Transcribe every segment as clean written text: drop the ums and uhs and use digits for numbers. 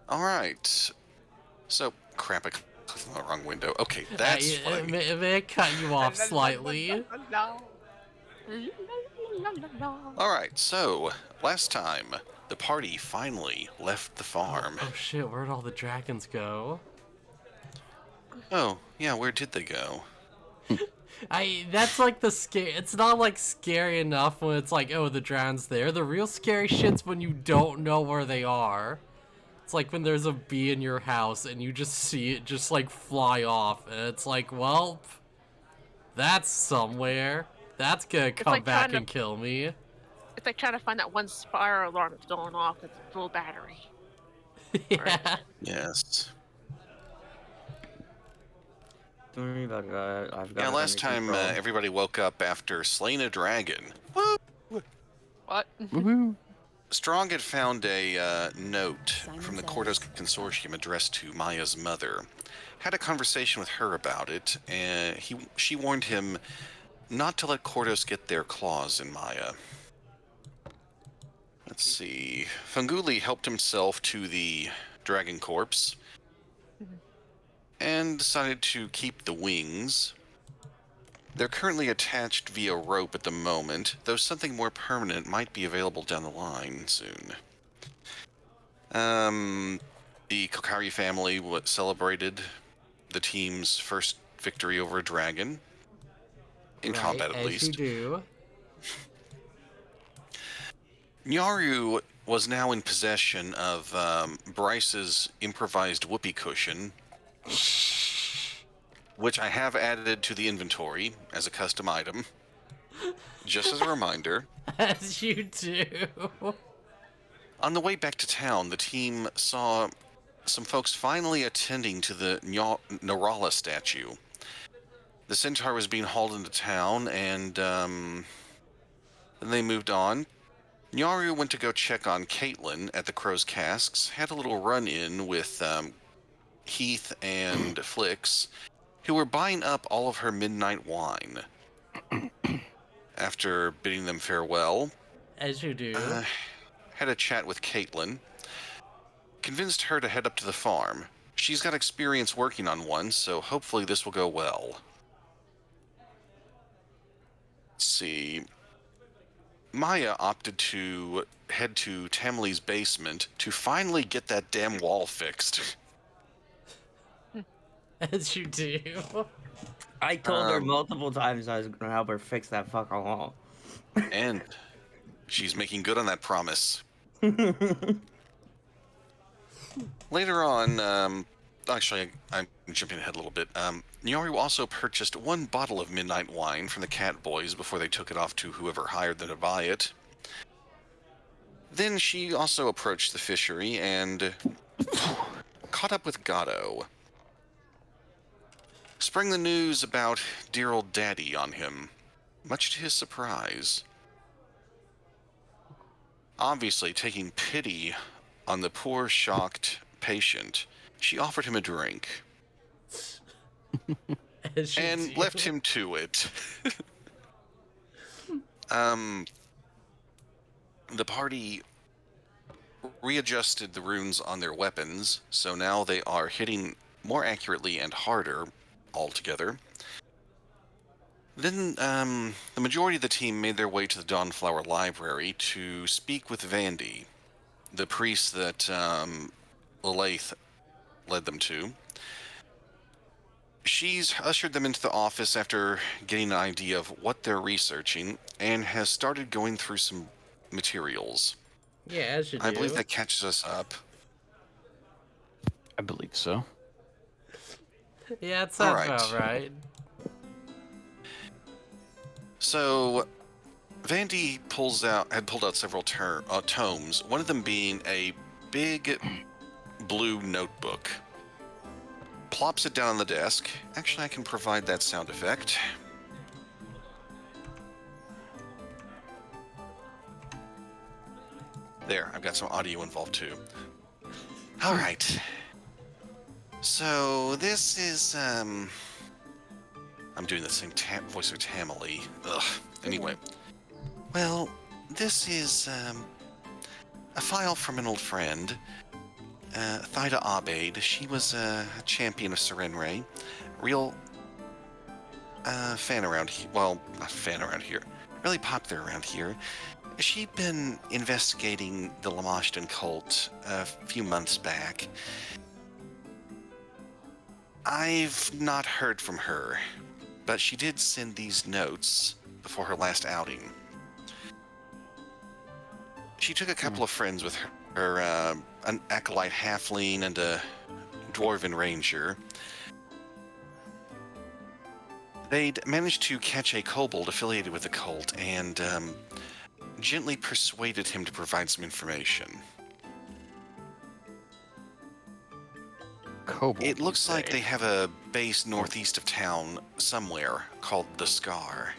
All right. So, crap, I clicked on the wrong window. Okay, that's fine. It may cut you off slightly. All right, so last time the party finally left the farm. Oh shit, where'd all the dragons go? Oh, yeah, where did they go? That's like the scare. It's not like scary enough when it's like, oh, the drown's there. The real scary shit's when you don't know where they are. It's like when there's a bee in your house and you just see it just like fly off, and it's like, well, that's somewhere. That's gonna come like back trying and kill me. It's like trying to find that one fire alarm that's going off that's full battery. Yeah. Yes. Don't worry about it. I've got Yeah, it last under time control. everybody woke up after slaying a dragon. Woo! What? Woohoo! Strong had found a note from the Kordos Consortium addressed to Maya's mother. Had a conversation with her about it, and she warned him not to let Kordos get their claws in Maya. Let's see. Funguli helped himself to the dragon corpse and decided to keep the wings. They're currently attached via rope at the moment, though something more permanent might be available down the line soon. The Kokari family celebrated the team's first victory over a dragon. In combat, at least. As you do. Nyaru was now in possession of Bryce's improvised whoopee cushion, which I have added to the inventory as a custom item, just as a reminder. As you do. On the way back to town, the team saw some folks finally attending to the Narala statue. The centaur was being hauled into town, and then they moved on. Nyaru went to go check on Caitlin at the Crow's Casks, had a little run-in with Heath and Flix, who were buying up all of her midnight wine. After bidding them farewell, As you do. had a chat with Caitlin, convinced her to head up to the farm. She's got experience working on one, so hopefully this will go well. Let's see. Maya opted to head to Tamli's basement to finally get that damn wall fixed. As you do. I told her multiple times I was gonna help her fix that fucking wall. And she's making good on that promise. Later on, actually, I'm jumping ahead a little bit. Nyaru also purchased one bottle of midnight wine from the Cat Boys before they took it off to whoever hired them to buy it. Then she also approached the fishery and caught up with Gatto. Sprang the news about dear old daddy on him, much to his surprise. Obviously, taking pity on the poor, shocked patient, she offered him a drink. And left him to it. The party readjusted the runes on their weapons, so now they are hitting more accurately and harder altogether. Then the majority of the team made their way to the Dawnflower Library to speak with Vandy, the priest that Lalaith led them to. She's ushered them into the office after getting an idea of what they're researching and has started going through some materials. Yeah, as you do. I believe that catches us up. I believe so. Yeah, it sounds All right. about right. So, Vandy had pulled out several tomes, one of them being a big blue notebook. Plops it down on the desk. Actually, I can provide that sound effect. There, I've got some audio involved too. All right. So this is I'm doing the same voice of Tamily. Ugh. Anyway, well, this is a file from an old friend. Thida Abed. She was a champion of Serenray. Real fan around here. Well, not fan around here. Really popular around here. She'd been investigating the Lamashtan cult a few months back. I've not heard from her, but she did send these notes before her last outing. She took a couple of friends with her, an acolyte halfling and a dwarven ranger. They'd managed to catch a kobold affiliated with the cult and gently persuaded him to provide some information. Kobold, It looks you like say? they have a base northeast of town somewhere called the Scar.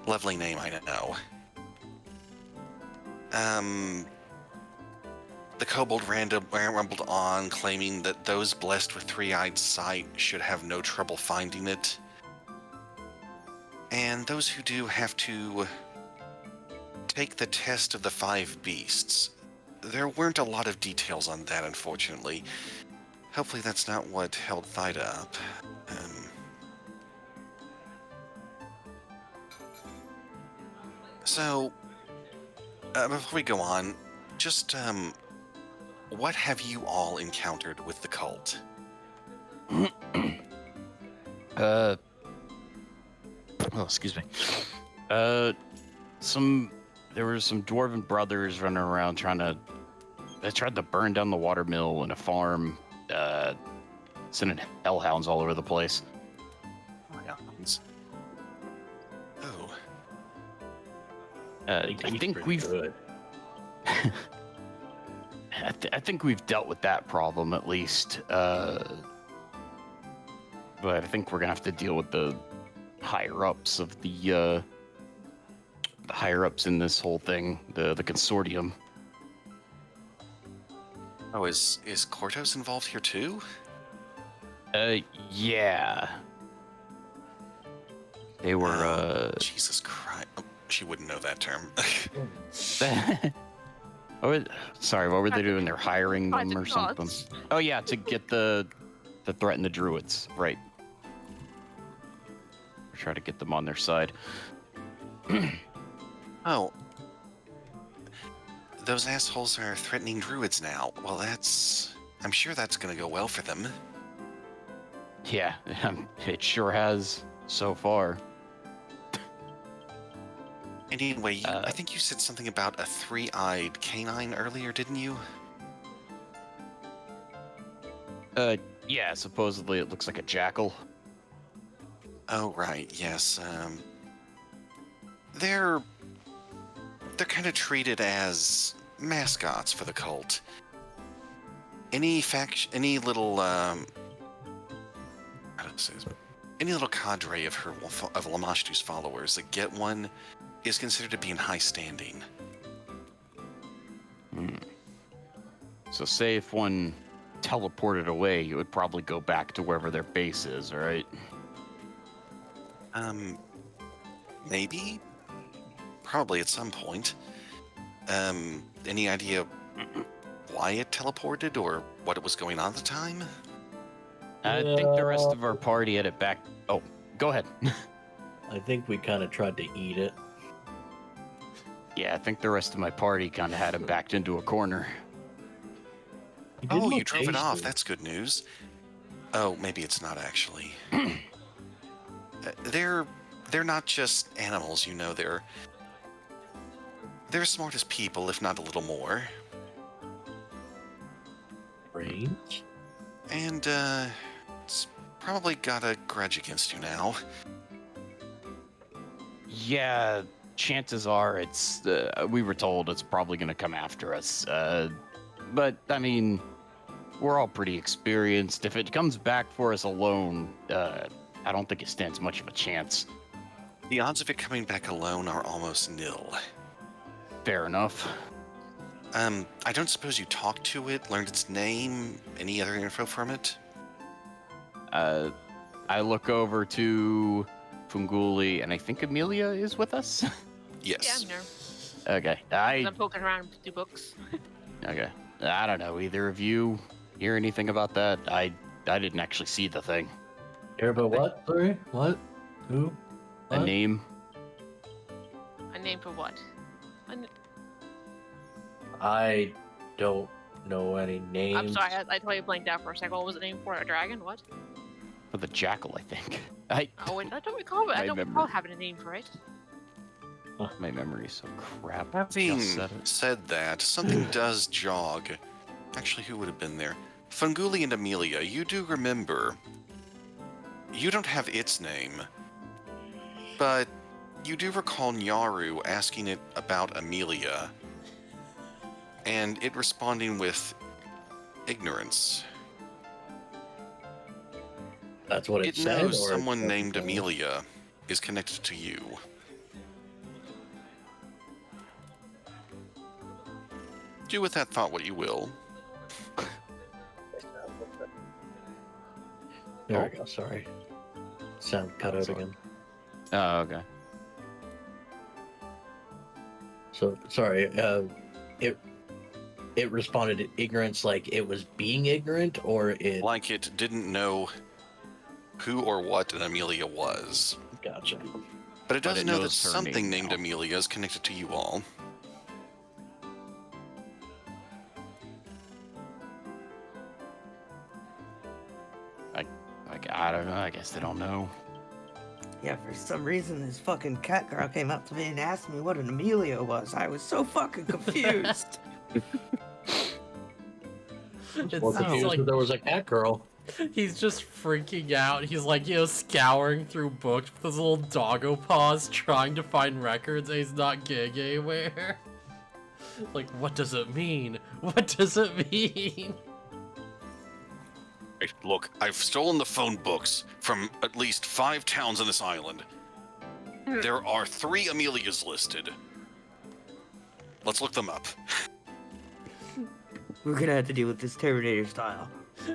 Lovely name, I know. The kobold rumbled on, claiming that those blessed with three-eyed sight should have no trouble finding it. And those who do have to take the test of the 5 beasts. There weren't a lot of details on that, unfortunately. Hopefully that's not what held Thida up. So, before we go on, just, what have you all encountered with the cult? Oh, excuse me. There were some dwarven brothers running around they tried to burn down the water mill and a farm, sending hellhounds all over the place. Oh, I think we've Good. I think we've dealt with that problem at least. But I think we're gonna have to deal with the higher ups of the higher ups in this whole thing, the consortium. oh, is Kortos involved here too? Yeah. They were Jesus Christ. Oh, she wouldn't know that term. Sorry, what were they doing? They're hiring Find them the or something. gods. Oh yeah, to get to threaten the druids, right? Try to get them on their side. Oh. Those assholes are threatening druids now. Well, I'm sure that's gonna go well for them. Yeah, it sure has so far. Anyway, I think you said something about a 3-eyed canine earlier, didn't you? Yeah, supposedly it looks like a jackal. Oh, right, yes. They're kind of treated as mascots for the cult. Any little, how to say this? Any little cadre of Lamashtu's followers that get one is considered to be in high standing. So say if one teleported away, it would probably go back to wherever their base is, right? Maybe? Probably at some point. Any idea why it teleported or what it was going on at the time? I think the rest of our party had it back. Oh, go ahead. I think we kind of tried to eat it. Yeah, I think the rest of my party kind of had him backed into a corner. It did Oh, you look drove it off. tasty. That's good news. Oh, maybe it's not actually. They're not just animals, you know. They're as smart as people, if not a little more. Strange. And it's probably got a grudge against you now. Yeah, chances are it's. We were told it's probably going to come after us. But I mean, we're all pretty experienced. If it comes back for us alone, I don't think it stands much of a chance. The odds of it coming back alone are almost nil. Fair enough. I don't suppose you talked to it, learned its name, any other info from it? I look over to Funguli, and I think Amelia is with us. Yeah, Yes. I'm there. Okay. 'Cause I'm poking around with 2 books. Okay. I don't know. Either of you hear anything about that? I didn't actually see the thing. Hear about what? Sorry? What? Who? A What? name? A name for what? I don't know any names. I'm sorry, I totally blanked out for a second. What was the name for it? A dragon? What? For the jackal, I think. Oh, I don't recall. I My don't memory. recall having a name for it. My memory's so crap. Having Just said it. said that, something does jog. Actually, who would have been there? Funguli and Amelia, you do remember. You don't have its name, but you do recall Nyaru asking it about Amelia, and it responding with ignorance. That's what it, It said? knows or someone it's named something- Amelia is connected to you. Do with that thought what you will. There we go, sorry. Sound cut out Sorry. again. Oh, okay. So, sorry, it responded to ignorance like it was being ignorant, or it... Like it didn't know who or what an Amelia was. Gotcha. But it But does it know that knows her something name named now. Amelia is connected to you all. I don't know. I guess they don't know. Yeah, for some reason, this fucking cat girl came up to me and asked me what an Amelia was. I was so fucking confused. It's Well, it's confused like that there was a cat girl. he's just freaking out. He's like, scouring through books with his little doggo paws, trying to find records, and he's not getting anywhere. Like, what does it mean? What does it mean? Hey, look, I've stolen the phone books from at least 5 towns on this island. There are 3 Amelias listed. Let's look them up. We're gonna have to deal with this Terminator style.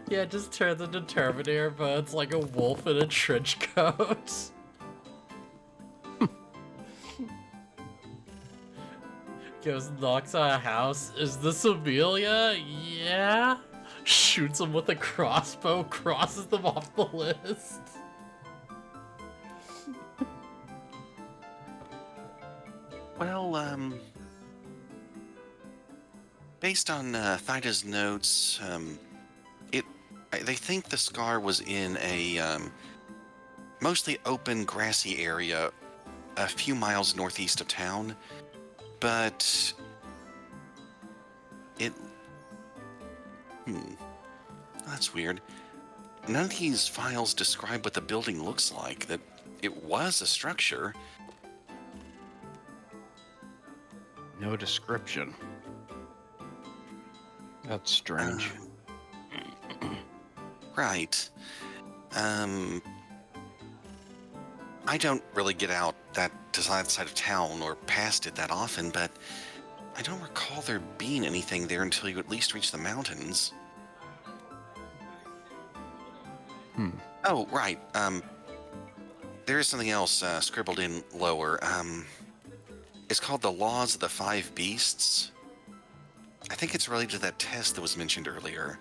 Yeah, it just turns into Terminator, but it's like a wolf in a trench coat. Goes, knocks on a house. Is this Amelia? Yeah. Shoots him with a crossbow, crosses them off the list. Well, based on Thyda's notes, they think the scar was in a mostly open, grassy area a few miles northeast of town, but it... That's weird. None of these files describe what the building looks like, that it was a structure. No description. That's strange. Right. I don't really get out to that side of town or past it that often, but I don't recall there being anything there until you at least reach the mountains. Oh, right. There is something else scribbled in lower. It's called the Laws of the 5 Beasts. I think it's related to that test that was mentioned earlier.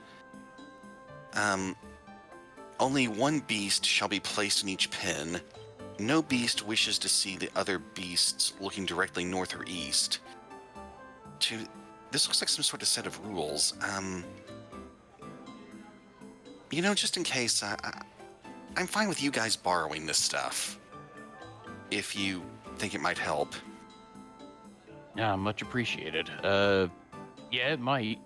Only 1 beast shall be placed in each pen. No beast wishes to see the other beasts looking directly north or east. This looks like some sort of set of rules. Just in case, I'm fine with you guys borrowing this stuff. If you think it might help. Yeah, much appreciated. Yeah, it might.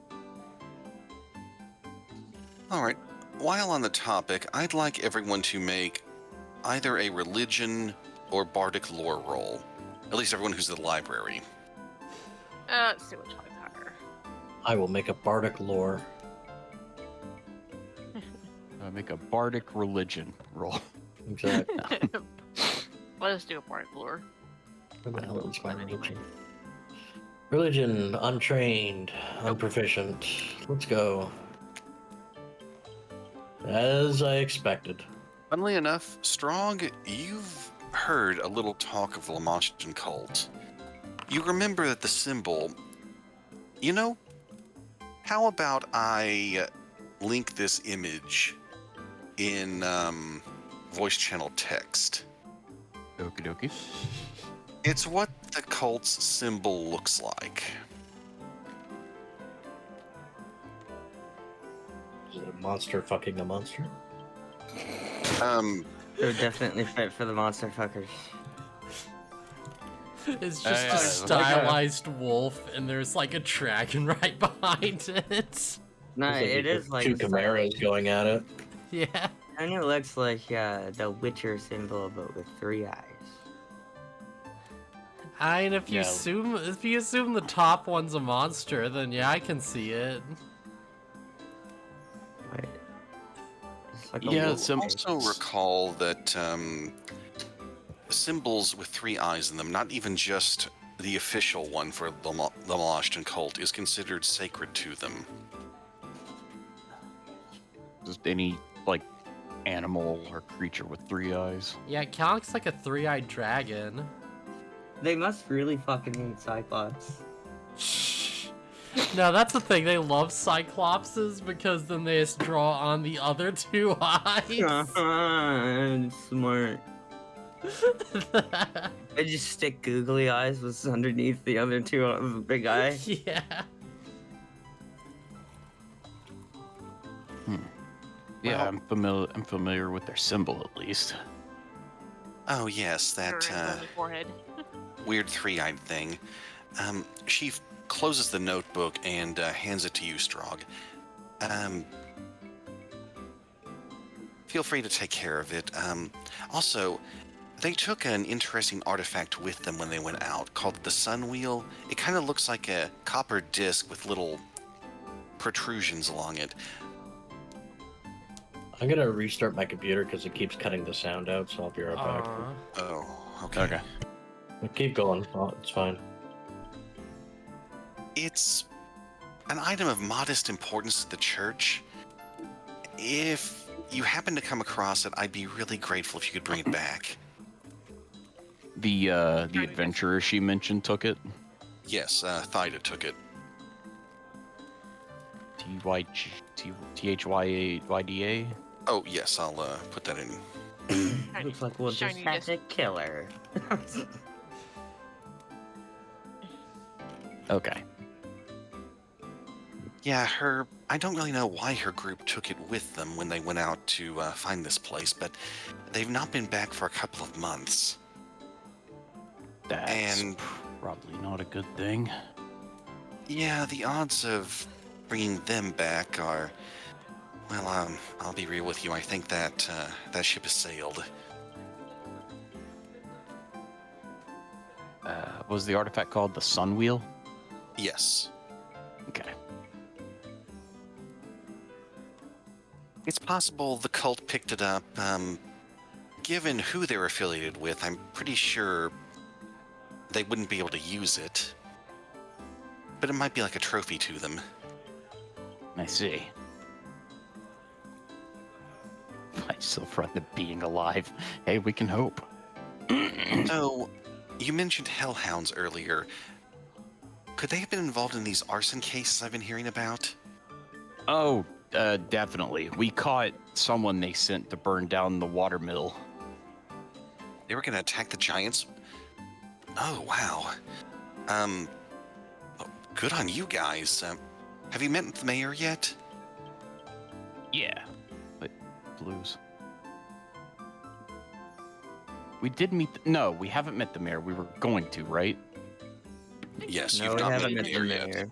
Alright, while on the topic, I'd like everyone to make either a religion or bardic lore roll. At least everyone who's at the library. Let's see which one's harder. I will make a bardic lore. Make a bardic religion roll. Exactly. Let us do a part of lore. Where the hell is my Anyway. religion? Religion, untrained, unproficient. Let's go. As I expected. Funnily enough, Strong, you've heard a little talk of the Lamashtan cult. You remember that the symbol, How about I link this image in voice channel text? Okie dokie. It's what the cult's symbol looks like. Is it a monster fucking a monster? They're definitely fit for the monster fuckers. It's just Yeah, a it's like stylized wolf, and there's like a dragon right behind it. No, Looks like it you is got like two a chimeras stylized- going at it. Yeah. And it looks like the Witcher symbol, but with 3 eyes. And if you Yeah. assume the top one's a monster, then yeah, I can see it. Wait. It's like a Yeah, wolf. some- Also recall that symbols with 3 eyes in them, not even just the official one for the Malashtan cult, is considered sacred to them. Just any like animal or creature with 3 eyes. Yeah, it kinda looks like a 3-eyed dragon. They must really fucking hate Cyclops. No, that's the thing. They love Cyclopses because then they just draw on the other 2 eyes. Smart. They just stick googly eyes was underneath the other 2 of the big eye. Yeah. Yeah, Well- I'm familiar with their symbol at least. Oh yes, that Or on the forehead. weird 3-eyed thing. She closes the notebook and hands it to you, Strog. Feel free to take care of it. Also, they took an interesting artifact with them when they went out called the Sun Wheel. It kind of looks like a copper disc with little protrusions along it. I'm gonna restart my computer because it keeps cutting the sound out, so I'll be right back. Oh, okay. Okay. But keep going. Oh, it's fine. It's an item of modest importance to the church. If you happen to come across it, I'd be really grateful if you could bring it back. The adventurer she mentioned took it. Yes, Thida took it. THYYDA. Oh, yes, I'll put that in. Shiny- Looks like we'll just shiny have disc. to kill her. Okay. Yeah, I don't really know why her group took it with them when they went out to find this place, but they've not been back for a couple of months. That's And- probably not a good thing. Yeah, the odds of bringing them back are... Well, I'll be real with you. I think that that ship has sailed. Was the artifact called the Sun Wheel? Yes. Okay. It's possible the cult picked it up. Given who they're affiliated with, I'm pretty sure they wouldn't be able to use it. But it might be like a trophy to them. I see. I still front the being alive. Hey, we can hope. So, you mentioned hellhounds earlier. Could they have been involved in these arson cases I've been hearing about? Oh, definitely. We caught someone they sent to burn down the water mill. They were going to attack the giants? Oh, wow. Good on you guys. Have you met the mayor yet? Yeah. But blues. We did meet. No, we haven't met the mayor. We were going to, right? Yes, No, you've we not haven't met met the the mayor yet. mayor.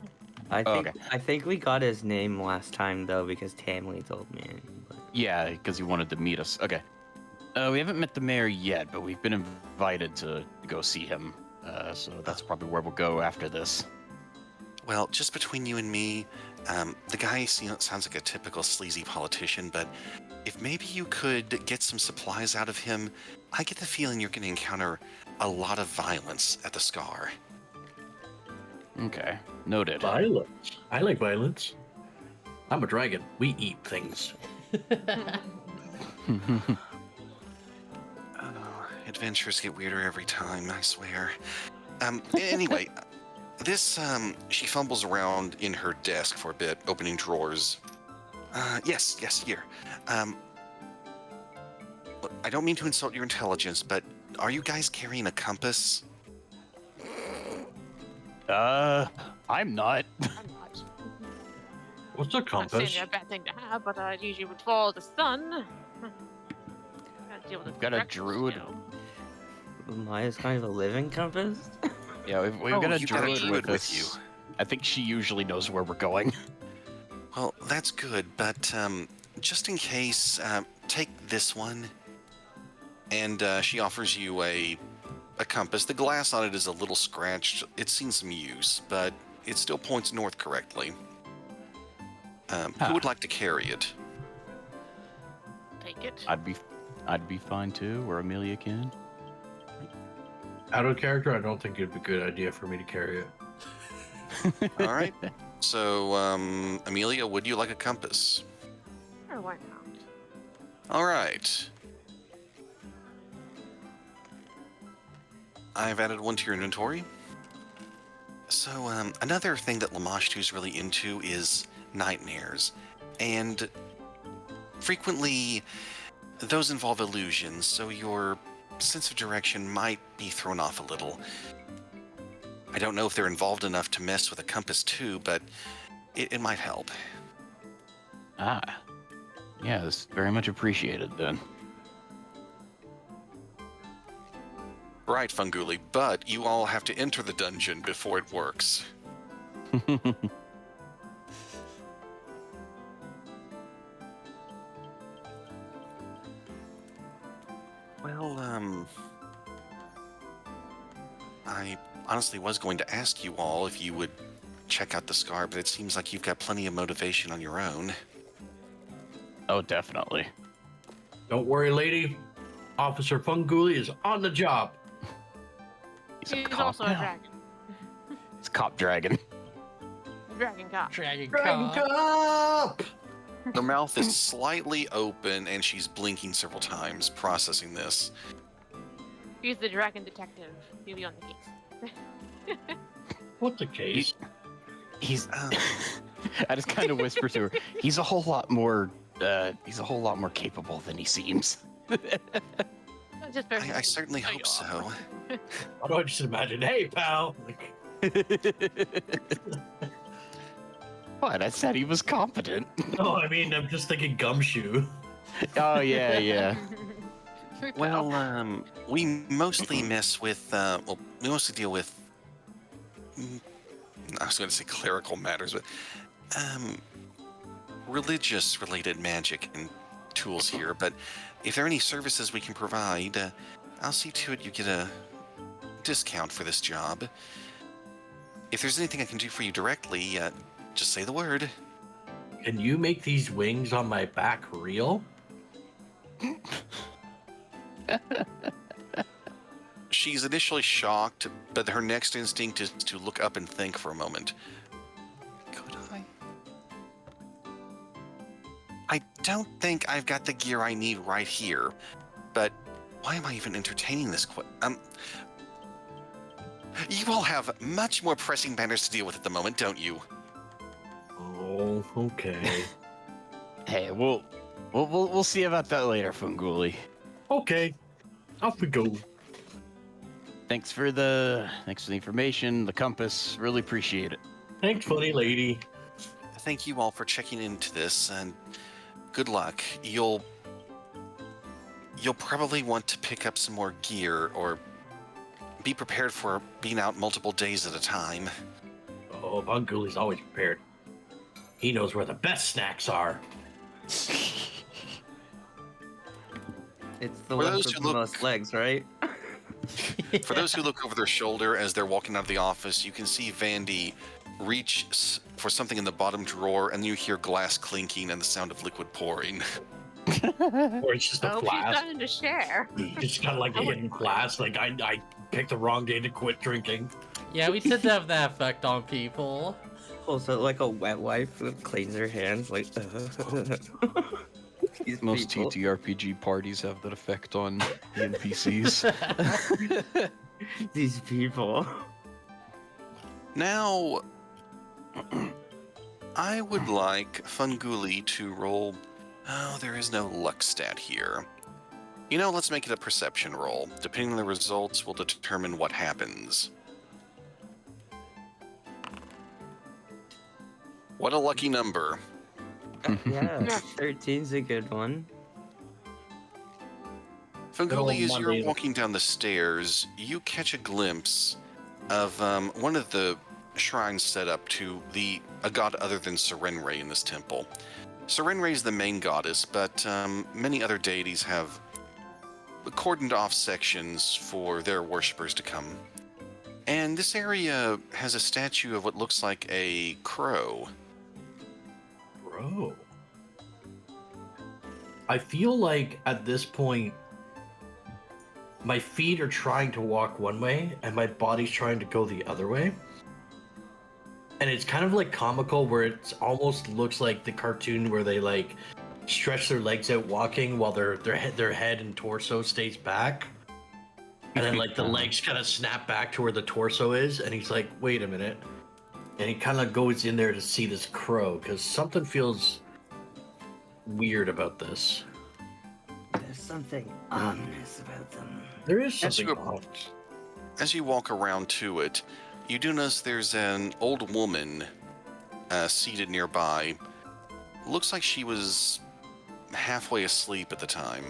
I Oh, think okay. I think we got his name last time though because Tamley told me. But... Yeah, because he wanted to meet us. Okay. We haven't met the mayor yet, but we've been invited to go see him. So that's probably where we'll go after this. Well, just between you and me, the guy sounds like a typical sleazy politician, but if maybe you could get some supplies out of him, I get the feeling you're going to encounter a lot of violence at the Scar. Okay. Noted. Violence. I like violence. I'm a dragon. We eat things. Oh, adventures get weirder every time, I swear. Anyway, This, she fumbles around in her desk for a bit, opening drawers. Yes, here. Look, I don't mean to insult your intelligence, but are you guys carrying a compass? I'm not. I'm not. What's a I'm not saying compass? they're a bad thing to have, but I usually would follow the sun. Gotta deal with We've the got a directions, druid. you know. Maya's kind of a living compass. Yeah, we've Oh, got a you got a druid druid with with us. you. I think she usually knows where we're going. Well, that's good, but just in case, take this one. And she offers you a compass. The glass on it is a little scratched. It's seen some use, but it still points north correctly. Who would like to carry it? Take it. I'd be fine too, or Amelia can. Out of character, I don't think it'd be a good idea for me to carry it. All right. So, Amelia, would you like a compass? Or why not? All right. I've added one to your inventory. So, another thing that Lamashtu is really into is nightmares. And frequently, those involve illusions, so your sense of direction might be thrown off a little. I don't know if they're involved enough to mess with a compass too, but it might help. Ah. Yeah, that's very much appreciated then. Right, Funguli, but you all have to enter the dungeon before it works. Well, I honestly was going to ask you all if you would check out the scar, but it seems like you've got plenty of motivation on your own. Oh, definitely. Don't worry, lady. Officer Funguli is on the job. He's a He's cop also a now. dragon. He's cop dragon. Dragon cop. Dragon Dragon Cop. Cup! Her mouth is slightly open, and she's blinking several times, processing this. He's the dragon detective. He'll be on the case. What's the case? He's. Um, I just kind of whisper to her. He's a whole lot more. He's a whole lot more capable than he seems. Just very I certainly Tell you hope so. off. Why do I just imagine, hey, pal? What? I said he was competent. No, I mean, I'm just thinking gumshoe. Oh yeah, yeah. Well, we mostly mess with, we mostly deal with, I was going to say clerical matters, but, religious-related magic and tools here, but if there are any services we can provide, I'll see to it you get a discount for this job. If there's anything I can do for you directly, just say the word. Can you make these wings on my back real? She's initially shocked, but her next instinct is to look up and think for a moment. Could I? I don't think I've got the gear I need right here, but why am I even entertaining this you all have much more pressing matters to deal with at the moment, don't you? Oh, okay. Hey, we'll see about that later, Funguli. Okay. Off we go. Thanks for the information, the compass. Really appreciate it. Thanks, funny lady. Thank you all for checking into this, and good luck. You'll probably want to pick up some more gear, or be prepared for being out multiple days at a time. Oh, Funguli's always prepared. He knows where the best snacks are. It's the For one those with who the look- most legs, right? For those who look over their shoulder as they're walking out of the office, you can see Vandy reach for something in the bottom drawer, and you hear glass clinking and the sound of liquid pouring. Or it's just I a hope she's flask. starting to share. It's got like a hidden flask. Like I picked the wrong day to quit drinking. Yeah, we tend to have that effect on people. Also, like a wet wipe that cleans her hands, like. These Most people. TTRPG parties have that effect on the NPCs. These people. Now, I would like Funguli to roll. Oh, there is no luck stat here. You know, let's make it a perception roll. Depending on the results, will determine what happens. What a lucky number. Yeah, 13's a good one. Funguli, as you're Monday. walking down the stairs, you catch a glimpse of one of the shrines set up to a god other than Serenray in this temple. Serenray is the main goddess, but many other deities have cordoned off sections for their worshippers to come. And this area has a statue of what looks like a crow. Bro. I feel like at this point, my feet are trying to walk one way and my body's trying to go the other way. And it's kind of like comical where it almost looks like the cartoon where they like stretch their legs out walking while their head and torso stays back. And then like the legs kind of snap back to where the torso is. And he's like, wait a minute. And he kind of goes in there to see this crow because something feels weird about this. There's something ominous about them. There is As something you- odd. As you walk around to it, you do notice there's an old woman seated nearby. Looks like she was halfway asleep at the time.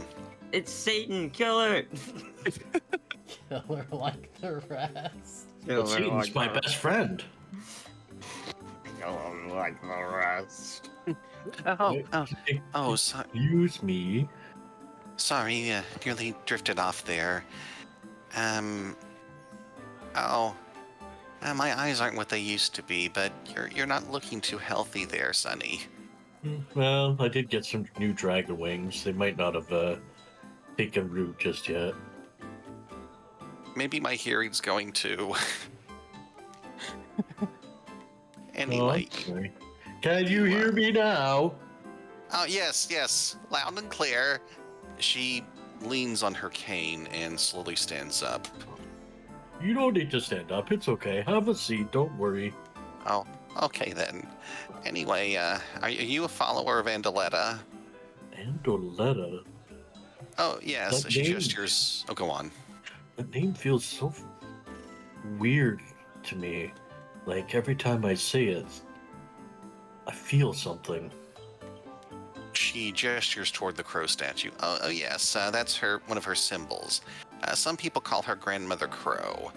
It's Satan, kill her! Kill her like the rest. Kill But her Satan's like my the- best friend. Kill him like the rest. Oh, so, Excuse me. sorry, nearly drifted off there. My eyes aren't what they used to be, but you're not looking too healthy there, Sonny. Well, I did get some new dragon wings. They might not have taken root just yet. Maybe my hearing's going to. Anyway. Okay. Can you hear me now? Oh, yes, loud and clear. She leans on her cane and slowly stands up. You don't need to stand up. It's okay. Have a seat. Don't worry. Oh, okay then. Anyway, are you a follower of Andaletta? Andoletta. Oh, yes, That she name- gestures. Oh, go on. That name feels so weird to me. Like every time I say it, I feel something. She gestures toward the crow statue. Oh yes, that's one of her symbols. Some people call her Grandmother Crow.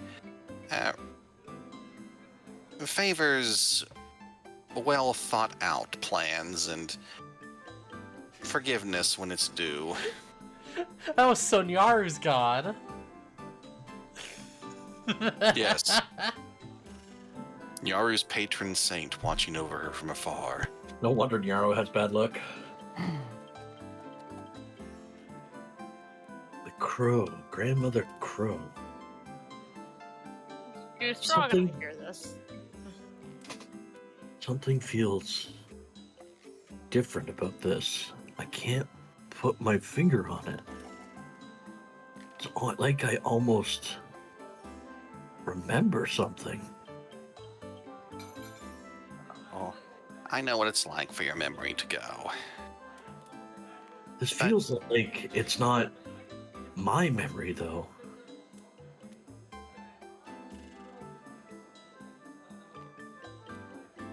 Favors well thought out plans and forgiveness when it's due. Oh, Sonyaru's god. Yes. Yaru's patron saint watching over her from afar. No wonder Nyaro has bad luck. The crow, grandmother crow. You're strong enough to Something- hear this. Something feels different about this. I can't put my finger on it. It's like I almost remember something. Oh, I know what it's like for your memory to go. This feels like it's not my memory, though.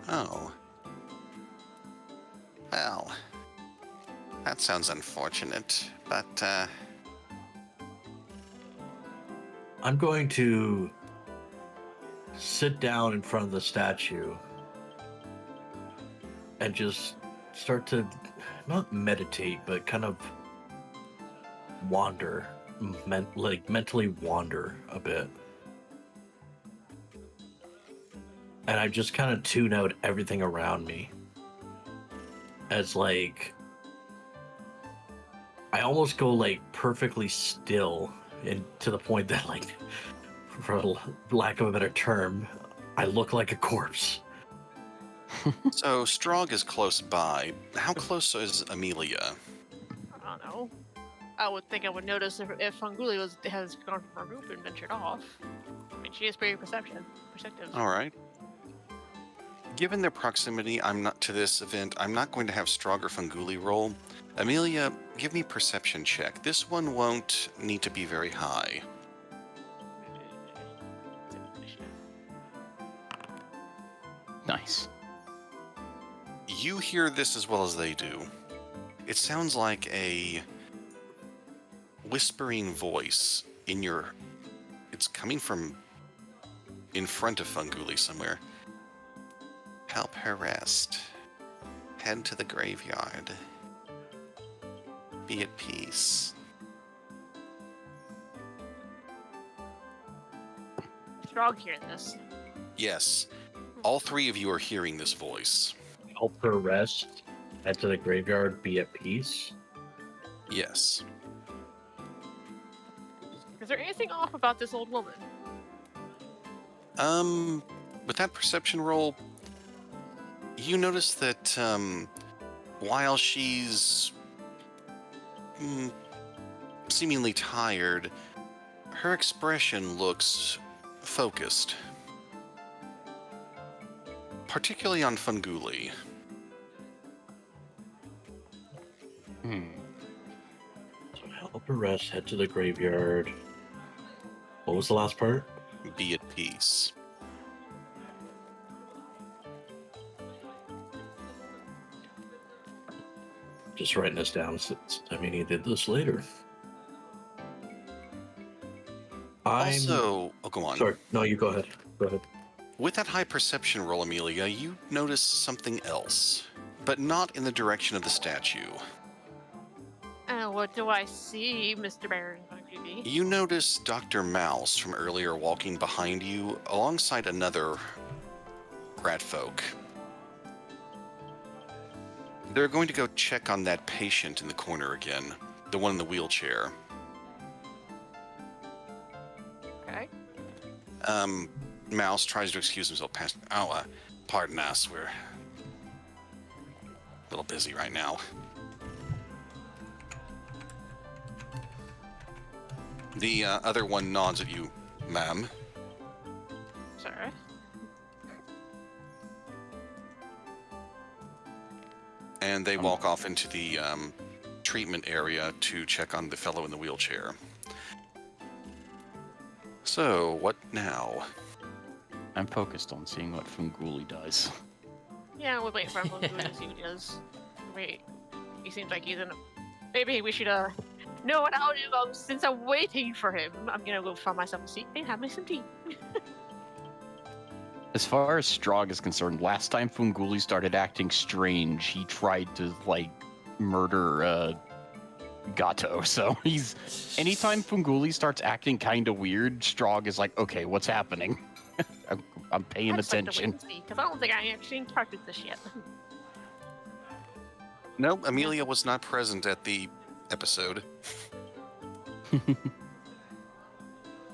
Oh. Well, that sounds unfortunate, but, I'm going to sit down in front of the statue and just start to not meditate, but kind of wander, mentally wander a bit. And I just kind of tune out everything around me. As like, I almost go like perfectly still, and to the point that like, for lack of a better term, I look like a corpse. so Strog is close by. How close is Amelia? I don't know. I would think I would notice if Funguli has gone from our group and ventured off. I mean, she is pretty perceptive. All right. Given their proximity, to this event, I'm not going to have Strog or Funguli roll. Amelia, give me perception check. This one won't need to be very high. Nice. You hear this as well as they do. It sounds like a whispering voice in your... It's coming from in front of Funguli somewhere. Help her rest. Head to the graveyard. Be at peace. Strog hear this. Yes, all three of you are hearing this voice. Help her rest. Head to the graveyard. Be at peace. Yes. Is there anything off about this old woman? With that perception roll, you notice that, while she's seemingly tired, her expression looks focused. Particularly on Funguli. So help her rest. Head to the graveyard. What was the last part? Be at peace. Just writing this down since I mean he did this later. Also, go on. Sorry, no, you go ahead. Go ahead. With that high perception roll, Amelia, you notice something else, but not in the direction of the statue. What do I see, Mr. BaronvonCreepy? You notice Dr. Mouse from earlier walking behind you alongside another rat folk. They're going to go check on that patient in the corner again, the one in the wheelchair. Okay. Mouse tries to excuse himself past... pardon us, we're a little busy right now. The other one nods at you, ma'am. Sorry. And they walk off into the treatment area to check on the fellow in the wheelchair. So, what now? I'm focused on seeing what Funguli does. Yeah, we'll wait for him to see what he does. Wait. He seems like he's in a... Maybe we should, know what I'll do since I'm waiting for him. I'm gonna go find myself a seat and have me some tea. As far as Strog is concerned, last time Funguli started acting strange, he tried to, murder, Gato. So he's... Anytime Funguli starts acting kind of weird, Strog is like, okay, what's happening? I'm paying attention. Because I don't think I actually interpreted this yet. No, Amelia was not present at the episode.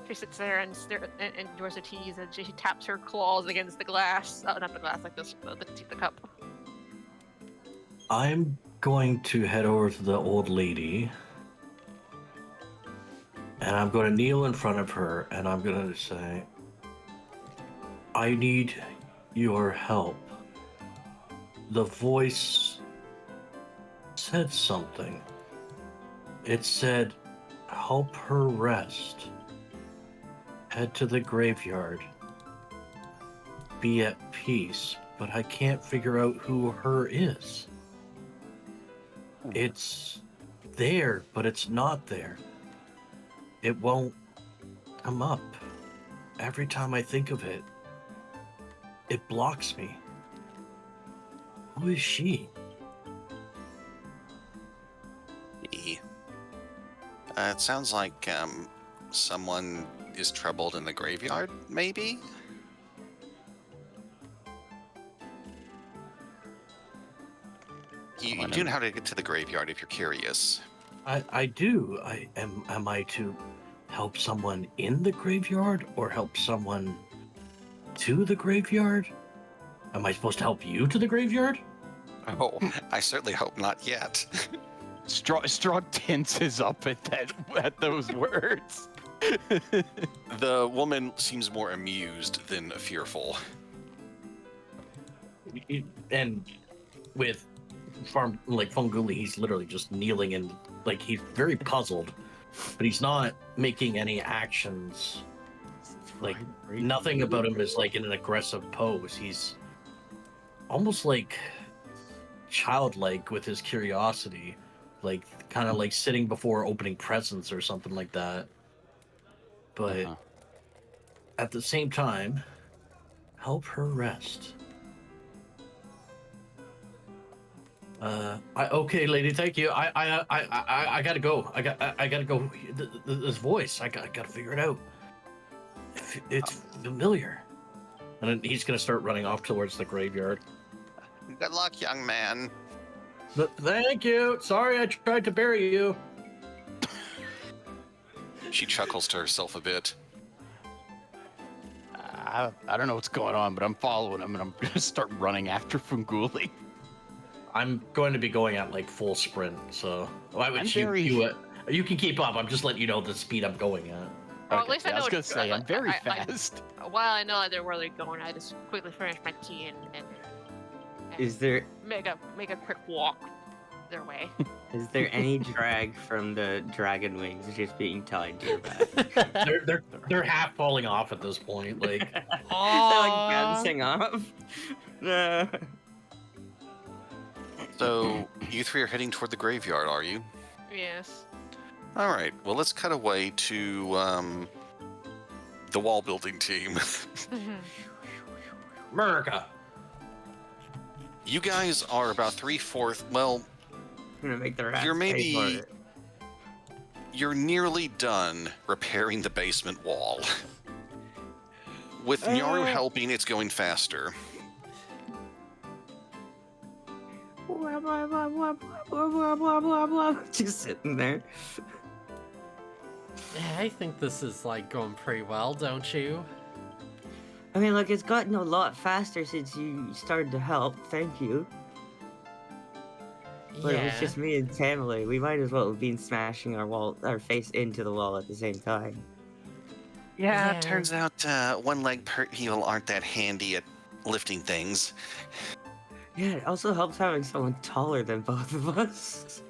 She sits there and enjoys a tease, and she taps her claws against the glass. Oh, not the glass, like this, the cup. I'm going to head over to the old lady, and I'm going to kneel in front of her, and I'm going to say, I need your help. The voice said something. It said, help her rest. Head to the graveyard. Be at peace. But I can't figure out who her is. It's there, but it's not there. It won't come up. Every time I think of it, it blocks me. Who is she? It sounds like someone is troubled in the graveyard, maybe? You do know how to get to the graveyard if you're curious. I do. Am I to help someone in the graveyard or help someone to the graveyard? Am I supposed to help you to the graveyard? Oh, I certainly hope not yet. Strog tenses up at those words. The woman seems more amused than fearful. and with Funguli, he's literally just kneeling and like he's very puzzled, but he's not making any actions. Like nothing about him is like in an aggressive pose. He's almost like childlike with his curiosity, like kind of like sitting before opening presents or something like that. But at the same time, help her rest. Okay, lady, thank you. I gotta go. I gotta go. This voice, I gotta figure it out. It's familiar. And then he's gonna start running off towards the graveyard. Good luck, young man. Thank you. Sorry, I tried to bury you. She chuckles to herself a bit. I don't know what's going on, but I'm following him, and I'm gonna start running after Funguli. I'm going to be going at like full sprint, so why would I'm you? very- You can keep up. I'm just letting you know the speed I'm going at. Well, at least I I know was gonna it's- say I'm very I- fast. While I know where they're going, I just quickly finish my tea and Is there make a quick walk their way. any drag from the dragon wings just being tied to your back? They're half falling off at this point. Like They're like bouncing off. No. So, you three are heading toward the graveyard, are you? Yes. All right. Well, let's cut away to the wall building team. America. You guys are about 3/4. Well, I'm gonna make the rats You're pay maybe- for it. you're nearly done repairing the basement wall. With Nyaru helping, it's going faster. Blah, blah, blah, blah, blah, blah, blah, blah, blah. Just sitting there. Yeah, I think this is like going pretty well, don't you? I mean, like, it's gotten a lot faster since you started to help. Thank you. But it was just me and Tamale. We might as well have been smashing our face into the wall at the same time. Yeah, Yeah. it turns out one-leg people aren't that handy at lifting things. Yeah, it also helps having someone taller than both of us.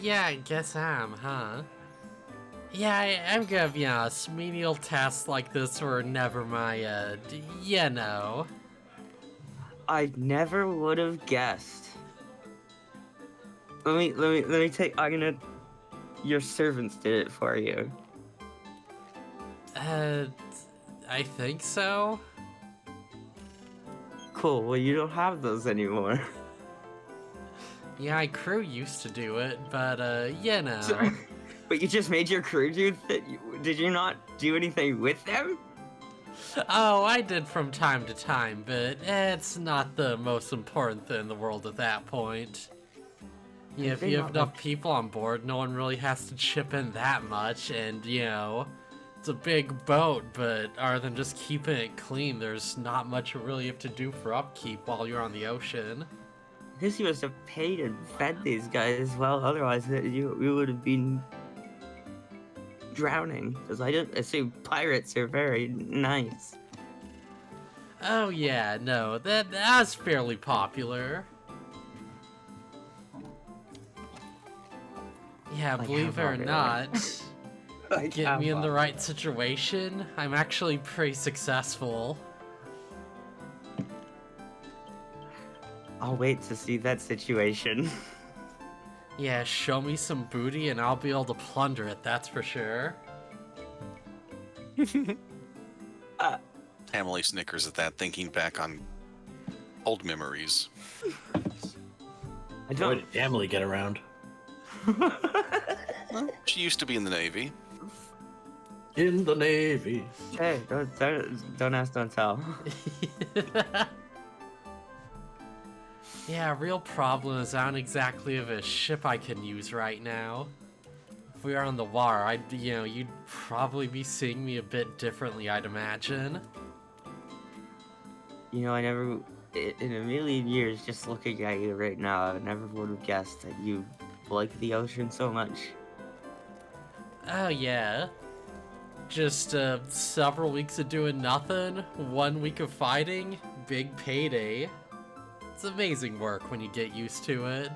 Yeah, I guess I'm, huh? Yeah, I'm gonna be honest, menial tasks like this were never my, you know. I never would have guessed. Let me take. Your servants did it for you. I think so. Cool. Well, you don't have those anymore. Yeah, my crew used to do it, but, you know. But you just made your crew do that? Did you not do anything with them? Oh, I did from time to time, but it's not the most important thing in the world at that point. Yeah, if they you have not, enough like- people on board, no one really has to chip in that much, and, you know, it's a big boat, but other than just keeping it clean, there's not much you really have to do for upkeep while you're on the ocean. I guess you must have paid and fed these guys well, otherwise you would have been drowning. Because I don't assume pirates are very nice. Oh yeah, no, that's fairly popular. Yeah, Like, believe it how or popular? not, Like, get me in the how right situation, I'm actually pretty successful. I'll wait to see that situation. Yeah, show me some booty and I'll be able to plunder it, that's for sure. Emily snickers at that, thinking back on old memories. I Boy, don't. did Emily get around. Well, she used to be in the Navy. In the Navy. Hey, don't ask, don't tell. Yeah, real problem is I don't exactly have a ship I can use right now. If we were on the water, you'd probably be seeing me a bit differently, I'd imagine. You know, I never, in a million years, just looking at you right now, I never would have guessed that you like the ocean so much. Oh yeah. Just several weeks of doing nothing, 1 week of fighting, big payday. It's amazing work when you get used to it.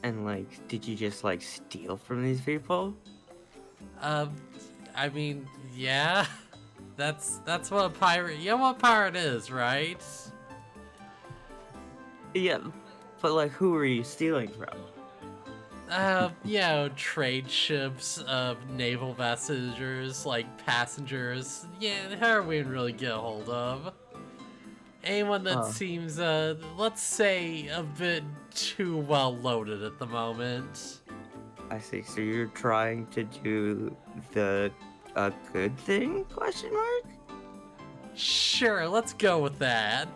And like, did you just like steal from these people? I mean, yeah. That's what a pirate. You know what a pirate is, right? Yeah, but like, who were you stealing from? You know, trade ships, naval passengers, like passengers. Yeah, how are we really get a hold of? Anyone that Oh. seems, let's say, a bit too well loaded at the moment. I see. So you're trying to do the good thing? Question mark. Sure, let's go with that.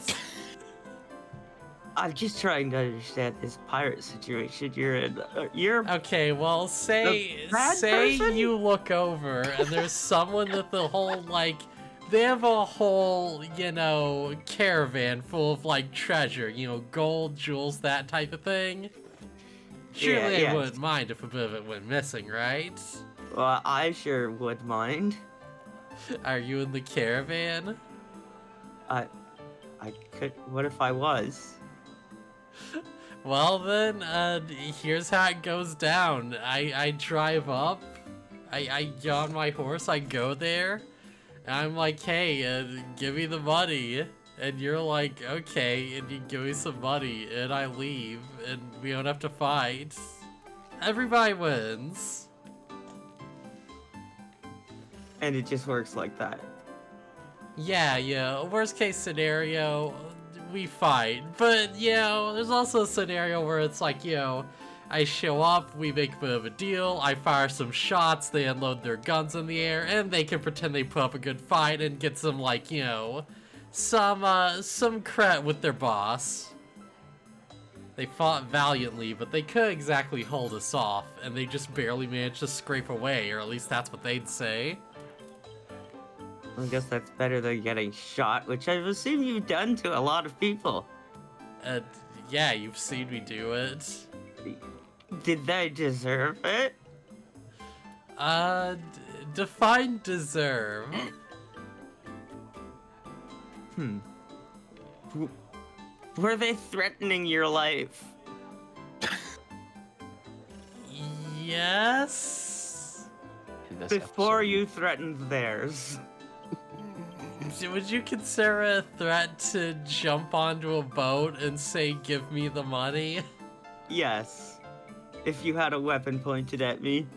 I'm just trying to understand this pirate situation you're in. You're Okay, well, say The bad person? you look over and there's someone with the whole like they have a whole, you know, caravan full of like treasure, you know, gold, jewels, that type of thing. Surely yes. I wouldn't mind if a bit of it went missing, right? well, I sure would mind. Are you in the caravan? I could. What if I was? Well then, here's how it goes down. I drive up, I get on my horse, I go there, and I'm like, hey, give me the money. And you're like, okay, and you give me some money, and I leave, and we don't have to fight. Everybody wins. And it just works like that. Yeah, worst case scenario, we fight. But, you know, there's also a scenario where it's like, you know, I show up, we make a bit of a deal, I fire some shots, they unload their guns in the air, and they can pretend they put up a good fight and get some, like, you know, some credit with their boss. They fought valiantly, but they couldn't exactly hold us off, and they just barely managed to scrape away, or at least that's what they'd say. I guess that's better than getting shot, which I've assumed you've done to a lot of people. Yeah, you've seen me do it. Did they deserve it? Define deserve. Were they threatening your life? Yes? In this Before episode. you threatened theirs? Would you consider it a threat to jump onto a boat and say, give me the money? Yes. If you had a weapon pointed at me.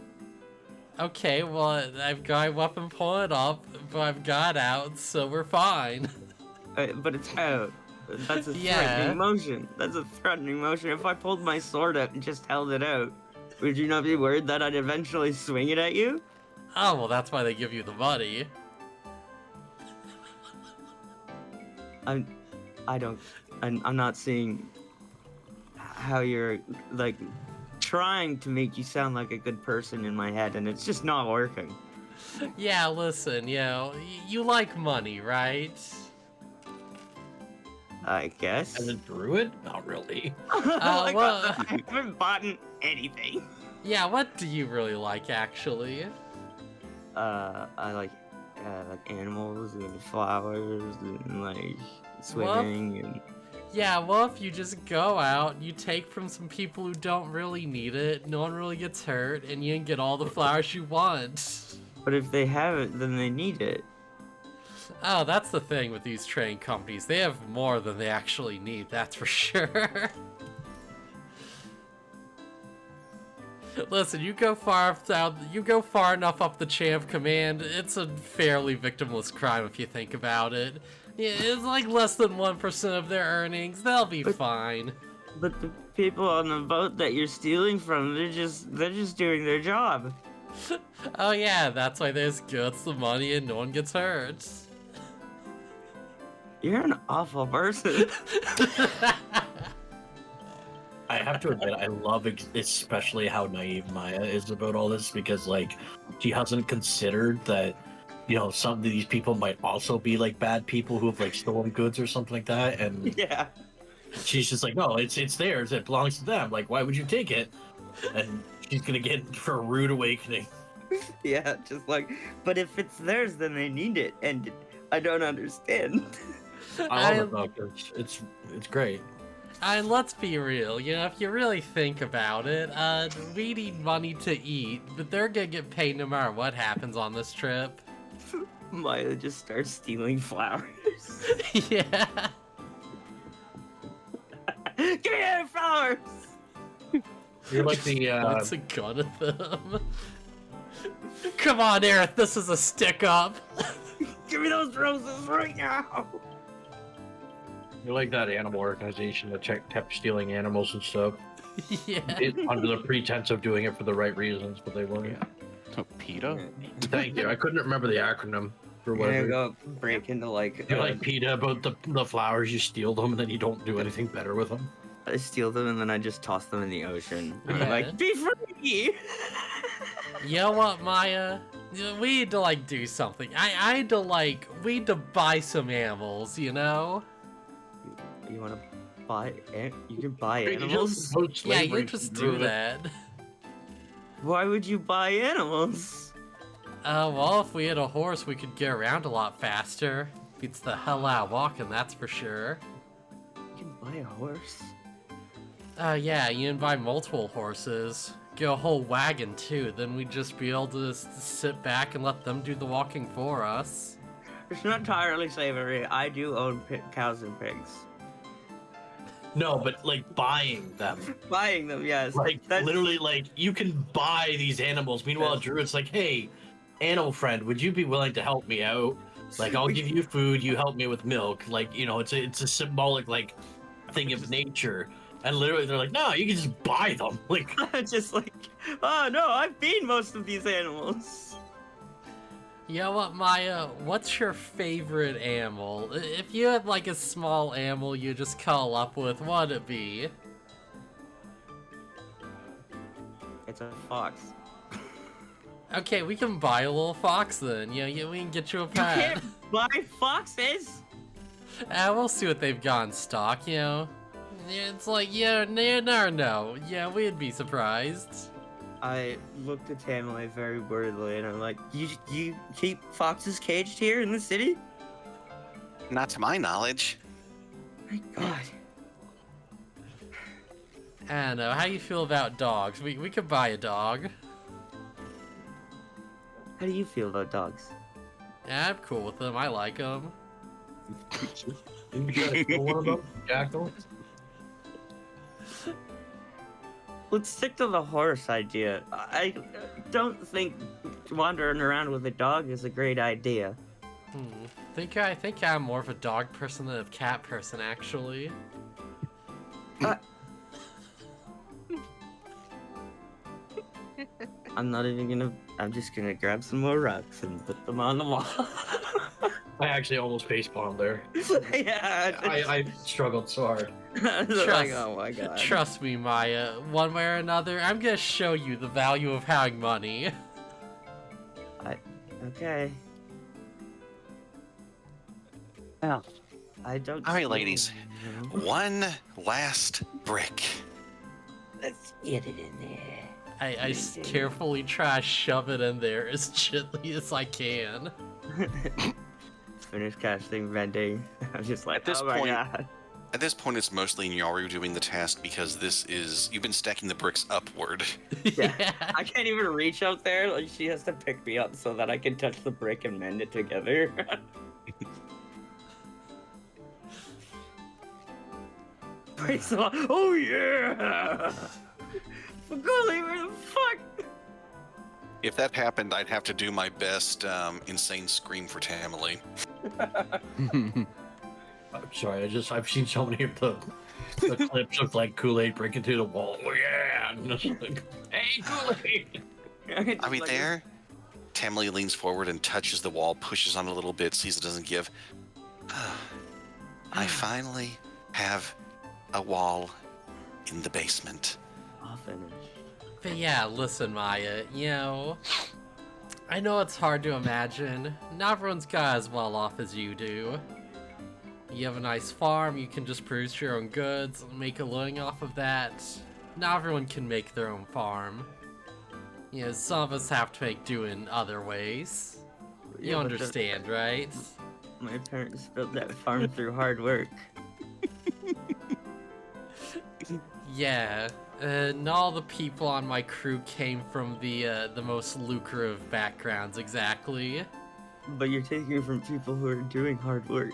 Okay, well, I've got a weapon pointed up, but I've got out, so we're fine. But it's out. That's a Yeah. threatening motion. That's a threatening motion. If I pulled my sword out and just held it out, would you not be worried that I'd eventually swing it at you? Oh, well, that's why they give you the money. I'm not seeing how you're, like, trying to make you sound like a good person in my head, and it's just not working. Yeah, listen, you know, you like money, right? I guess. As a druid? Not really. Like, well- I haven't bought anything. Yeah, what do you really like, actually? I like animals and flowers and like swimming and Yeah, well, if you just go out, you take from some people who don't really need it, no one really gets hurt, and you can get all the flowers you want. but if they have it, then they need it. Oh, that's the thing with these trading companies. They have more than they actually need, that's for sure. Listen, you go far enough up the chain of command, it's a fairly victimless crime if you think about it. Yeah, it's like less than 1% of their earnings. They'll be But- fine. But the people on the boat that you're stealing from, they're just doing their job. Oh yeah, that's why there's goods, the money, and no one gets hurt. You're an awful person. I have to admit, I love especially how naive Maya is about all this because, like, she hasn't considered that, you know, some of these people might also be like bad people who have like stolen goods or something like that, and Yeah. she's just like, no, it's theirs, it belongs to them. Like, why would you take it? And she's gonna get for a rude awakening. Yeah, just like, but if it's theirs, then they need it. And I don't understand. I love it though. It's great. And let's be real, you know, if you really think about it, we need money to eat, but they're gonna get paid no matter what happens on this trip. Maya just starts stealing flowers. Yeah. Give me your flowers! You're like the Points a gun at them. Come on, Aerith, this is a stick up. Give me those roses right now! you're like that animal organization that kept stealing animals and stuff. Yeah. Under the pretense of doing it for the right reasons, but they weren't. Oh, PETA? Thank you. I couldn't remember the acronym for You're whatever. gonna go break into like. You're like PETA about the flowers. You steal them and then you don't do anything better with them. I steal them and then I just toss them in the ocean. And Yeah. I'm like, be free! You know what, Maya? We need to, like, do something. I need to, like, we need to buy some animals, you know? You wanna buy? You can buy animals. Yeah, you just do that. Why would you buy animals? Well, if we had a horse, we could get around a lot faster. Beats the hell out of walking, that's for sure. You can buy a horse. Yeah, you can buy multiple horses. Get a whole wagon, too. Then we'd just be able to sit back and let them do the walking for us. It's not entirely savory. I do own cows and pigs. No, but like buying them. Buying them, yes. Like That's- literally, like you can buy these animals. Meanwhile, Drew, it's like, hey, animal friend, would you be willing to help me out? Like, I'll give you food, you help me with milk. Like, you know, it's a symbolic like thing of nature. And literally, they're like, no, you can just buy them. Like, just like, oh no, I've been most of these animals. You know what, Maya? What's your favorite animal? If you had, like, a small animal you just cuddle up with, what'd it be? It's a fox. Okay, we can buy a little fox then. You know, we can get you a You pet. can't buy foxes. We'll see what they've got in stock, you know? Yeah, it's like, yeah, never know. Yeah, we'd be surprised. I looked at Tamale very worriedly, and I'm like, you keep foxes caged here in the city? Not to my knowledge. My God. I don't know, how you feel about dogs? We could buy a dog. How do you feel about dogs? Yeah, I'm cool with them. I like them. you gotta kill one of them, Jackal. Let's stick to the horse idea. I don't think wandering around with a dog is a great idea. I think I'm more of a dog person than a cat person, actually. I'm just gonna grab some more rocks and put them on the wall. I actually almost facepalmed there. Yeah. I struggled so hard. Like, oh my God. Trust me, Maya. One way or another, I'm gonna show you the value of having money. Okay. Well, I don't. all right, ladies. One last brick. Let's get it in there. I carefully try to shove it in there as gently as I can. Finish casting vending. I'm just like, At this oh my point- God. At this point, it's mostly Nyaru doing the task because you've been stacking the bricks upward. Yeah. I can't even reach out there. Like, she has to pick me up so that I can touch the brick and mend it together. Praise the Lord. Oh yeah! Golly, where the fuck? If that happened, I'd have to do my best insane scream for Tamale. I'm sorry, I've seen so many of the clips of like Kool-Aid breaking through the wall. Oh yeah! And just like, hey, Kool-Aid! Are we there? Tamale leans forward and touches the wall, pushes on it a little bit, sees it doesn't give. I finally have a wall in the basement. I'll finish. But yeah, listen, Maya, you know, I know it's hard to imagine. Not everyone's got as well off as you do. You have a nice farm, you can just produce your own goods, make a living off of that. Not everyone can make their own farm. You know, some of us have to make do in other ways. You Yeah, but understand, right? My parents built that farm through hard work. Yeah, and all the people on my crew came from the most lucrative backgrounds, exactly. But you're taking from people who are doing hard work.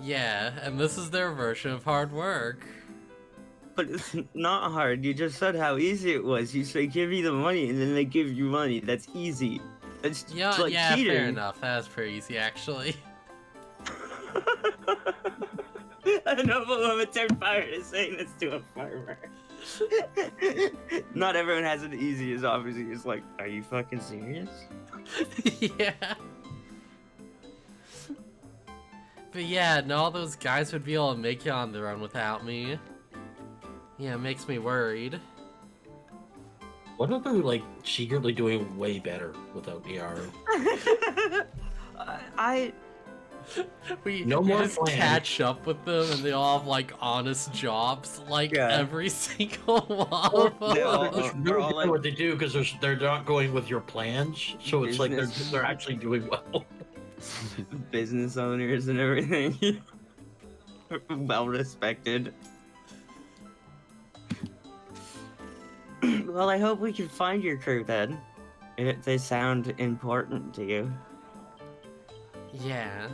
Yeah, and this is their version of hard work. But it's not hard. You just said how easy it was. You say, give me the money, and then they give you money. That's easy. That's Yeah, like yeah, cheating. fair enough. That's pretty easy, actually. I don't know what Limited Fire is saying this to a farmer. Not everyone has it easy as obviously. It's like, are you fucking serious? Yeah. But yeah, and all those guys would be able to make it on their own without me. Yeah, it makes me worried. What if they're like secretly doing way better without Niaru? We No more just plans. catch up with them and they all have like honest jobs, like Yeah. every single one Or of they all- them. It's they're really all good like- what they do because they're not going with your plans, so it's like Business. they're actually doing well. Business owners and everything. Well respected. Well, I hope we can find your crew then. If they sound important to you. Yeah.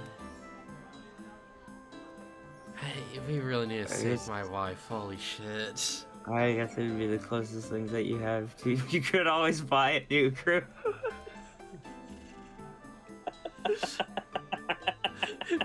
Hey, we really need to I save guess- my wife, holy shit. I guess it would be the closest things that you have to. You could always buy a new crew.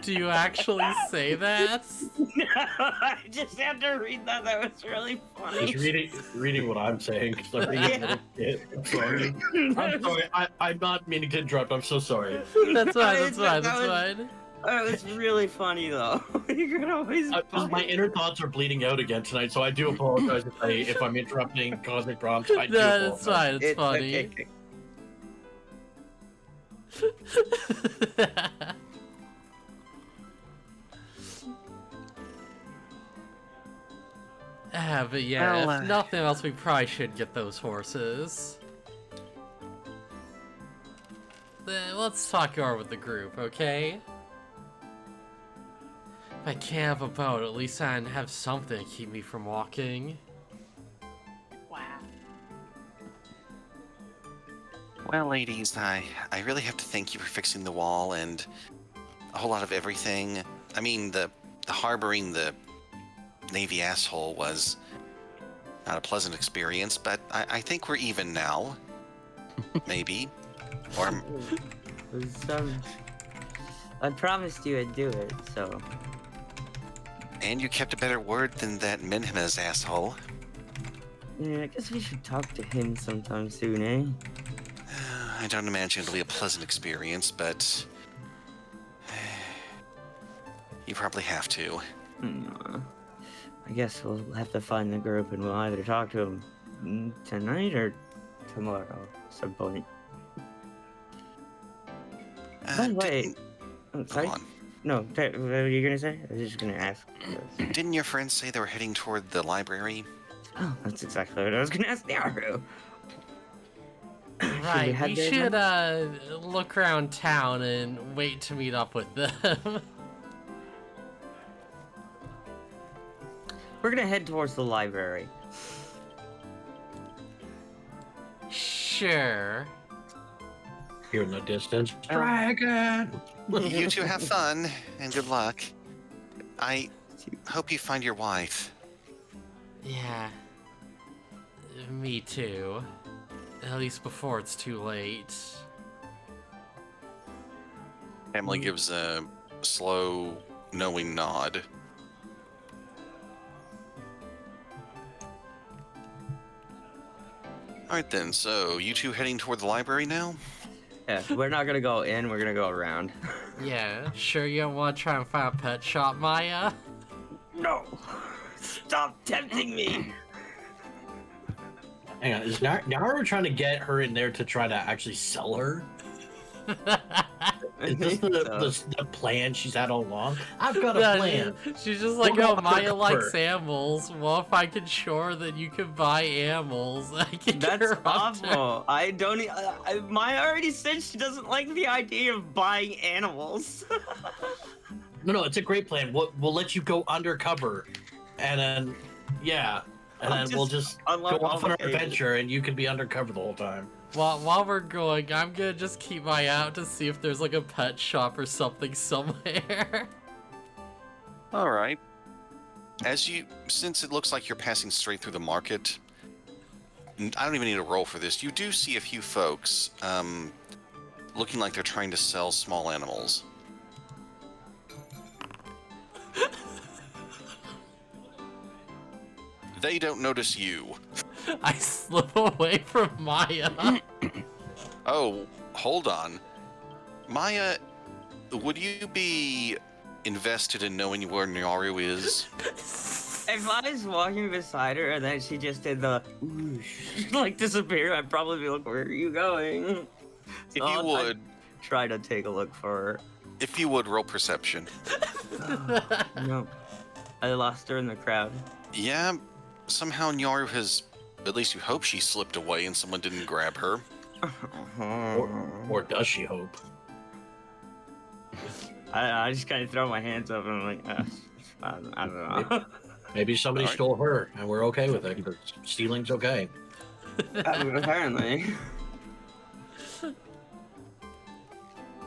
Do you actually say that? No, I just had to read that. That was really funny. Just reading what I'm saying. 'Cause I'm being a little kid. I'm sorry. I'm sorry. I'm not meaning to interrupt. I'm so sorry. That's fine, that's That fine, that's was- fine. That was really funny though. You could always buy. My inner thoughts are bleeding out again tonight, so I do apologize if I'm interrupting, causing problems. I do No, it's apologize. fine, it's funny. okay. But yeah, Well, if nothing else, we probably should get those horses. Then let's talk over with the group, okay? If I can't have a boat, at least I have something to keep me from walking. Wow. Well, ladies, I really have to thank you for fixing the wall and a whole lot of everything. I mean, the harboring the Navy asshole was not a pleasant experience, but I think we're even now. Maybe. Or It was, I promised you I'd do it, so. and you kept a better word than that Minhana's asshole. Yeah, I guess we should talk to him sometime soon, eh? I don't imagine it'll be a pleasant experience, but you probably have to. I guess we'll have to find the group and we'll either talk to him tonight or tomorrow at some point. By the way, Didn't- oh, go sorry? on. No, what were you gonna say? I was just gonna ask. Didn't your friends say they were heading toward the library? Oh, that's exactly what I was gonna ask Naru. Right, head we there then? should look around town and wait to meet up with them. We're gonna head towards the library. Sure. Here in the distance, dragon. You two have fun and good luck. I hope you find your wife. Yeah. Me too. At least before it's too late. Emily gives a slow, knowing nod. Alright then, so you two heading toward the library now? Yeah, we're not gonna go in, we're gonna go around. Yeah, sure you don't want to try and find a pet shop, Maya? No! Stop tempting me! Hang on, is Naru trying to get her in there to try to actually sell her? Is this the plan she's had all along? I've got a Yeah, plan. she's just like, We'll oh, go Maya likes undercover." animals. Well, if I can show her that you can buy animals, I can get That's her up there. awful. I don't. Maya already said she doesn't like the idea of buying animals. No, it's a great plan. We'll let you go undercover, and then we'll just go unlock all off on the our cages. adventure, and you can be undercover the whole time. While we're going, I'm gonna just keep my eye out to see if there's like a pet shop or something somewhere. All right. Since it looks like you're passing straight through the market, I don't even need a roll for this. You do see a few folks looking like they're trying to sell small animals. They don't notice you. I slip away from Maya. Oh, hold on. Maya, would you be invested in knowing where Nyaru is? If I was walking beside her and then she just did the whoosh, like disappear, I'd probably be like, "Where are you going?" If you would, try to take a look for roll perception. her. No, I lost her in the crowd. Yeah, somehow Nyaru has, at least you hope she slipped away and someone didn't grab her. Or does she hope? I just kind of throw my hands up and I'm like, I don't know. Maybe somebody All right. stole her, and we're okay with it. Because stealing's okay. Apparently.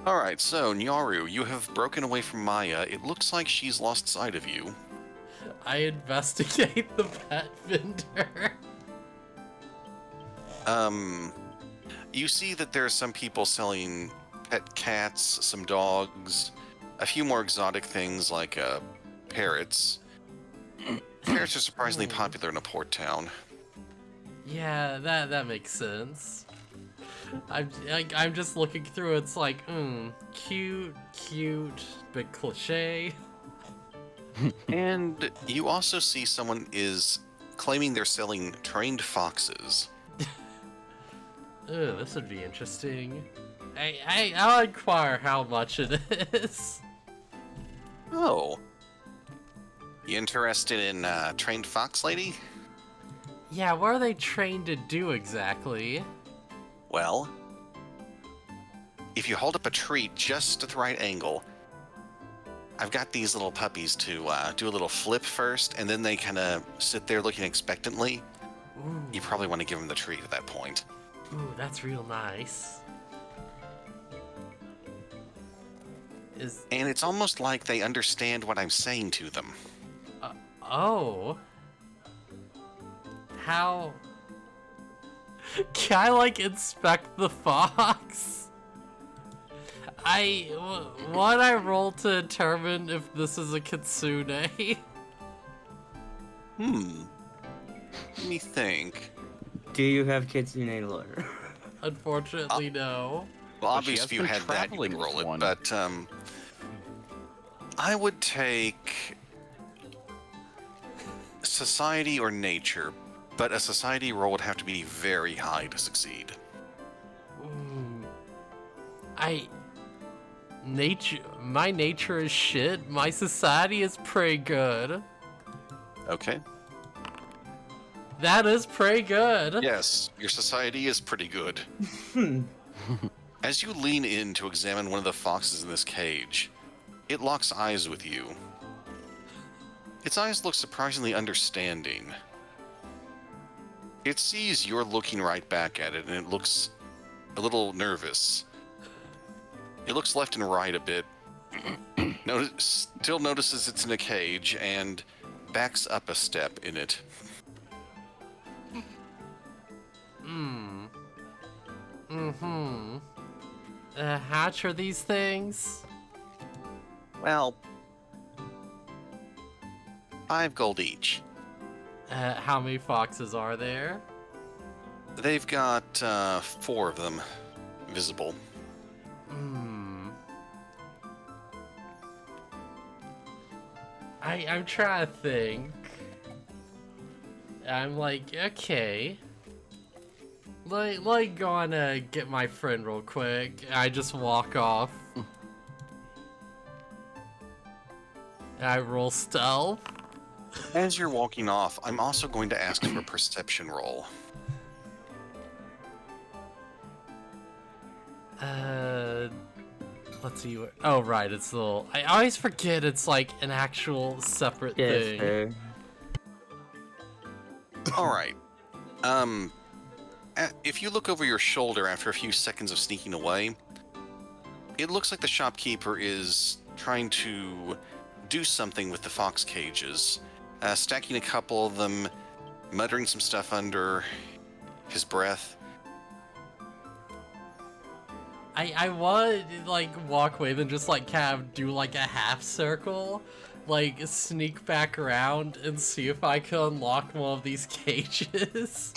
All right, so Nyaru, you have broken away from Maya. It looks like she's lost sight of you. I investigate the pet vendor. You see that there are some people selling pet cats, some dogs, a few more exotic things like parrots. Parrots are surprisingly popular in a port town. Yeah, that makes sense. I'm just looking through. It's like, cute, but cliche. And you also see someone is claiming they're selling trained foxes. Ooh, this would be interesting. I'll inquire how much it is. Oh. You interested in trained fox lady? Yeah, what are they trained to do exactly? Well, if you hold up a treat just at the right angle, I've got these little puppies to do a little flip first, and then they kind of sit there looking expectantly. Ooh, You probably want to give them the treat at that point. ooh, that's real nice. And it's almost like they understand what I'm saying to them. Oh. How? Can I, like, inspect the fox? What I roll to determine if this is a kitsune? Let me think. Do you have kitsune lore? Unfortunately, no. Well, But she obviously, has if you been had that, you traveling could with roll it. one. But I would take society or nature. But a society roll would have to be very high to succeed. Ooh. My nature is shit. My society is pretty good. Okay. That is pretty good. Yes, your society is pretty good. As you lean in to examine one of the foxes in this cage, it locks eyes with you. Its eyes look surprisingly understanding. It sees you're looking right back at it, and it looks a little nervous. It looks left and right a bit. Still notices it's in a cage, and backs up a step in it. How much are these things? Well, 5 gold each. How many foxes are there? They've got 4 of them visible. I'm trying to think. I'm like, okay. Like, gonna get my friend real quick. I just walk off. I roll stealth. As you're walking off, I'm also going to ask for a perception roll. Let's see. Oh, right. It's the little. I always forget it's like an actual separate Yes, thing. sir. All right. If you look over your shoulder after a few seconds of sneaking away, it looks like the shopkeeper is trying to do something with the fox cages, stacking a couple of them, muttering some stuff under his breath. I want to like walk away, then just like kind of do like a half circle, like sneak back around and see if I can unlock one of these cages.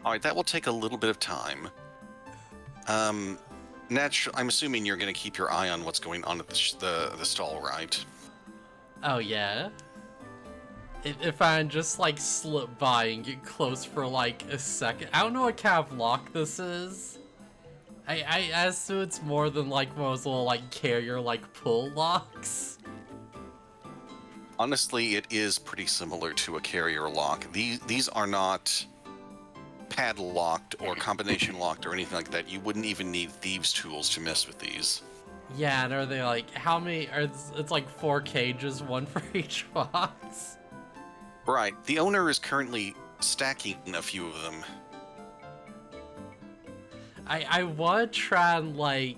All right, that will take a little bit of time. I'm assuming you're going to keep your eye on what's going on at the stall, right? Oh yeah. If I just like slip by and get close for like a second, I don't know what kind of lock this is. I assume it's more than like one of those little like carrier like pull locks. Honestly, it is pretty similar to a carrier lock. These are not padlocked or combination locked or anything like that. You wouldn't even need thieves' tools to mess with these. Yeah, and are they like how many? It's like 4 cages, one for each box. Right. The owner is currently stacking a few of them. I want to try and like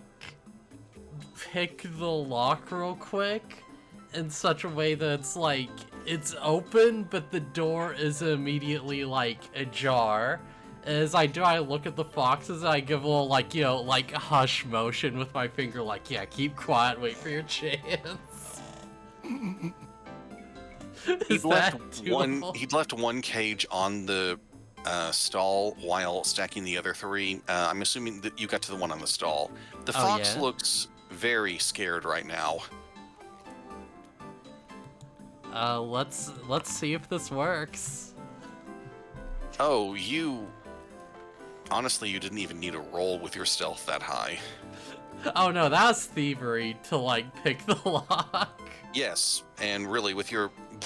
pick the lock real quick in such a way that it's like it's open, but the door is immediately like ajar. As I do, I look at the foxes and I give a little like, you know, like hush motion with my finger, like, yeah, keep quiet, wait for your chance. Is that doable? He'd left one cage on the stall while stacking the other 3. I'm assuming that you got to the one on the stall. The Oh, fox yeah? looks very scared right now. Let's see if this works. Oh, honestly, you didn't even need a roll with your stealth that high. Oh no, that was thievery to like pick the lock. Yes, and really,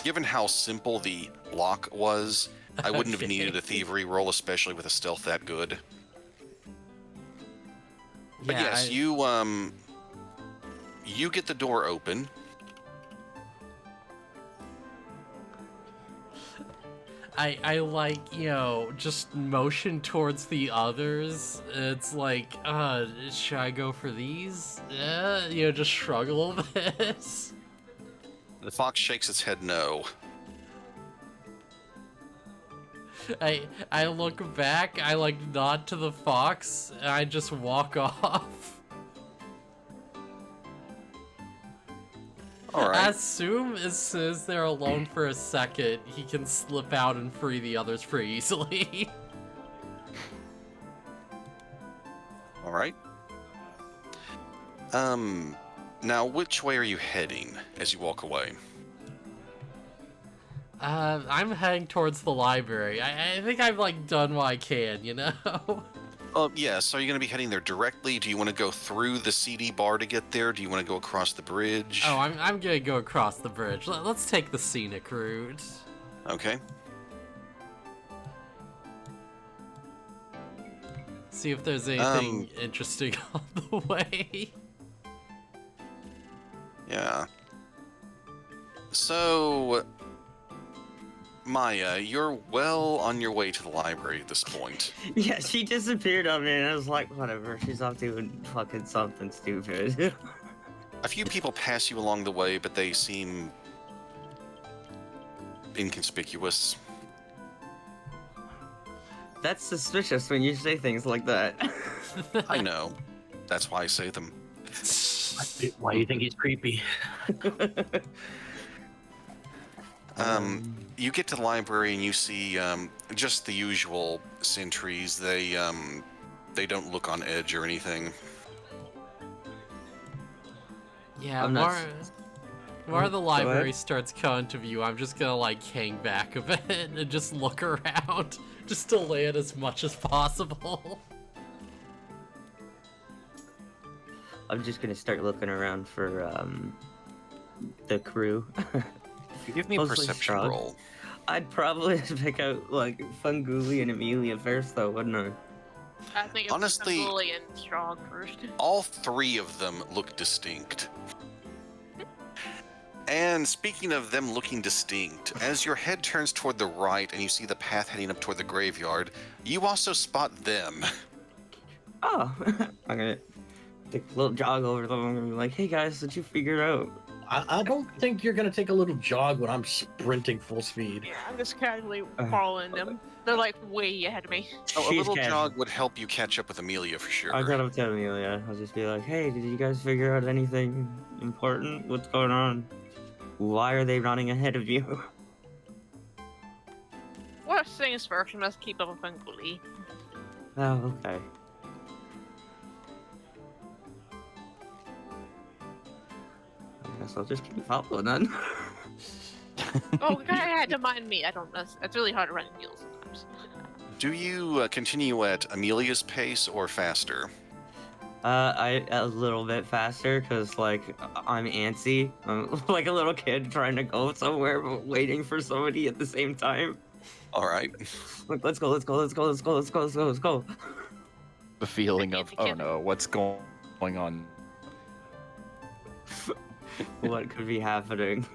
given how simple the lock was, I wouldn't have needed a thievery roll, especially with a stealth that good. But Yeah, yes, you get the door open. I like, you know, just motion towards the others. It's like, should I go for these? You know, just shrug a little bit. The fox shakes its head no. I look back, I like nod to the fox, and I just walk off. All right. I assume as soon as they're alone for a second, he can slip out and free the others pretty easily. All right. Now, which way are you heading as you walk away? I'm heading towards the library. I think I've like done what I can, you know? Yes. Are you going to be heading there directly? Do you want to go through the CD bar to get there? Do you want to go across the bridge? Oh, I'm gonna go across the bridge. Let's take the scenic route. Okay. See if there's anything interesting on the way. Yeah. So, Maya, you're well on your way to the library at this point. Yeah, she disappeared on me, and I was like, whatever. She's off doing fucking something stupid. A few people pass you along the way, but they seem inconspicuous. That's suspicious when you say things like that. I know. That's why I say them. Why do you think he's creepy? You get to the library and you see just the usual sentries. They don't look on edge or anything. Yeah, I'm not where the go library ahead. starts coming to view, I'm just gonna like hang back a bit and just look around, just to lay it as much as possible. I'm just gonna start looking around for the crew. Give me a Mostly perception Strahd. roll. I'd probably pick out like Funguli and Amelia first, though, wouldn't I? I think it's Honestly- Bully and Strong first. All three of them look distinct. And speaking of them looking distinct, as your head turns toward the right and you see the path heading up toward the graveyard, you also spot them. Oh, I'm gonna take a little jog over them. I'm gonna be like, "Hey guys, did you figure it out?" I don't think you're gonna take a little jog when I'm sprinting full speed. Yeah, I'm just casually following them. They're like way ahead of me. Oh, a She's little casual. jog would help you catch up with Amelia for sure. I'll get up to Amelia. I'll just be like, "Hey, did you guys figure out anything important? What's going on? Why are they running ahead of you?" First things first, we must keep up with Funguli. Oh, okay. I guess I'll just keep following then. Oh, God, I had to mind me. I don't know. It's really hard to run wheels sometimes. Do you continue at Amelia's pace or faster? I a little bit faster because like I'm antsy. I'm like a little kid trying to go somewhere but waiting for somebody at the same time. All right. Like let's go, let's go, let's go, let's go, let's go, let's go, let's go. The feeling of, oh no, what's going on? What could be happening?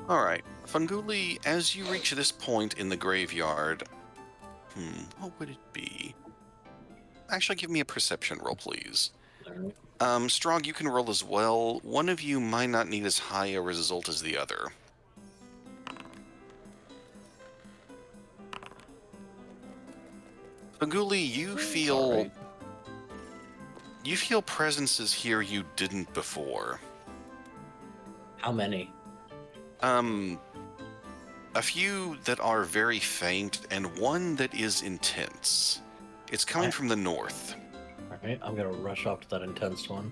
All right. Funguli, as you reach this point in the graveyard, what would it be? Actually, give me a perception roll, please. Strong, you can roll as well. One of you might not need as high a result as the other. Funguli, you feel... Alright. You feel presences here you didn't before. How many? A few that are very faint, and one that is intense. It's coming from the north. Alright, I'm gonna rush off to that intense one.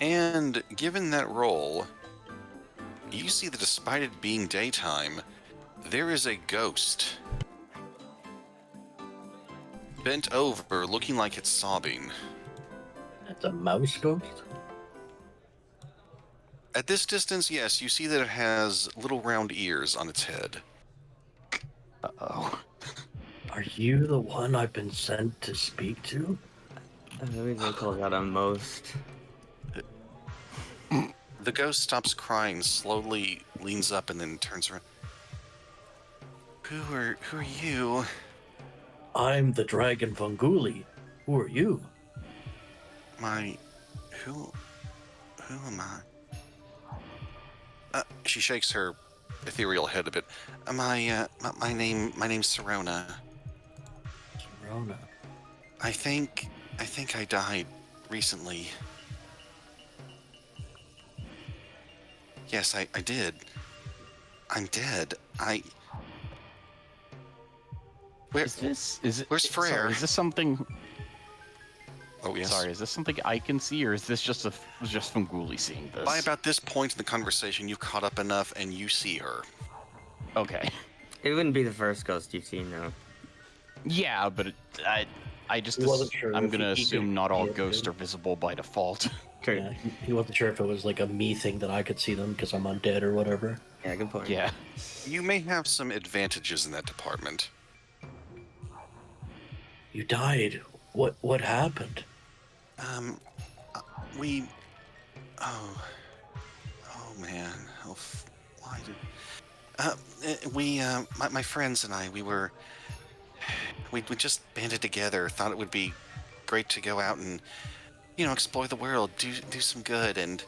And given that roll, you see that despite it being daytime, there is a ghost. Bent over, looking like it's sobbing. That's a mouse ghost? At this distance, yes, you see that it has little round ears on its head. Uh-oh. Are you the one I've been sent to speak to? I believe they call that a most. The ghost stops crying, slowly leans up, and then turns around. Who are you? I'm the dragon Funguli. Who are you? Who am I? She shakes her ethereal head a bit. My name's Serona. Rona. I think I died recently. Yes, I did. I'm dead. Is it? Where's Freyr? Sorry, is this something? Oh, yes. Sorry, is this something I can see, or is this just Funguli seeing this? By about this point in the conversation, you've caught up enough and you see her. Okay. It wouldn't be the first ghost you've seen, though. Yeah, but I just He wasn't sure I'm if gonna he assume could not all see it, ghosts did are visible by default. True. Yeah, he wasn't sure if it was like a me thing that I could see them because I'm undead or whatever. Yeah, good point. Yeah. You may have some advantages in that department. You died. What happened? We... Oh man. Why did... my friends and I, we just banded together, thought it would be great to go out and, explore the world, do some good, and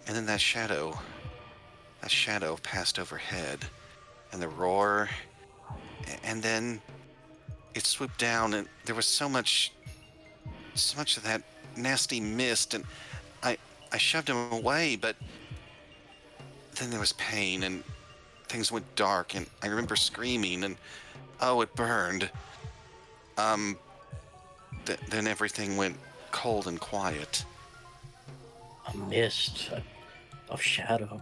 then that shadow passed overhead, and the roar, and then it swooped down, and there was so much of that nasty mist, and I shoved him away, but then there was pain, and things went dark, and I remember screaming, and it burned. Then everything went cold and quiet. A mist of shadow.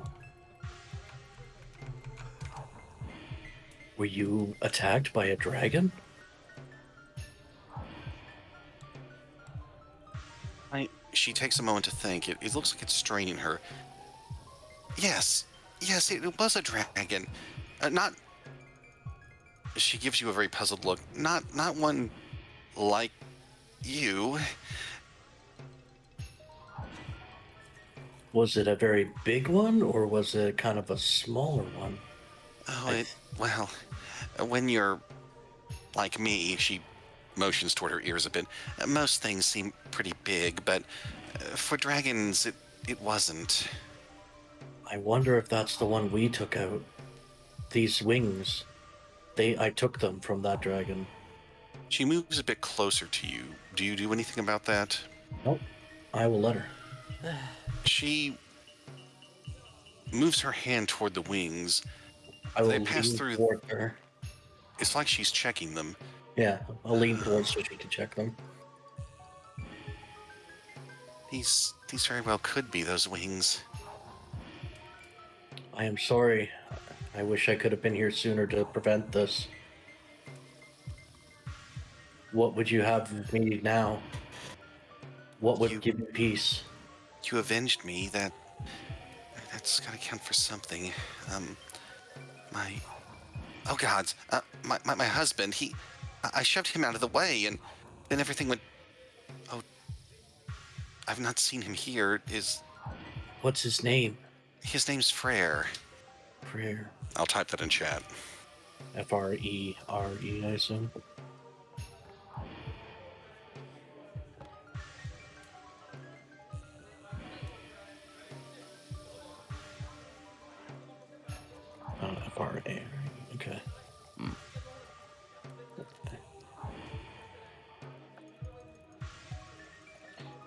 Were you attacked by a dragon? She takes a moment to think. It looks like it's straining her. Yes, it was a dragon. Not. She gives you a very puzzled look. Not one like you. Was it a very big one, or was it kind of a smaller one? Oh, well, when you're like me, she motions toward her ears a bit. Most things seem pretty big, but for dragons, it wasn't. I wonder if that's the one we took out. These wings, I took them from that dragon. She moves a bit closer to you. Do you do anything about that? Nope. I will let her. She moves her hand toward the wings. I will They pass lean through. toward her. It's like she's checking them. Yeah, I'll lean towards so she can check them. These very well could be those wings. I am sorry. I wish I could have been here sooner to prevent this. What would you have of me now? What would give you peace? You avenged me. That's gotta count for something. Oh gods, my husband. I shoved him out of the way, and then everything went. Oh, I've not seen him here. What's his name? His name's Frere. Frere. I'll type that in chat. Frere, I assume. Frere. Okay.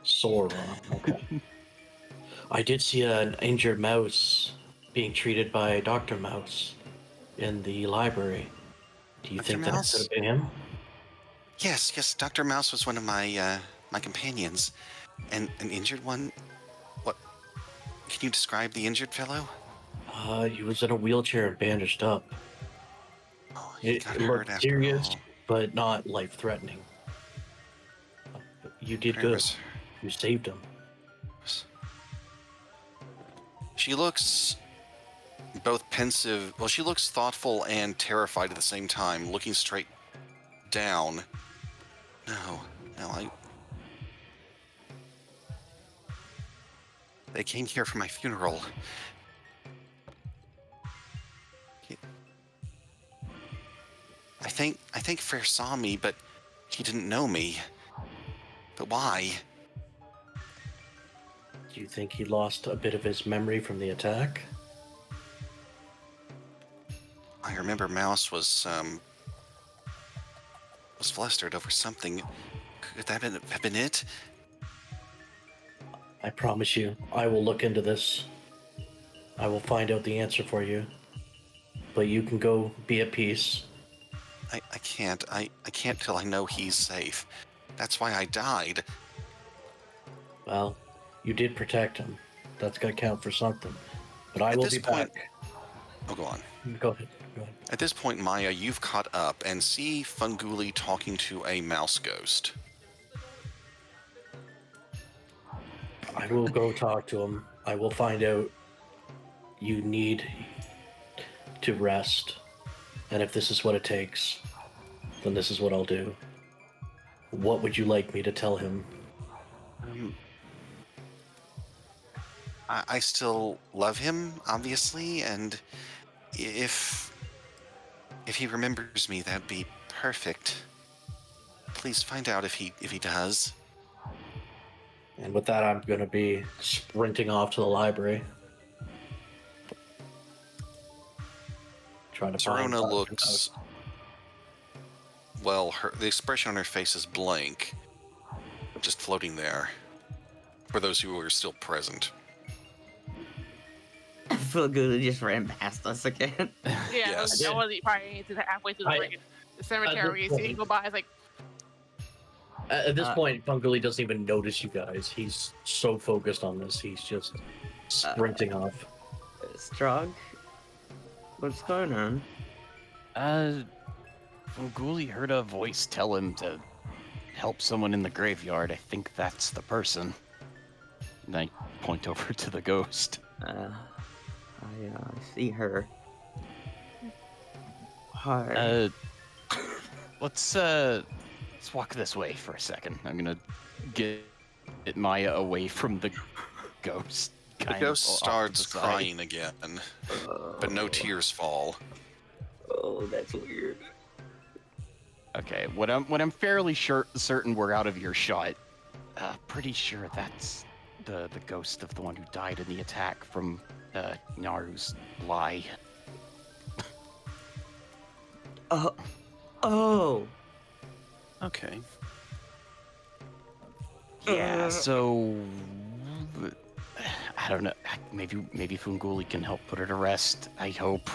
Sora. Okay. I did see an injured mouse being treated by Dr. Mouse in the library. Do you Dr. think that Mouse? could have been him? Yes. Dr. Mouse was one of my companions, and an injured one. What? Can you describe the injured fellow? He was in a wheelchair and bandaged up. Oh, he It got looked hurt after serious, all. but not life-threatening. You did Frere good. was- You saved him. She looks both pensive. Well, she looks thoughtful and terrified at the same time, looking straight down. No, They came here for my funeral. I think Frere saw me, but he didn't know me. But why? Do you think he lost a bit of his memory from the attack? I remember Mouse was flustered over something. Could that have been it? I promise you, I will look into this. I will find out the answer for you. But you can go be at peace. I can't. I can't till I know he's safe. That's why I died. Well, you did protect him. That's got to count for something. But I At will this be point- back. Oh, go on. Go ahead. Go ahead. At this point, Maya, you've caught up and see Funguli talking to a mouse ghost. I will go talk to him. I will find out you need to rest. And if this is what it takes, then this is what I'll do. What would you like me to tell him? I still love him, obviously, and if he remembers me, that'd be perfect. Please find out if he does. And with that, I'm going to be sprinting off to the library. Trying to find Serona Dr. looks. Mouse. Well, the expression on her face is blank, just floating there. For those who are still present. Philgood just ran past us again. Yeah, Yes. I was probably halfway through the cemetery. this See him go by. It's like, At this point, Funguli doesn't even notice you guys. He's so focused on this. He's just sprinting off. Strog, what's going on? Ghoulie heard a voice tell him to help someone in the graveyard. I think that's the person. And I point over to the ghost. I see her. Hi. Let's walk this way for a second. I'm gonna get Maya away from the ghost. The kind ghost of off to starts the side. crying again, but no tears fall. Oh, that's weird. Okay, when I'm fairly certain we're out of earshot, pretty sure that's the ghost of the one who died in the attack from Naru's lie. Oh. Okay. Yeah, so I don't know. Maybe Funguli can help put her to rest. I hope.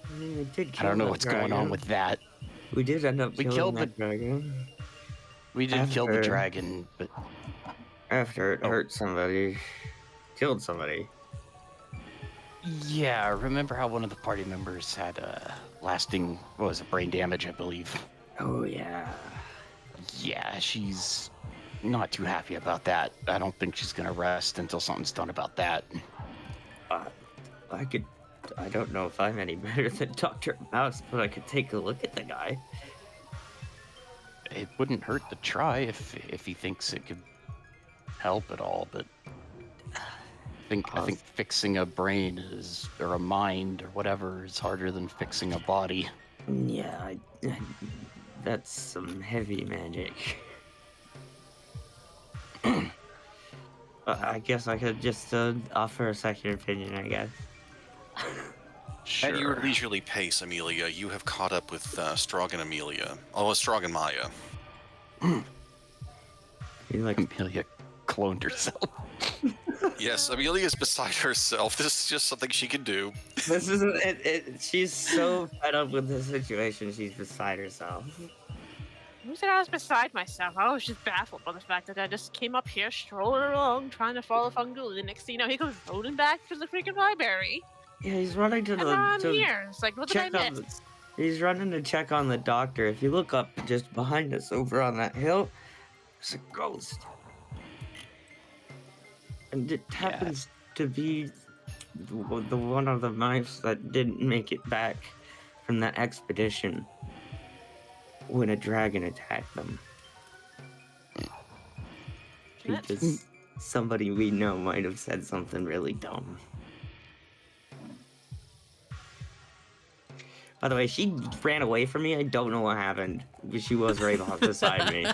I mean, we did I kill don't know that what's going on dragon. with that. We did end up We killing killed that dragon. We did kill the After- dragon, but After it Oh. hurt somebody. Killed somebody. yeah, remember how one of the party members had lasting, what was it, brain damage, I believe. Oh, yeah. Yeah, she's not too happy about that. I don't think she's gonna rest until something's done about that. I don't know if I'm any better than Dr. Mouse, but I could take a look at the guy. It wouldn't hurt to try if he thinks it could help at all, but I think fixing a brain or a mind or whatever is harder than fixing a body. Yeah, that's some heavy magic. I guess I could just offer a second opinion, I guess. Sure. At your leisurely pace, Amelia, you have caught up with Strog and Amelia. Oh, Strog and Maya. You're like, Amelia cloned herself. Yes, Amelia is beside herself. This is just something she can do. this isn't it. She's so fed up with the situation, she's beside herself. Who said I was beside myself? I was just baffled by the fact that I just came up here strolling along trying to follow Funguli. The next thing you know, he goes rolling back to the freaking library. Yeah, he's running to And the. now I'm to here. It's like, what did I check on miss? He's running to check on the doctor. If you look up just behind us over on that hill, there's a ghost. And it happens to be the one of the mice that didn't make it back from that expedition when a dragon attacked them. Shit. Because somebody we know might have said something really dumb. By the way, she ran away from me. I don't know what happened. But she was right beside me.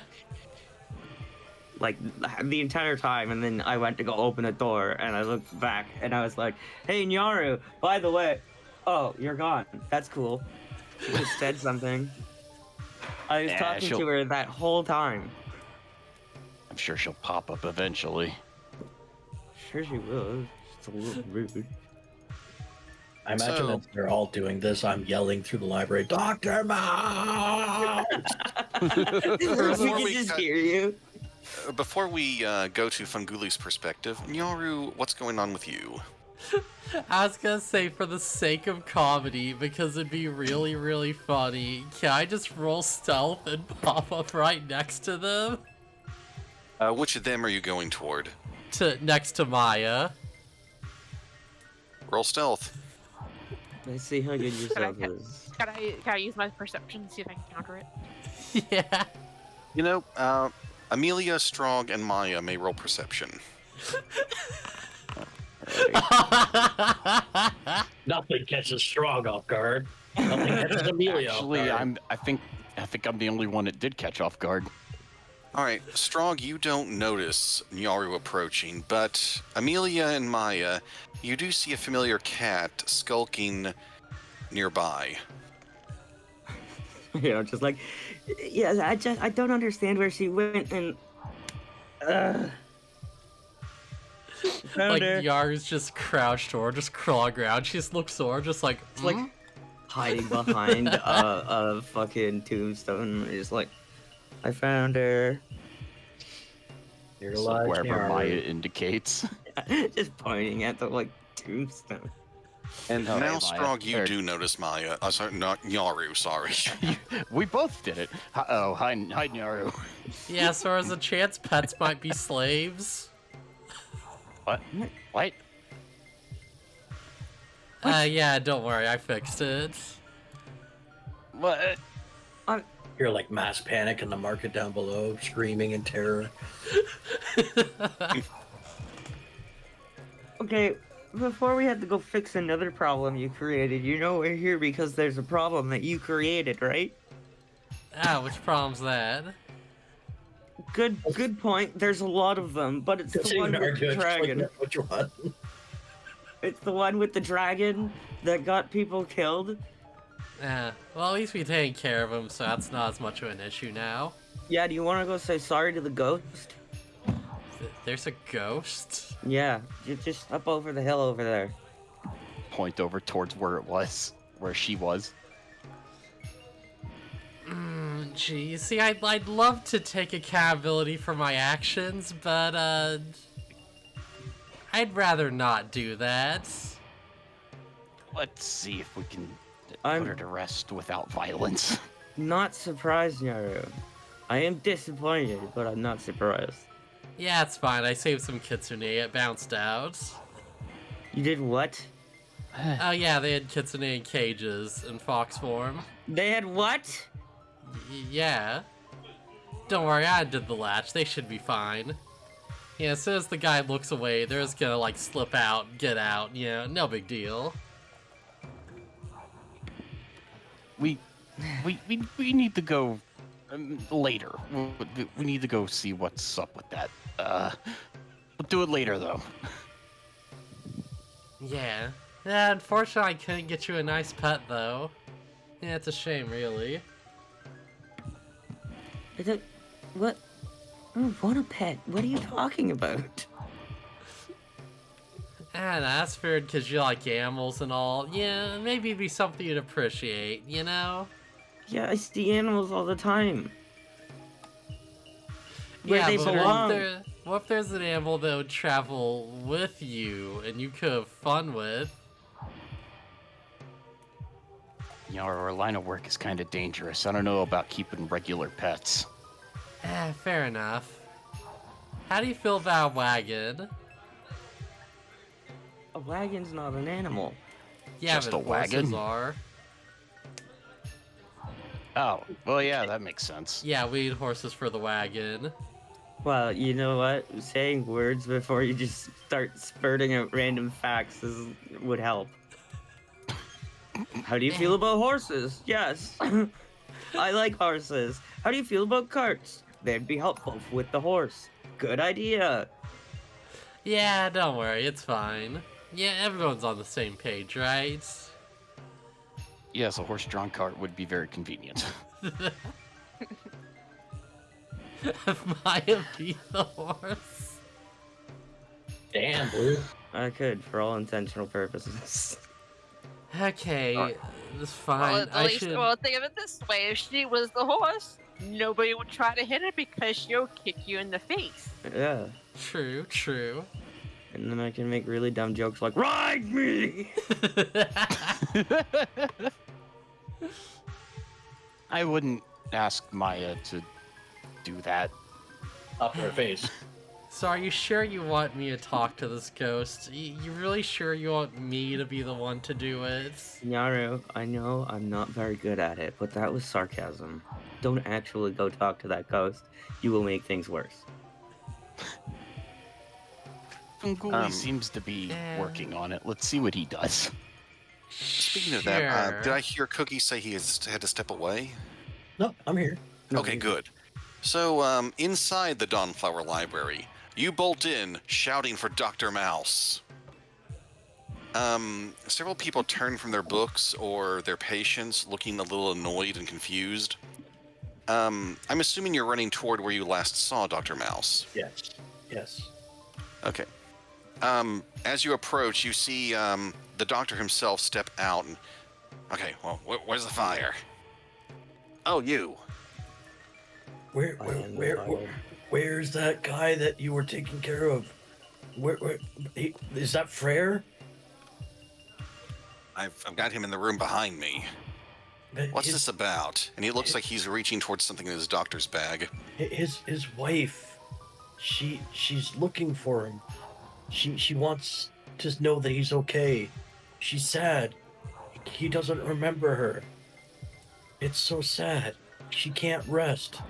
Like, the entire time. And then I went to go open the door. And I looked back. And I was like, hey, Nyaru, by the way. Oh, you're gone. That's cool. She just said something. I was Yeah, talking she'll- to her that whole time. I'm sure she'll pop up eventually. Sure she will. It's a little rude. I imagine So- as they're all doing this, I'm yelling through the library, Dr. Mouse! we Before can we just cut- hear you. Before we go to Funguli's perspective, Nyaru, what's going on with you? I was gonna say, for the sake of comedy, because it'd be really, really funny, can I just roll stealth and pop up right next to them? Which of them are you going toward? Next to Maya. Roll stealth. Let's see how good your stealth Can I- is. Can I use my perception to see if I can counter it? Yeah. You know, Amelia, Strong, and Maya may roll perception. Nothing catches Strong off guard. Nothing catches Amelia Actually, off guard. I think I'm the only one that did catch off guard. All right, Strong, you don't notice Nyaru approaching, but Amelia and Maya, you do see a familiar cat skulking nearby. You know, just like, yeah, I don't understand where she went and, found Like, her. Yaru's just crouched or just crawling around. She just looks over, just like, It's like hiding behind a fucking tombstone. It's like, I found her. You're So alive, wherever Nyaru. Maya indicates. Just pointing at the like tombstone. And Now, Maya, Strong, you or- do notice Maya. Sorry, not Nyaru, sorry. We both did it. Oh, hi Nyaru. yeah, so there's a chance pets might be slaves. What? What? Yeah, don't worry, I fixed it. What? You're like mass panic in the market down below, screaming in terror. Okay, before we had to go fix another problem you created, you know we're here because there's a problem that you created, right? Which problem's that? Good point. There's a lot of them, but it's Doesn't the one even with argue. the It's just like, dragon. which one? It's the one with the dragon that got people killed. Well, at least we taken care of him, so that's not as much of an issue now. Yeah, do you want to go say sorry to the ghost? There's a ghost? Yeah, you're just up over the hill over there. Point over towards where it was, where she was. Gee, you see, I'd love to take accountability for my actions, but, I'd rather not do that. Let's see if we can I'm- put her to rest without violence. Not surprised, Yaru. I am disappointed, but I'm not surprised. Yeah, it's fine. I saved some kitsune. It bounced out. You did what? Oh yeah, they had kitsune in cages in fox form. They had what? Yeah. Don't worry, I did the latch. They should be fine. Yeah, as soon as the guy looks away, they're just gonna like slip out, get out. You know, no big deal. We need to go later. We need to go see what's up with that. We'll do it later though. Yeah. Yeah, unfortunately, I couldn't get you a nice pet though. Yeah, it's a shame, really. What? I don't want a pet. What are you talking about? And that's fair because you like animals and all. Yeah, maybe it'd be something you'd appreciate, you know? Yeah, I see animals all the time. Where Yeah, they but belong. what if there's an animal that would travel with you and you could have fun with? You know, our line of work is kind of dangerous. I don't know about keeping regular pets. Fair enough. How do you feel about a wagon? A wagon's not an animal. Yeah, Just but a wagon? horses are. Oh, well, yeah, that makes sense. Yeah, we need horses for the wagon. Well, you know what? Saying words before you just start spurting out random facts would help. How do you feel about horses? Yes. I like horses. How do you feel about carts? They'd be helpful with the horse. Good idea. Yeah, don't worry, it's fine. Yeah, everyone's on the same page, right? Yes, a horse-drawn cart would be very convenient. Maya be the horse. Damn, Blue. I could, for all intentional purposes. Okay, it's fine. Well, at I least, should. well, think of it this way: if she was the horse, nobody would try to hit her because she'll kick you in the face. Yeah. True, true. And then I can make really dumb jokes like, ride me! I wouldn't ask Maya to do that. Up her face. So are you sure you want me to talk to this ghost? You really sure you want me to be the one to do it? Naru, I know I'm not very good at it, but that was sarcasm. Don't actually go talk to that ghost. You will make things worse. Funguli seems to be working on it. Let's see what he does. Speaking of that, did I hear Cookie say he had to step away? No, I'm here. Okay, good. So, inside the Dawnflower Library, you bolt in, shouting for Dr. Mouse. Several people turn from their books or their patients, looking a little annoyed and confused. I'm assuming you're running toward where you last saw Dr. Mouse. Yes. Yes. Okay. As you approach, you see the doctor himself step out and... Okay, well, where's the fire? Oh, you. Where's that guy that you were taking care of? Is that Frere? I've got him in the room behind me. What's this about? And he looks like he's reaching towards something in his doctor's bag. His wife. She's looking for him. She wants to know that he's okay. She's sad. He doesn't remember her. It's so sad. She can't rest.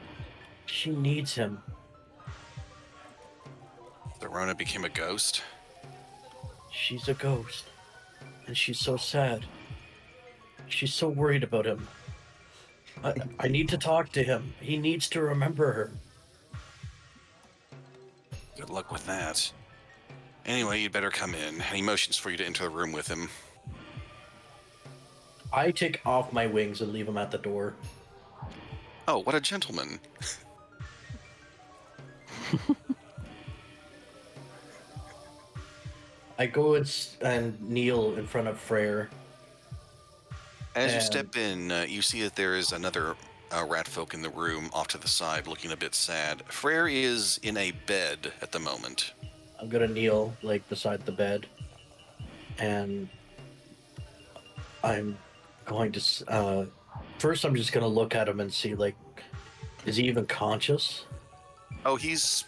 She needs him. The Rona became a ghost. She's a ghost. And she's so sad. She's so worried about him. I need to talk to him. He needs to remember her. Good luck with that. Anyway, you'd better come in. He motions for you to enter the room with him. I take off my wings and leave him at the door. Oh, what a gentleman. I go and kneel in front of Freyr. As you And- step in, you see that there is another rat folk in the room off to the side looking a bit sad. Freyr is in a bed at the moment. I'm gonna kneel like beside the bed, and I'm going to first I'm just gonna look at him and see, like, is he even conscious? Oh, he's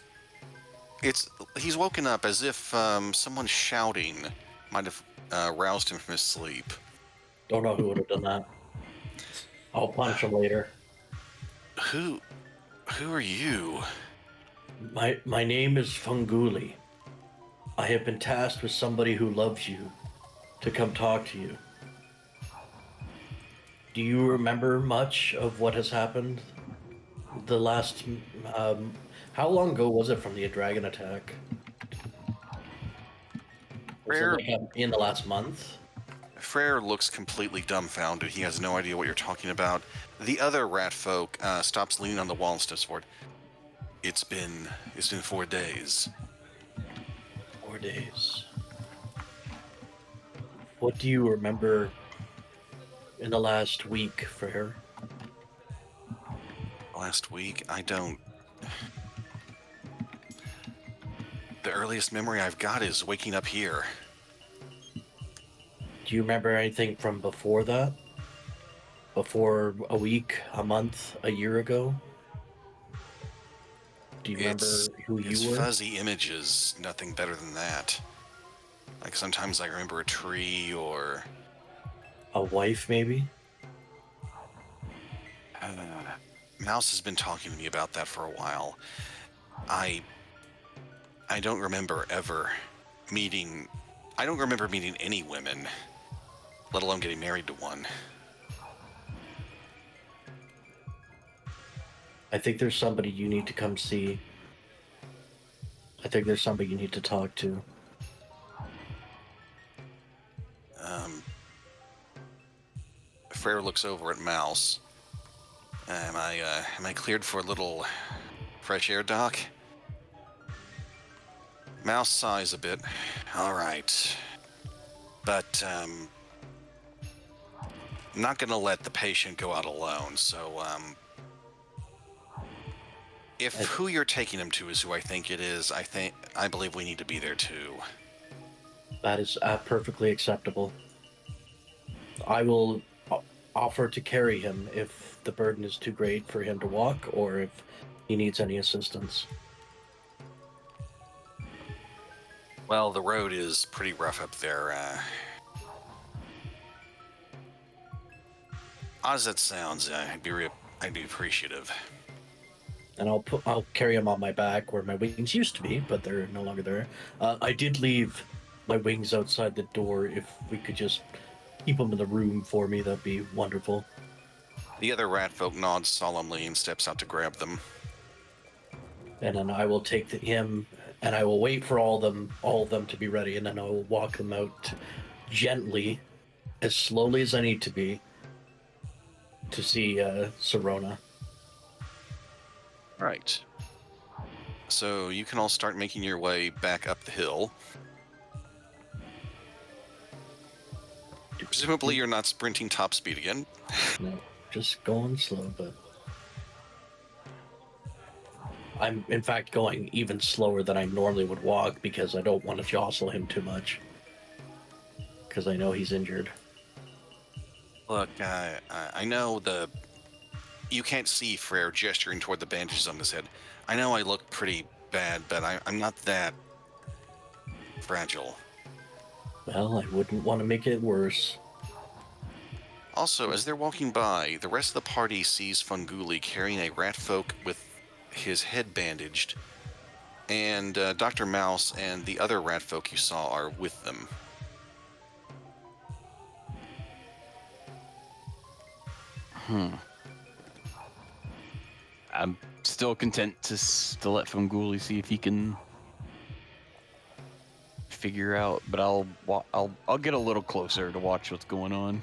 woken up as if someone shouting might have roused him from his sleep. Don't know who would have done that. I'll punch him later. Who are you? My name is Funguli. I have been tasked with somebody who loves you to come talk to you. Do you remember much of what has happened? The last, how long ago was it from the dragon attack? Was it Freyr, like in the last month? Freyr looks completely dumbfounded. He has no idea what you're talking about. The other rat folk stops leaning on the wall and steps forward. It's been 4 days. 4 days. What do you remember in the last week, Freyr? Last week, I don't. The earliest memory I've got is waking up here. Do you remember anything from before that? Before a week, a month, a year ago? Do you remember who It's you were? fuzzy images, nothing better than that. Like sometimes I remember a tree or A wife, maybe? Mouse has been talking to me about that for a while. I don't remember ever meeting. I don't remember meeting any women, let alone getting married to one. I think there's somebody you need to come see. I think there's somebody you need to talk to. Freyr looks over at Mouse. Am I cleared for a little fresh air, Doc? Mouse sighs a bit. All right, but I'm not gonna let the patient go out alone. So if who you're taking him to is who I think it is, I believe we need to be there too. That is perfectly acceptable. I will offer to carry him if the burden is too great for him to walk, or if he needs any assistance. Well, the road is pretty rough up there. Odd as that sounds, I'd be appreciative. And I'll carry him on my back where my wings used to be, but they're no longer there. I did leave my wings outside the door. If we could just keep them in the room for me, that'd be wonderful. The other rat folk nods solemnly and steps out to grab them. And then I will take him, and I will wait for all of them to be ready, and then I will walk them out gently, as slowly as I need to be, to see Sirona. Right. So you can all start making your way back up the hill. Presumably you're not sprinting top speed again. No, just going slow, but I'm in fact going even slower than I normally would walk because I don't want to jostle him too much. Because I know he's injured. Look, I know you can't see Freyr gesturing toward the bandages on his head. I know I look pretty bad, but I'm not that fragile. Well, I wouldn't want to make it worse. Also, as they're walking by, the rest of the party sees Funguli carrying a rat folk with his head bandaged, and Dr. Mouse and the other rat folk you saw are with them. I'm still content to let Funguli see if he can figure out, but I'll get a little closer to watch what's going on.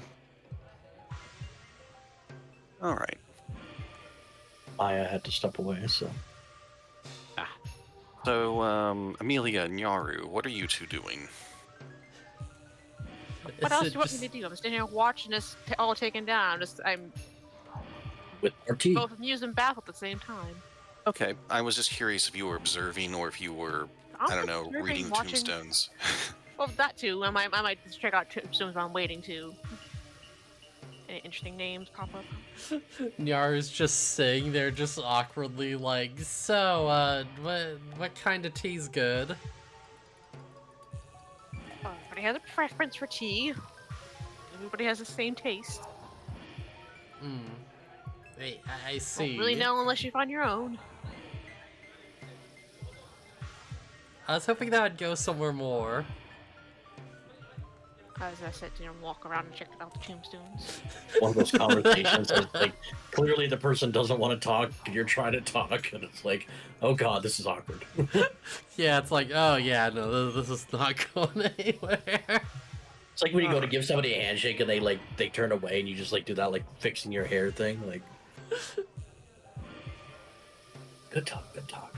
All right. Aya had to step away, so. So, Amelia and Nyaru, what are you two doing? What else do you want me to do? I'm sitting here watching this all taken down. I'm With RT. both amused and baffled at the same time. Okay, I was just curious if you were observing or if you were, I don't know, observing, reading watching. tombstones. Well, that too. I might just check out tombstones while I'm waiting to. Any interesting names pop up? Nyaru's just sitting there, just awkwardly like, so, what kind of tea's good? Everybody has a preference for tea. Everybody has the same taste. I see. Don't really know unless you find your own. I was hoping that would go somewhere more. As I said, walk around and check out the tombstones. One of those conversations that's like, clearly the person doesn't want to talk, and you're trying to talk, and it's like, oh god, this is awkward. Yeah, it's like, oh yeah, no, this is not going anywhere. It's like when you go to give somebody a handshake and they turn away and you just do that fixing your hair thing, Good talk, good talk.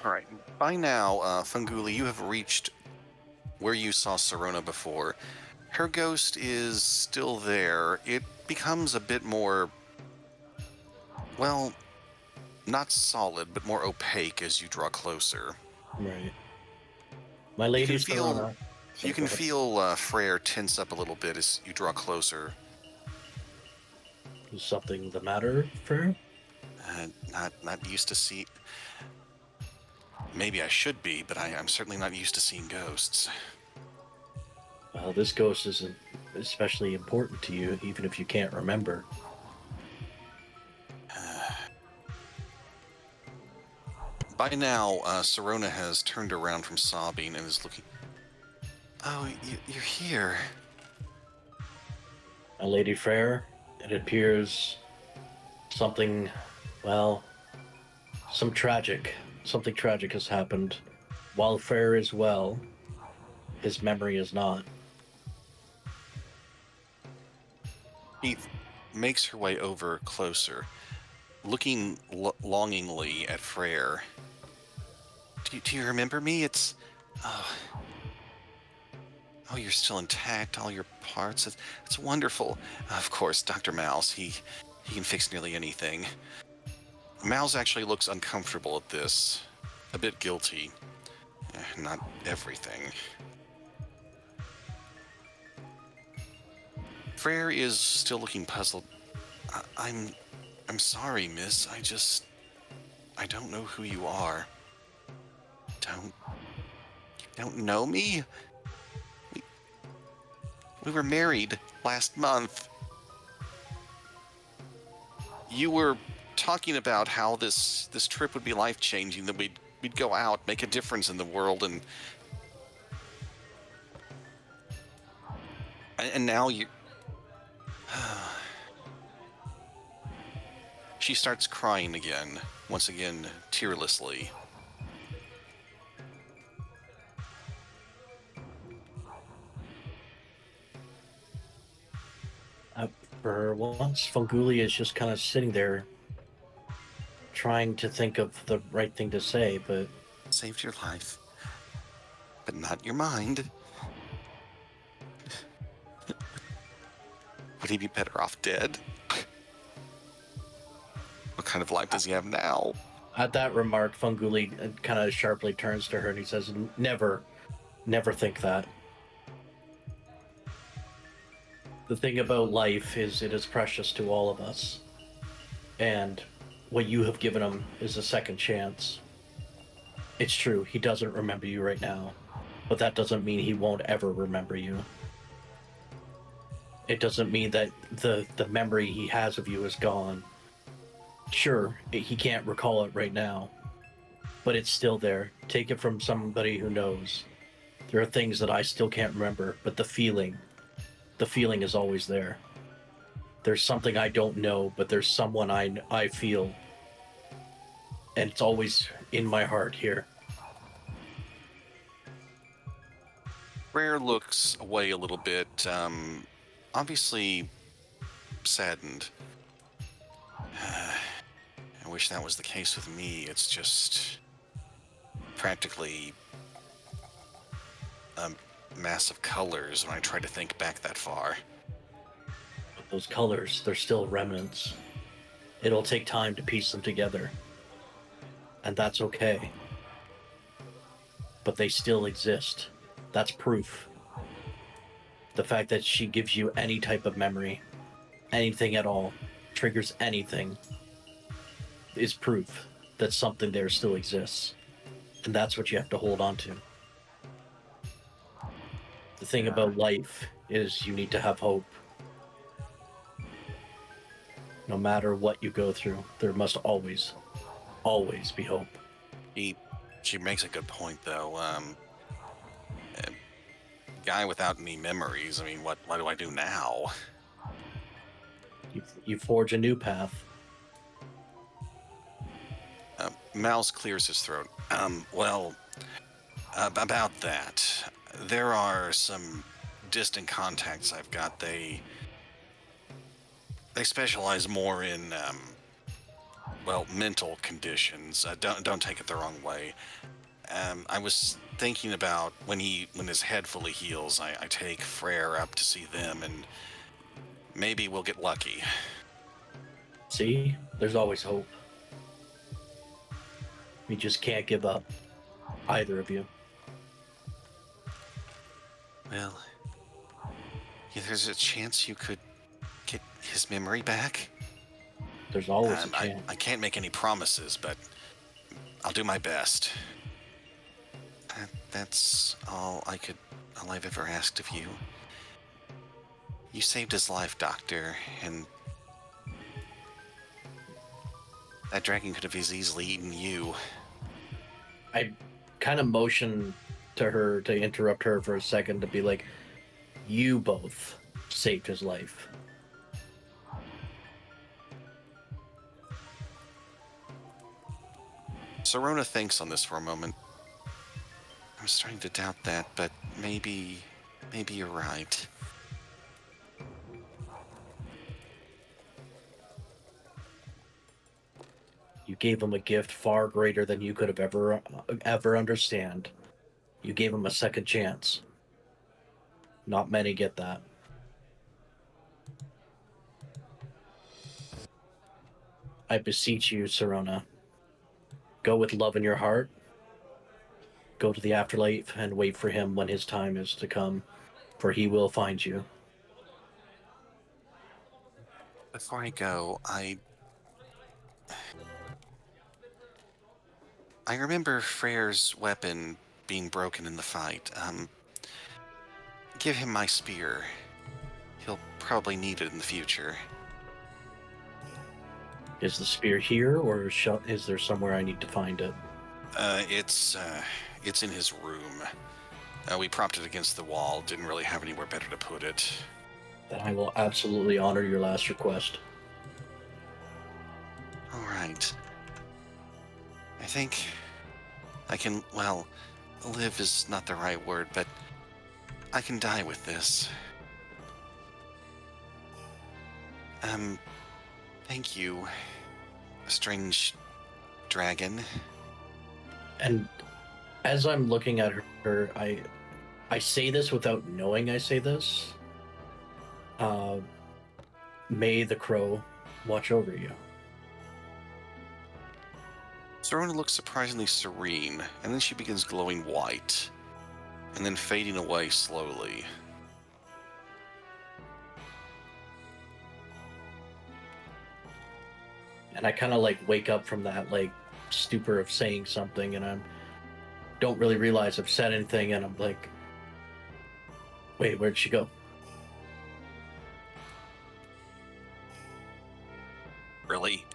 All right. By now, Funguli, you have reached where you saw Serona before. Her ghost is still there. It becomes a bit more, well, not solid, but more opaque as you draw closer. Right. My lady feel- Serena. You can feel Freyr tense up a little bit as you draw closer. Is something the matter, Frere? Not used to see. Maybe I should be, but I'm certainly not used to seeing ghosts. Well, this ghost isn't especially important to you, even if you can't remember. By now, Serona has turned around from sobbing and is looking. Oh, you're here. My lady Frere, it appears something tragic has happened. While Frere is well, his memory is not. She makes her way over closer, looking longingly at Freyr. Do you remember me? It's... Oh, you're still intact, all your parts. It's wonderful. Of course, Dr. Mouse, he can fix nearly anything. Mouse actually looks uncomfortable at this. A bit guilty. Not everything. Freyr is still looking puzzled. I'm sorry, miss. I don't know who you are. You don't know me? We were married last month. You were talking about how this trip would be life-changing, that we'd go out, make a difference in the world, and now you... She starts crying again, once again, tearlessly. For once, Funguli is just kind of sitting there, trying to think of the right thing to say, but... Saved your life, but not your mind. Would he be better off dead? What kind of life does he have now? At that remark, Funguli kind of sharply turns to her and he says, never think that. The thing about life is it is precious to all of us. And what you have given him is a second chance. It's true, he doesn't remember you right now. but that doesn't mean he won't ever remember you. It doesn't mean that the memory he has of you is gone. Sure, he can't recall it right now, but it's still there. Take it from somebody who knows. There are things that I still can't remember, but the feeling is always there. There's something I don't know, but there's someone I feel, and it's always in my heart here. Rare looks away a little bit, obviously saddened. I wish that was the case with me. It's just practically a mass of colors when I try to think back that far. But those colors, they're still remnants. It'll take time to piece them together, and that's okay. But they still exist. That's proof. The fact that she gives you any type of memory, anything at all, triggers anything, is proof that something there still exists. And that's what you have to hold on to. The thing about life is you need to have hope. No matter what you go through, there must always be hope. She makes a good point, though. A guy without any memories, I mean, what do I do now? You forge a new path. Mouse clears his throat. About that, there are some distant contacts I've got. They specialize more in, mental conditions. Don't take it the wrong way. I was thinking about when his head fully heals, I take Frere up to see them, and maybe we'll get lucky. See? There's always hope. We just can't give up. Either of you. Well, yeah, there's a chance you could get his memory back. There's always a chance. I can't make any promises, but I'll do my best. That's all I've ever asked of you. You saved his life, Doctor, and that dragon could have as easily eaten you. I kind of motion to her to interrupt her for a second to be like, you both saved his life. Serona thinks on this for a moment. I'm starting to doubt that, but maybe you're right. You gave him a gift far greater than you could have ever understand. You gave him a second chance. Not many get that. I beseech you, Serona. Go with love in your heart. Go to the afterlife and wait for him when his time is to come, for he will find you. Before I go, I remember Frere's weapon being broken in the fight. Give him my spear. He'll probably need it in the future. Is the spear here, or is there somewhere I need to find it? It's in his room. We propped it against the wall. Didn't really have anywhere better to put it. Then I will absolutely honor your last request. All right. I think I can, live is not the right word, but I can die with this. Thank you, strange dragon. And as I'm looking at her, I say this without knowing I say this. May the crow watch over you. Serona looks surprisingly serene, and then she begins glowing white, and then fading away slowly. And I kind of wake up from that stupor of saying something, and don't really realize I've said anything, and I'm like, wait, where'd she go? Really?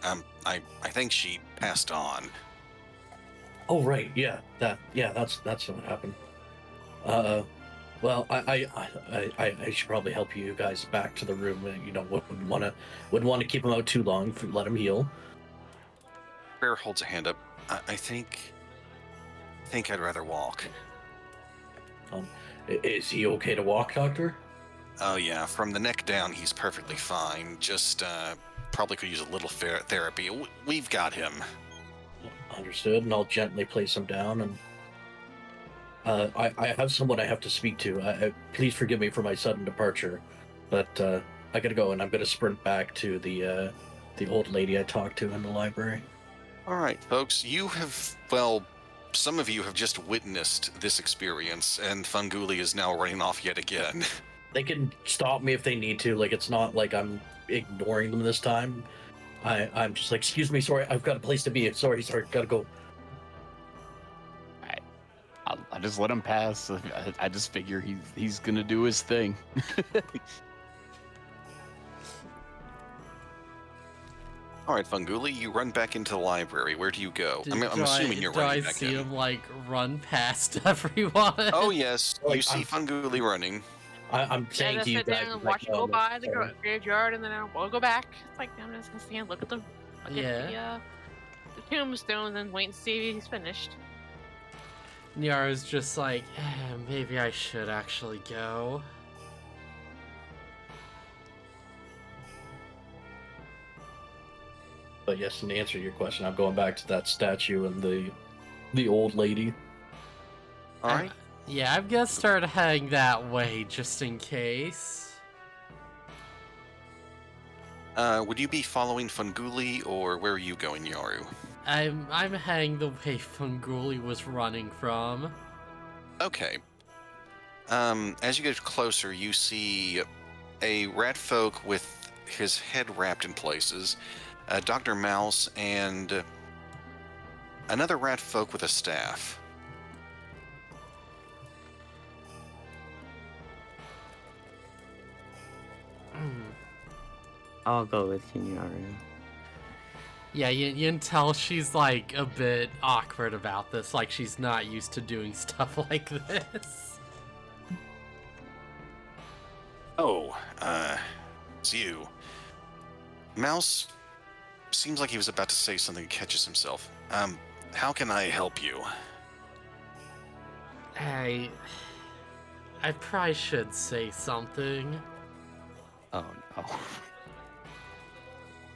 I think she passed on. Oh right, yeah, that's what happened. Well, I should probably help you guys back to the room. You know, wouldn't want to keep him out too long. Let him heal. Bear holds a hand up. I think I'd rather walk. Is he okay to walk, Doctor? Oh yeah, from the neck down, he's perfectly fine. Just probably could use a little therapy. We've got him. Understood, and I'll gently place him down. And I have someone I have to speak to. Please forgive me for my sudden departure, but I gotta go, and I'm gonna sprint back to the old lady I talked to in the library. All right, folks, some of you have just witnessed this experience, and Funguli is now running off yet again. They can stop me if they need to. Like, it's not like I'm ignoring them this time. I'm just like, excuse me, sorry, I've got a place to be. Sorry, gotta go. I just let him pass. I just figure he's gonna do his thing. All right, Funguli, you run back into the library. Where do you go? I'm assuming you're running back Do I see in. him, like, run past everyone? Oh, yes. Like, You see Funguli running. I'm saying Yeah, to you sit guys, down and like, watch you go by the sorry. graveyard, and then we'll go back. It's like, I'm just gonna stand, look at the tombstones, and wait and see if he's finished. Nyara's just like, maybe I should actually go. But yes, in answer to your question, I'm going back to that statue and the old lady. All right. Yeah, I'm gonna start heading that way just in case. Would you be following Funguli, or where are you going, Yaru? I'm heading the way Funguli was running from. Okay. As you get closer, you see a rat folk with his head wrapped in places, Dr. Mouse, and another rat folk with a staff. I'll go with you, Nyaru. Yeah, you can tell she's like a bit awkward about this, like she's not used to doing stuff like this. Oh, it's you. Mouse seems like he was about to say something and catches himself. How can I help you? I probably should say something. Oh no.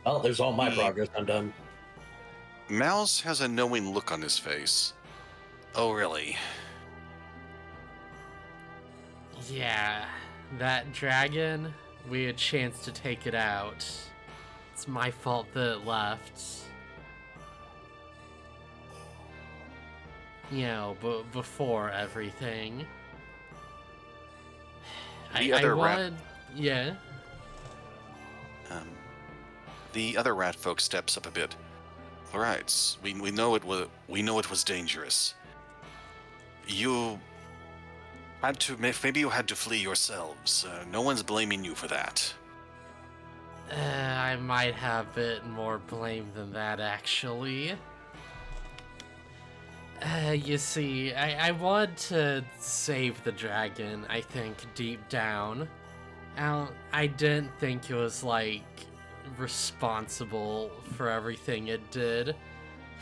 Well, there's all my progress undone. Mouse has a knowing look on his face. Oh, really? Yeah, that dragon, we had a chance to take it out. It's my fault that it left. You know, before everything. The other rat folk steps up a bit. All right, we know it was dangerous. You had to, maybe you had to flee yourselves. No one's blaming you for that. I might have a bit more blame than that, actually. You see, I wanted to save the dragon, I think, deep down. I didn't think it was, like, responsible for everything it did.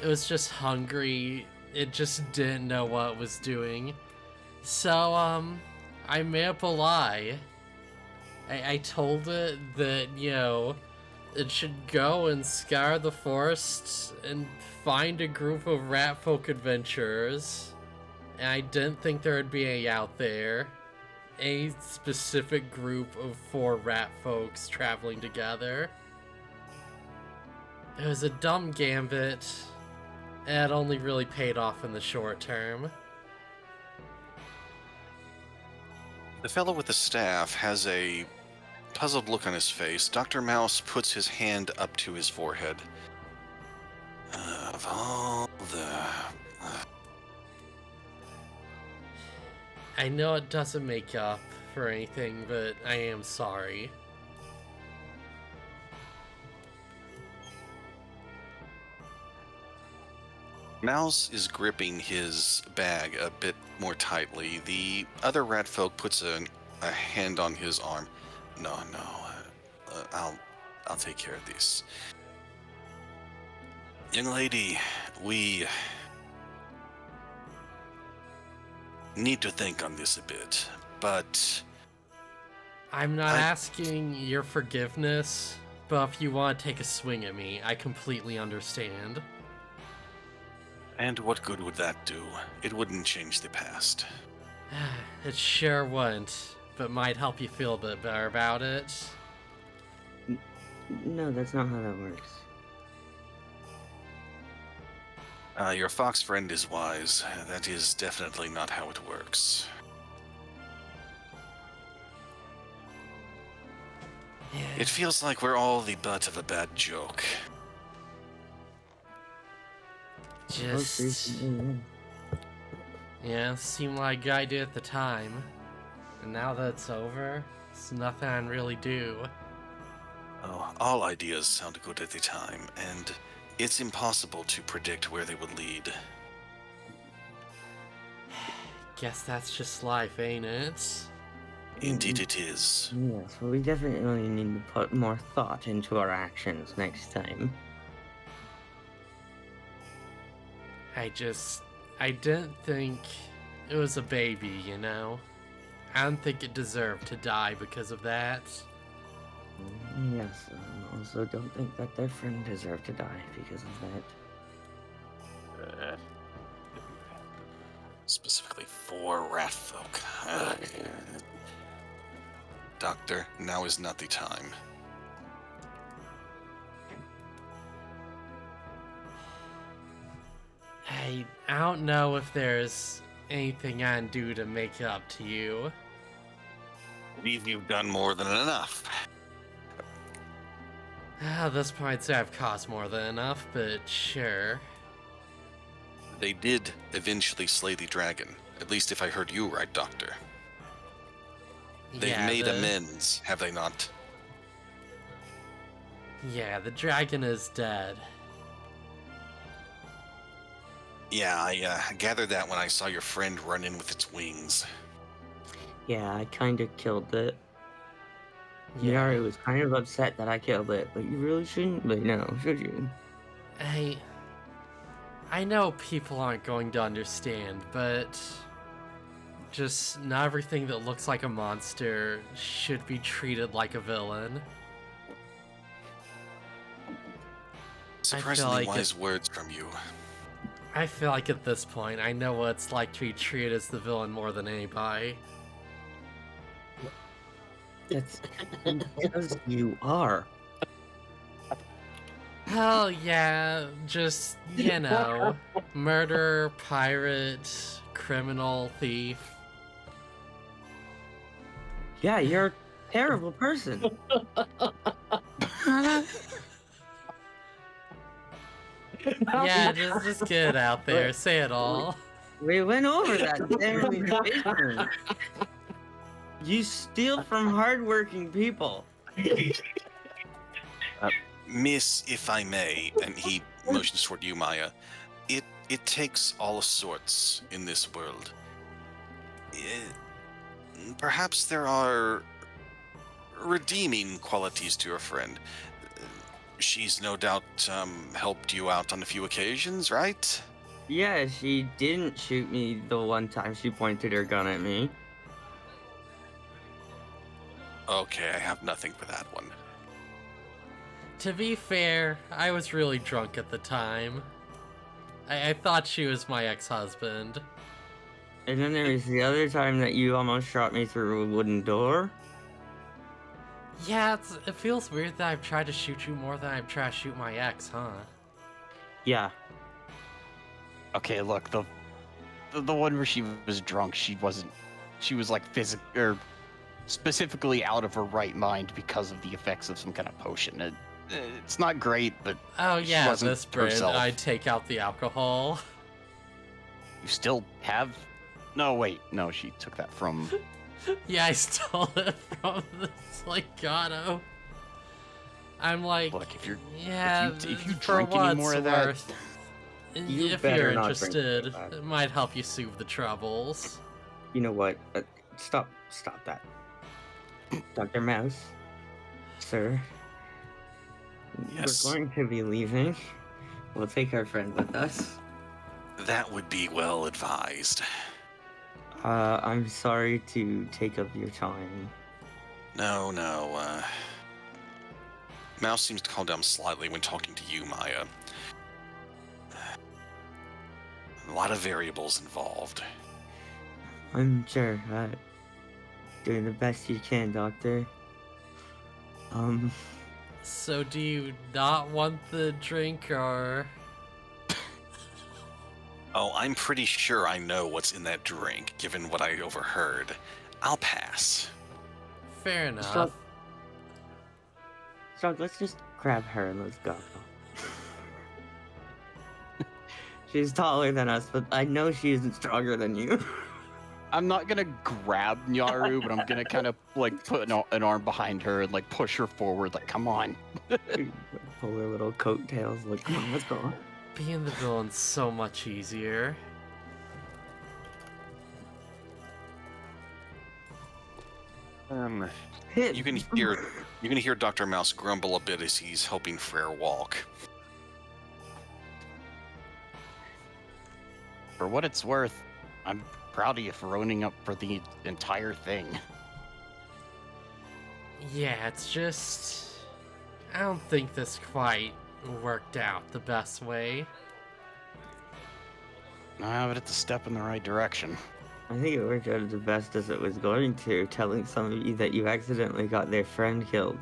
It was just hungry. It just didn't know what it was doing. So, I made up a lie. I told it that, you know, it should go and scour the forests and find a group of rat folk adventurers. And I didn't think there would be any out there. A specific group of 4 rat folks traveling together. It was a dumb gambit, and it only really paid off in the short term. The fellow with the staff has a puzzled look on his face. Dr. Mouse puts his hand up to his forehead. Of all the... I know it doesn't make up for anything, but I am sorry. Mouse is gripping his bag a bit more tightly. The other rat folk puts a hand on his arm. No, I'll take care of this. Young lady, we need to think on this a bit, but I'm not asking your forgiveness, but if you want to take a swing at me, I completely understand. and what good would that do? It wouldn't change the past. It sure wouldn't, but might help you feel a bit better about it. No, that's not how that works. Your fox friend is wise. That is definitely not how it works. It feels like we're all the butt of a bad joke. Most Just, recently, yeah, seemed like a good idea at the time. And now that it's over, it's nothing I can really do. Oh, all ideas sound good at the time, and it's impossible to predict where they would lead. Guess that's just life, ain't it? Indeed it is. Yes, well, we definitely need to put more thought into our actions next time. I didn't think it was a baby, you know? I don't think it deserved to die because of that. Yes, and also don't think that their friend deserved to die because of that. Specifically for rat folk. Doctor, now is not the time. I don't know if there's anything I can do to make it up to you. Believe you've done more than enough. At this point, I'd say I've caused more than enough, but sure. They did eventually slay the dragon. At least if I heard you right, Doctor. They've Yeah, made the- amends, have they not? Yeah, the dragon is dead. Yeah, I gathered that when I saw your friend run in with its wings. Yeah, I kind of killed it. Yeah. Yari was kind of upset that I killed it, but you really shouldn't be now, should you? I know people aren't going to understand, but just not everything that looks like a monster should be treated like a villain. Surprisingly like wise words from you. I feel like at this point, I know what it's like to be treated as the villain more than anybody. That's because you are. Hell yeah, just, you know, murderer, pirate, criminal, thief. Yeah, you're a terrible person. Yeah, just get it out there, say it all. We went over that in the basement. You steal from hardworking people. Miss, if I may, and he motions toward you, Maya, it takes all sorts in this world. Perhaps there are redeeming qualities to your friend. She's no doubt helped you out on a few occasions, right? Yeah, she didn't shoot me the one time she pointed her gun at me. Okay, I have nothing for that one. To be fair, I was really drunk at the time. I thought she was my ex-husband. And then there was the other time that you almost shot me through a wooden door. Yeah, it feels weird that I've tried to shoot you more than I've tried to shoot my ex, huh? Yeah. Okay, look, the one where she was drunk, she was like specifically out of her right mind because of the effects of some kind of potion. It's not great, but Oh she yeah, wasn't this Brit, herself. I'd take out the alcohol. You still have No, wait. No, she took that from. Yeah, I stole it from this Legato. I'm like, Look, if you're yeah, if you for drink any what more it's of that- worth, You if better you're not drink interested, that. it might help you soothe the troubles. You know what? Stop that. Dr. Mouse, sir. Yes. We're going to be leaving. We'll take our friend with us. That would be well advised. I'm sorry to take up your time. No. Mouse seems to calm down slightly when talking to you, Maya. A lot of variables involved. I'm sure. Doing the best you can, Doctor. So do you not want the drink, or... Oh, I'm pretty sure I know what's in that drink, given what I overheard. I'll pass. Fair enough. So let's just grab her and let's go. She's taller than us, but I know she isn't stronger than you. I'm not gonna grab Nyaru, but I'm gonna kind of like put an arm behind her and like push her forward. Like, come on. Pull her little coattails, like, come on, let's go. Being the villain's so much easier. You can hear Dr. Mouse grumble a bit as he's helping Frere walk. For what it's worth, I'm proud of you for owning up for the entire thing. Yeah, it's just... I don't think this quite worked out the best way. But it's a step in the right direction. I think it worked out as best as it was going to, telling somebody that you accidentally got their friend killed.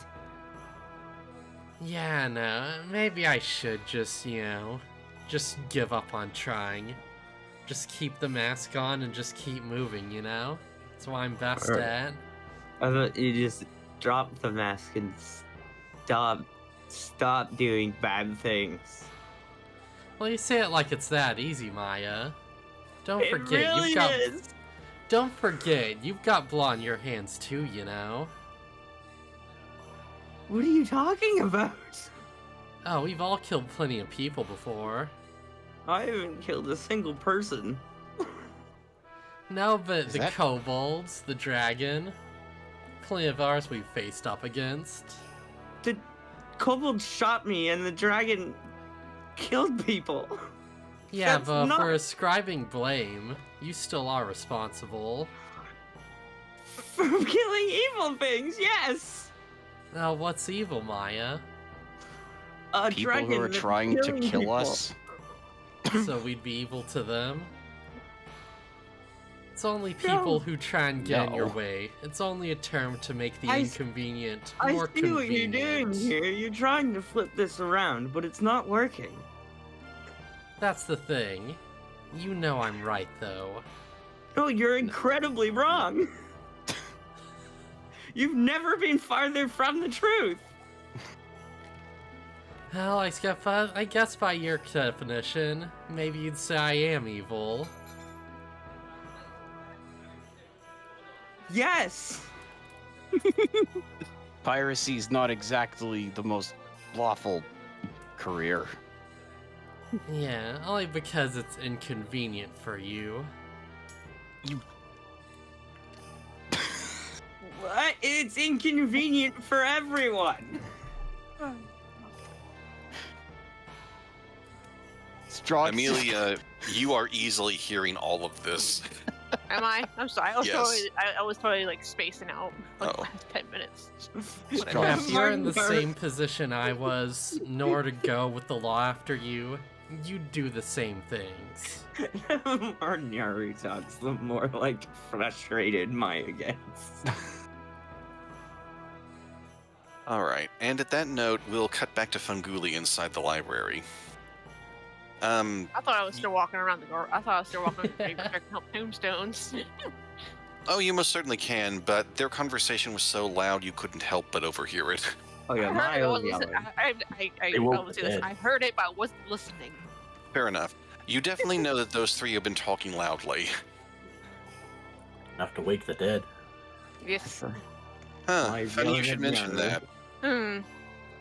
Yeah, no, maybe I should just, just give up on trying. Just keep the mask on and just keep moving, That's what I'm best Alright. at. I thought you just drop the mask and stop doing bad things. Well, you say it like it's that easy, Maya. Don't It forget, really you've got... is. Don't forget, you've got blood on your hands too, What are you talking about? Oh, we've all killed plenty of people before. I haven't killed a single person. No, but Is the that- kobolds, the dragon, plenty of ours we've faced up against. The kobold shot me and the dragon killed people. Yeah, That's but not- for ascribing blame, you still are responsible. For killing evil things, yes! Now, what's evil, Maya? A People dragon who are that's trying to killing kill people. us. So we'd be evil to them? It's only people who try and get in your No. way. It's only a term to make the I inconvenient I more see what you're convenient. doing here. You're trying to flip this around, but it's not working. That's the thing. You know I'm right, though. No, you're incredibly wrong. You've never been farther from the truth. Well, I guess by your definition, maybe you'd say I am evil. Yes. Piracy's not exactly the most lawful career. Yeah, only because it's inconvenient for you. What? It's inconvenient for everyone. Straw. Amelia, you are easily hearing all of this. Am I? I'm sorry. I was Yes. totally, I was totally like spacing out like Oh. the last 10 minutes. Straw. Yeah, if you're in the Martin same position I was, nor to go with the law after you, you'd do the same things. The more Nyaru talks, the more like frustrated Maya gets. All right, and at that note, we'll cut back to Funguli inside the library. I thought I was still walking around the door. I thought I was still walking around the tombstones. Oh, you most certainly can, but their conversation was so loud you couldn't help but overhear it. Oh yeah, I heard it, Maya I was wasn't yelling. They woke I, listen, dead. I heard it, but I wasn't listening. Fair enough. You definitely know that those three have been talking loudly. Enough to wake the dead. Yes. Huh, Why is funny you yelling should at me mention on that. Hmm.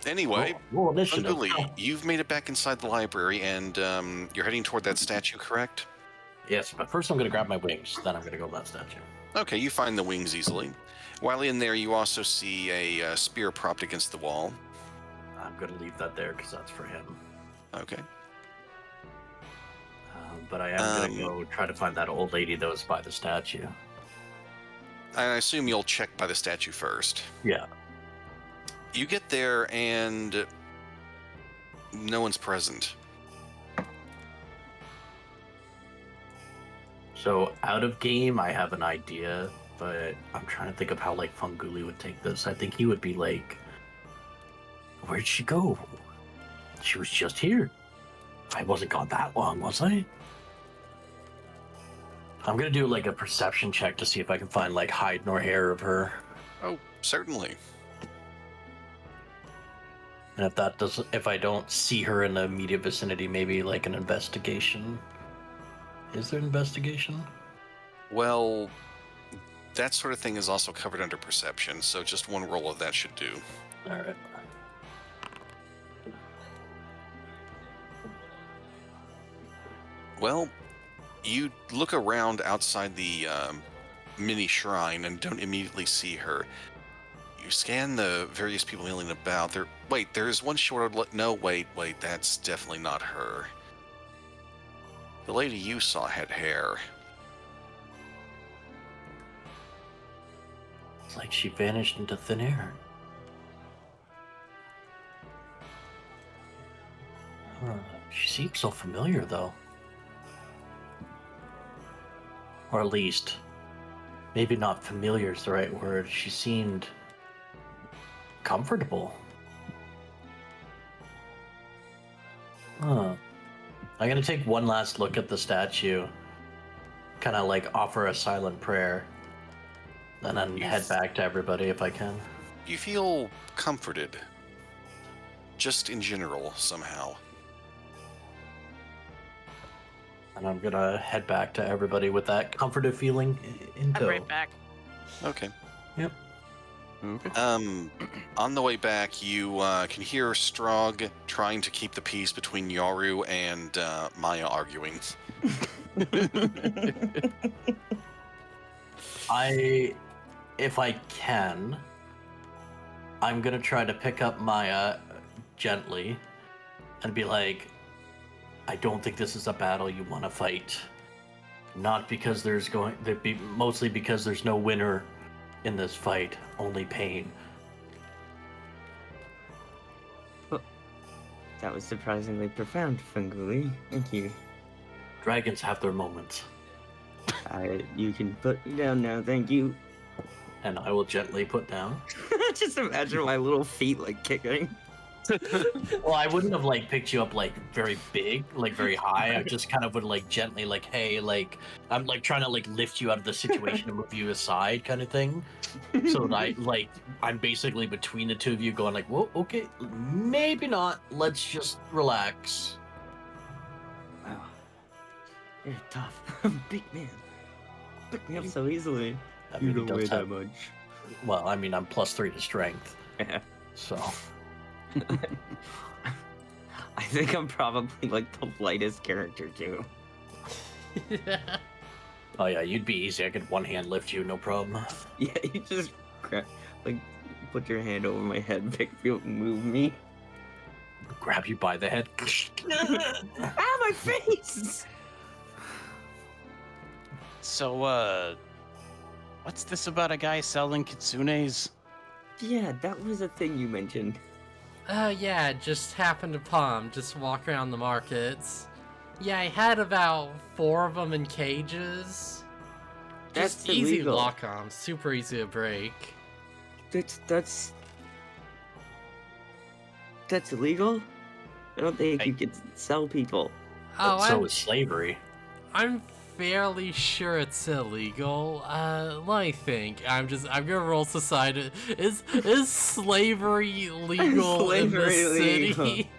Anyway, Roll initiative. Unguli, you've made it back inside the library, and you're heading toward that statue, correct? Yes, but first I'm gonna grab my wings. Then I'm gonna go to that statue. Okay, you find the wings easily. While in there, you also see a spear propped against the wall. I'm gonna leave that there because that's for him. Okay. But I am gonna go try to find that old lady that was by the statue. I assume you'll check by the statue first. Yeah. You get there, and no one's present. So out of game, I have an idea, but I'm trying to think of how like Funguli would take this. I think he would be like, "Where'd she go? She was just here. I wasn't gone that long, was I?" I'm gonna do like a perception check to see if I can find like hide nor hair of her. Oh, certainly. And if I don't see her in the immediate vicinity, maybe like an investigation. Is there an investigation? Well, that sort of thing is also covered under perception, so just one roll of that should do. All right. Well, you look around outside the mini shrine and don't immediately see her. You scan the various people milling about. There's one short. No, wait, that's definitely not her. The lady you saw had hair. It's like she vanished into thin air. Huh. She seems so familiar, though. Or at least, maybe not familiar is the right word. She seemed comfortable. Huh. I'm gonna take one last look at the statue, kind of like offer a silent prayer, and then head back to everybody if I can. You feel comforted. Just in general, somehow. And I'm gonna head back to everybody with that comforted feeling in I'm tow. right back. Okay. Yep. Okay. On the way back, you can hear Strog trying to keep the peace between Yaru and Maya arguing. If I can, I'm gonna try to pick up Maya gently and be like, I don't think this is a battle you want to fight. Not because mostly because there's no winner in this fight, only pain. That was surprisingly profound, Funguli. Thank you. Dragons have their moments, You can put me down now, thank you. and I will gently put down. Just imagine my little feet like kicking. Well, I wouldn't have like picked you up like very big, like very high. I just kind of would like gently like, hey, like I'm like trying to like lift you out of the situation and move you aside, kind of thing. So that I'm basically between the two of you, going like, well, okay, maybe not. Let's just relax. Wow. You're tough. I'm a big man. Pick me up so easily. I mean, You he don't weigh does that have, much. well, I mean, I'm +3 to strength, Yeah. so. I think I'm probably like the lightest character too. Oh yeah, you'd be easy. I could one hand lift you, no problem. Yeah, you just put your hand over my head, pick me up, and move me. Grab you by the head. Ah, my face! So, what's this about a guy selling kitsunes? Yeah, that was a thing you mentioned. Yeah, just happened upon just walk around the markets. Yeah, I had about 4 of them in cages. That's Just easy illegal. lock-on, super easy to break. That's illegal? I don't think you can sell people. Oh, So is slavery. I'm fairly sure it's illegal. Let me think. I'm gonna roll society. Is slavery legal in Slavery this city?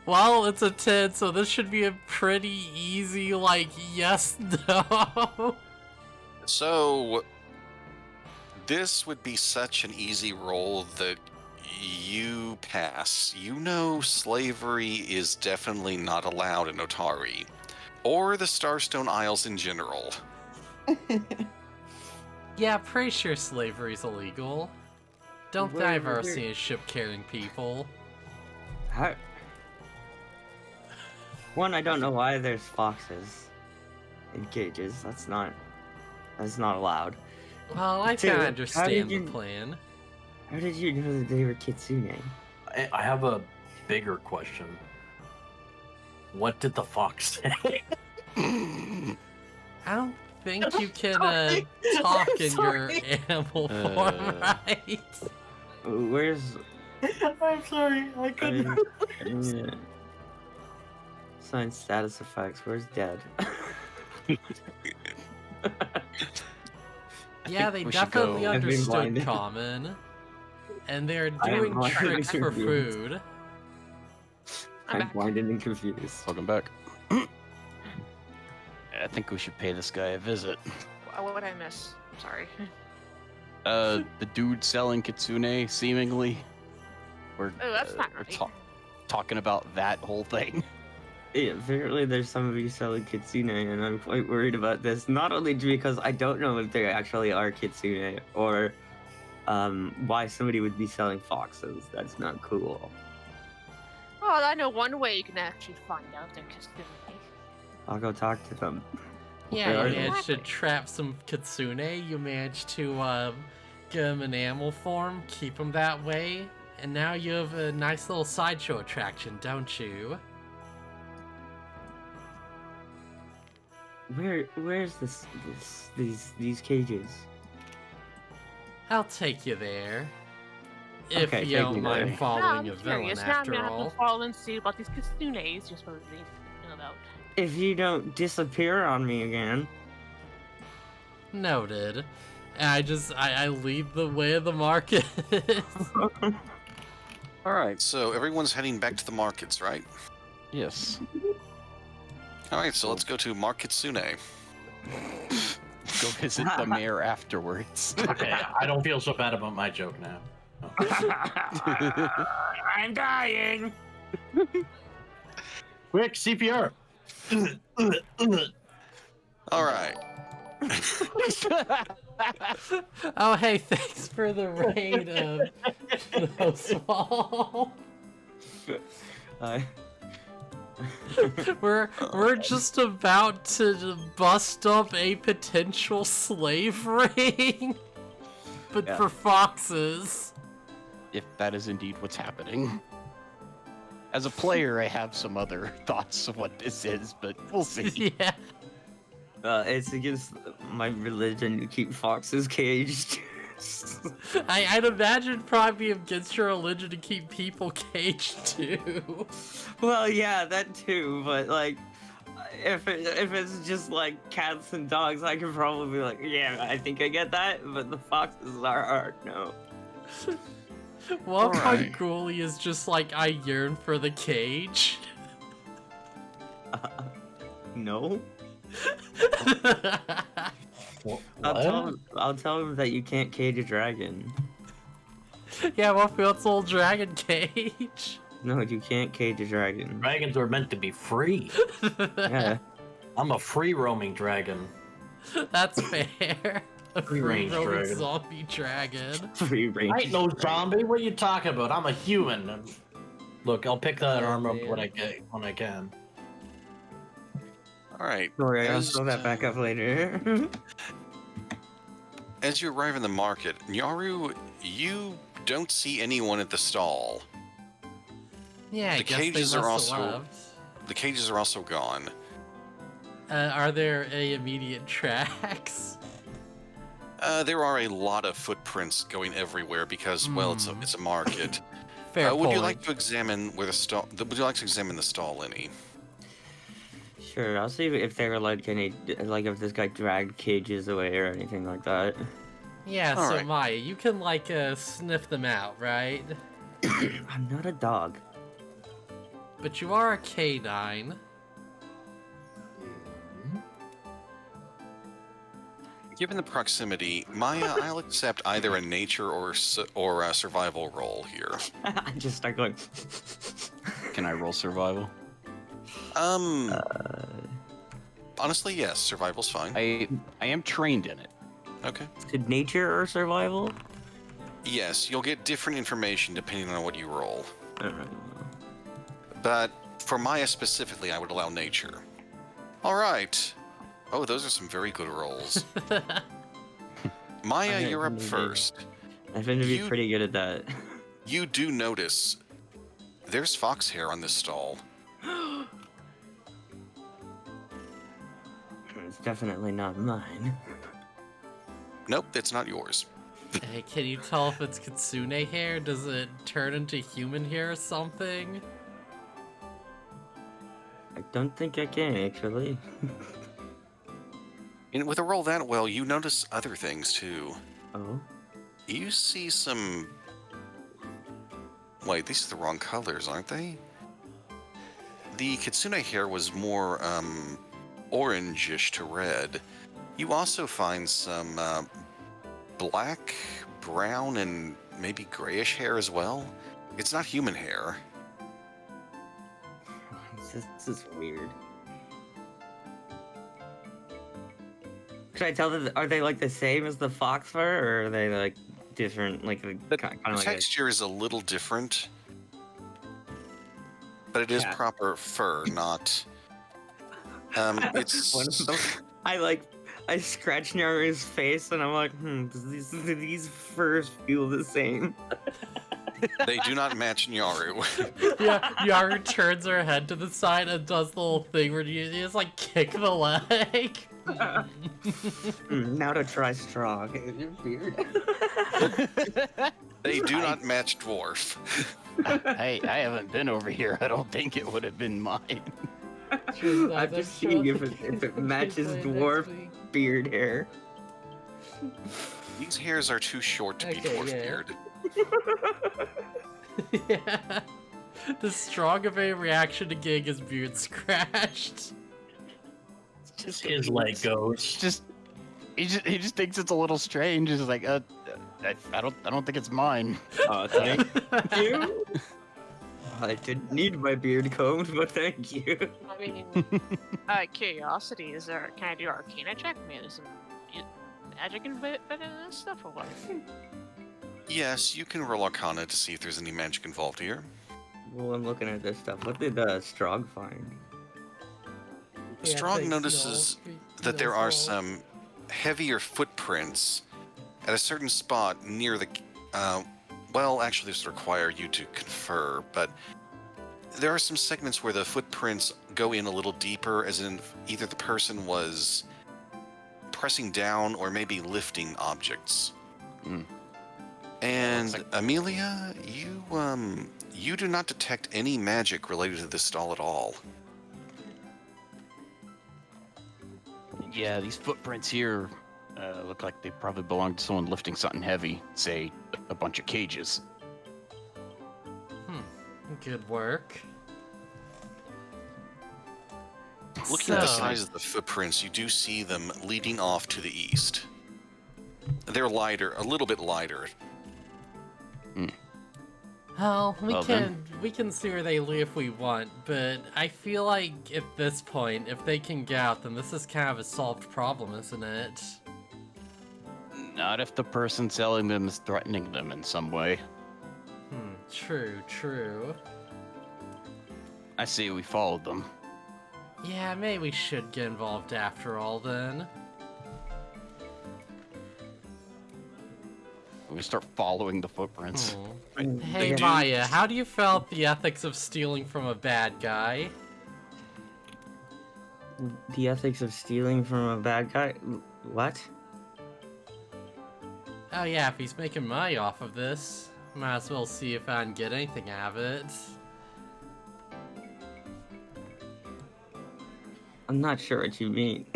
Well, it's a 10, so this should be a pretty easy, like, yes, no. So, this would be such an easy roll that you pass. You know slavery is definitely not allowed in Otari, or the Starstone Isles in general. Yeah, pretty sure slavery's illegal. Don't think I've ever seen a ship carrying people. How... One, I don't know why there's foxes in cages. That's not allowed. Well, I Two, can how understand did the you- plan. How did you know that they were kitsune? I have a bigger question. What did the fox say? I don't think you can talk in your animal form, right? Where's... I'm sorry, I couldn't. Sign status effects. Where's dead? Yeah, they we should definitely go. I've been understood blinded. common. And they're I am doing blinded tricks and for confused. food. I'm I'm back. blinded and confused. Welcome back. I think we should pay this guy a visit. What would I miss? I'm sorry. The dude selling kitsune, seemingly. We're, Oh, that's not we're right. talking about that whole thing. Yeah, apparently there's somebody selling kitsune, and I'm quite worried about this. Not only because I don't know if they actually are kitsune, or why somebody would be selling foxes. That's not cool. Well, I know one way you can actually find out they're kitsune. I'll go talk to them. Yeah, Where you are they? managed to trap some kitsune. You managed to get them in animal form, keep them that way, and now you have a nice little sideshow attraction, don't you? Where's these cages? I'll take you there. If Okay, you take don't me mind there. following I'm a villain curious. Now I'm after gonna have all. to follow and see about these kitsunes you're supposed to know about. If you don't disappear on me again. Noted. And I lead the way of the market. All right, so everyone's heading back to the markets, right? Yes. All right, so let's go to Market Sune. Go visit the mayor afterwards. Okay, I don't feel so bad about my joke now. I'm dying. Quick, CPR. All right. Oh, hey, thanks for the raid of no small. We're just about to bust up a potential slave ring, but Yeah. for foxes. If that is indeed what's happening. As a player, I have some other thoughts of what this is, but we'll see. Yeah. It's against my religion to keep foxes caged. I'd imagine probably against your religion to keep people caged too. Well, yeah, that too, but like, if it's just like cats and dogs, I could probably be like, yeah, I think I get that, but the foxes are hard, no. Well, Alright. Cooley is just like, I yearn for the cage. No? What? I'll tell him that you can't cage a dragon. Yeah, well, what's old dragon cage? No, you can't cage a dragon. Dragons are meant to be free. Yeah. I'm a free roaming dragon. That's fair. A Free free range roaming dragon. zombie dragon. Free range. I ain't no zombie. What are you talking about? I'm a human. Look, I'll pick that Oh, armor up man. when I can. All right. Sorry, I'll As, throw that back up later. as you arrive in the market, Nyaru, you don't see anyone at the stall. Yeah, I The guess cages they are must have also- left. The cages are also gone. Are there any immediate tracks? There are a lot of footprints going everywhere because, well, it's a market. Fair Would point. you like to examine where the stall? Would you like to examine the stall, any? Sure, I'll see if there are like any, like if this guy dragged cages away or anything like that. Yeah, so Alright. Maya, you can like sniff them out, right? I'm not a dog. But you are a canine. Given the proximity, Maya, I'll accept either a nature or a survival roll here. I just start going. Can I roll survival? Honestly, yes, survival's fine. I am trained in it. Okay. Could nature or survival? Yes, you'll get different information depending on what you roll. Alright. But for Maya specifically, I would allow nature. All right. Oh, those are some very good rolls. Maya, Okay, you're up maybe. first. I seem to be You- pretty good at that. You do notice there's fox hair on this stall. It's definitely not mine. Nope, it's not yours. Hey, can you tell if it's kitsune hair? Does it turn into human hair or something? I don't think I can, actually. And with a roll that well, you notice other things too. Oh? You see some... Wait, these are the wrong colors, aren't they? The kitsune hair was more, orangish to red. You also find some, black, brown, and maybe grayish hair as well. It's not human hair. This is weird. Should I tell them? Are they like the same as the fox fur, or are they like different? Like kind The of like texture is a little different, but it is Yeah. proper fur, not... it's... One of them- I scratch Naru's face and I'm like, do these furs feel the same? They do not match Nyaru. Yeah, Yaru turns her head to the side and does the little thing where you just like kick the leg. Now to try strong. Weird. They do not match dwarf. I haven't been over here. I don't think it would have been mine. I'm just seeing if it matches dwarf beard hair. These hairs are too short to be Okay, dwarf yeah. beard. Yeah. The strong of a reaction to getting his beard scratched. Just his leg goes. He just thinks it's a little strange. He's like, I don't think it's mine. Thank you. I didn't need my beard combed, but thank you. I mean, curiosity, can I do Arcana check? Maybe there's some magic embedded in this stuff or what? Yes, you can roll Arcana to see if there's any magic involved here. Well, I'm looking at this stuff. What did Strong find? Strong notices that there are some heavier footprints at a certain spot near the... well, actually, this would require you to confer, but there are some segments where the footprints go in a little deeper, as in either the person was pressing down or maybe lifting objects. Mm. And Looks Amelia, you do not detect any magic related to this stall at all. Yeah, these footprints here look like they probably belong to someone lifting something heavy, say a bunch of cages. Good work. Looking at the So- size of the footprints, you do see them leading off to the east. They're lighter, a little bit lighter. Well, Well, then. we can see where they lead if we want, but I feel like at this point, if they can get out, then this is kind of a solved problem, isn't it? Not if the person selling them is threatening them in some way. True. I say we followed them. Yeah, maybe we should get involved after all then. We start following the footprints. Hey They do- Maya, how do you feel about the ethics of stealing from a bad guy? The ethics of stealing from a bad guy? What? Oh yeah, if he's making money off of this, might as well see if I can get anything out of it. I'm not sure what you mean.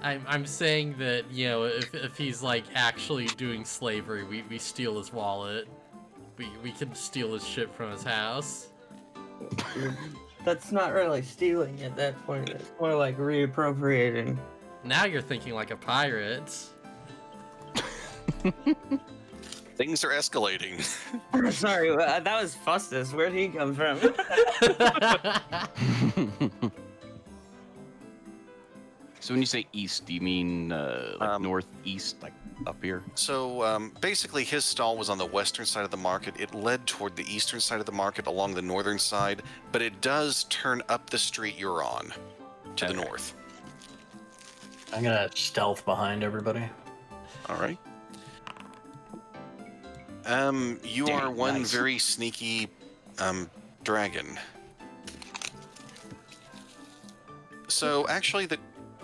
I'm saying that, you know, if he's like actually doing slavery, we steal his wallet. We can steal his shit from his house. That's not really stealing at that point. It's more like reappropriating. Now you're thinking like a pirate. Things are escalating. Sorry, that was Phustus. Where'd he come from? So when you say east, do you mean like northeast, like up here? So basically, his stall was on the western side of the market. It led toward the eastern side of the market along the northern side, but it does turn up the street you're on to the north. I'm gonna stealth behind everybody. All right. You Dang, are one nice. very sneaky dragon. So actually, the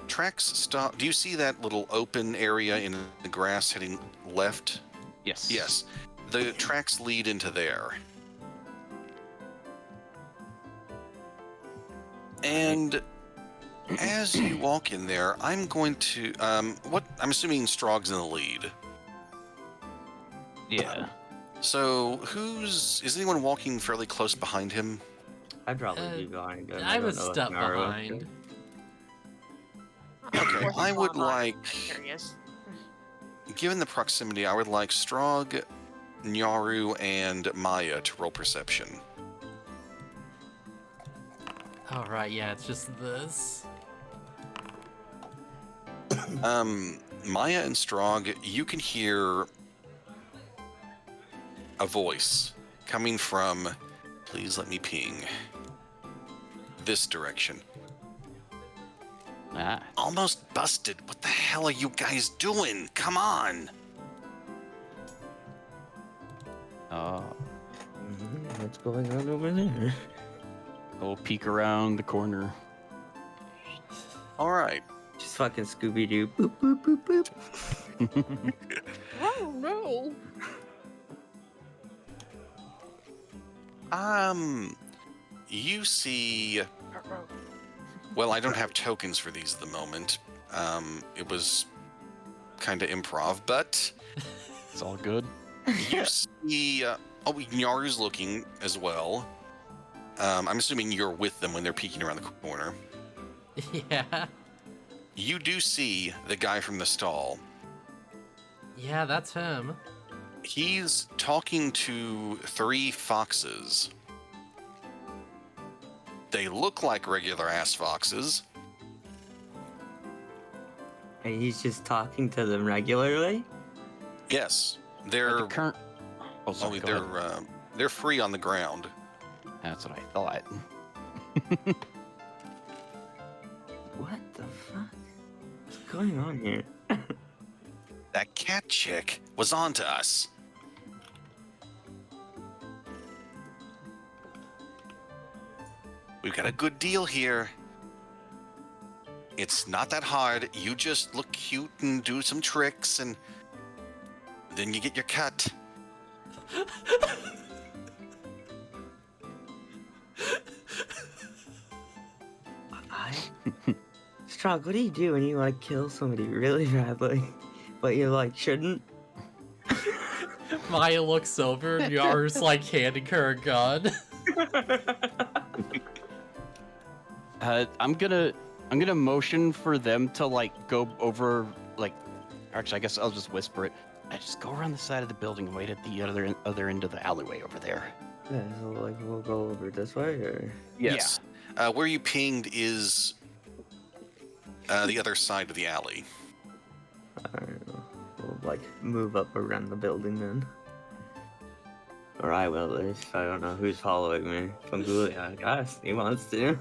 tracks stop. Do you see that little open area in the grass heading left? Yes. Yes. The tracks lead into there. And as you walk in there, I'm going to I'm assuming Strog's in the lead. Yeah. So is anyone walking fairly close behind him? I'd probably be behind him. I'm a don't know if step Naru is. behind. Okay, I would like, Curious. given the proximity, I would like Strog, Nyaru, and Maya to roll perception. All right, yeah, it's just this. Maya and Strog, you can hear a voice coming from, please let me ping, this direction. Ah. Almost busted. What the hell are you guys doing? Come on. What's going on over there? We'll peek around the corner. All right. Just fucking Scooby Doo. Boop boop boop boop. Oh no! You see, well, I don't have tokens for these at the moment. It was kind of improv, but It's all good. you see, Nyaru's looking as well. I'm assuming you're with them when they're peeking around the corner. Yeah. You do see the guy from the stall. Yeah, that's him. He's talking to 3 foxes. They look like regular ass foxes. And he's just talking to them regularly? Yes, Like they're the current. Oh, sorry, go ahead. they're free on the ground. That's what I thought. What the fuck? What's going on here? That cat chick was onto us. We've got a good deal here. It's not that hard. You just look cute and do some tricks, and then you get your cut. Strog, what do you do when you want to kill somebody really badly, but you like shouldn't? Maya looks over and Yaru's like handing her a gun. I'm gonna motion for them to like go over like. Actually, I guess I'll just whisper it. I just go around the side of the building and wait at the other end of the alleyway over there. Yeah, so like we'll go over this way, or Yes. Where you pinged is the other side of the alley. I don't know. We'll like move up around the building then. Or I will at least. I don't know who's following me. Fungulia, I guess he wants to.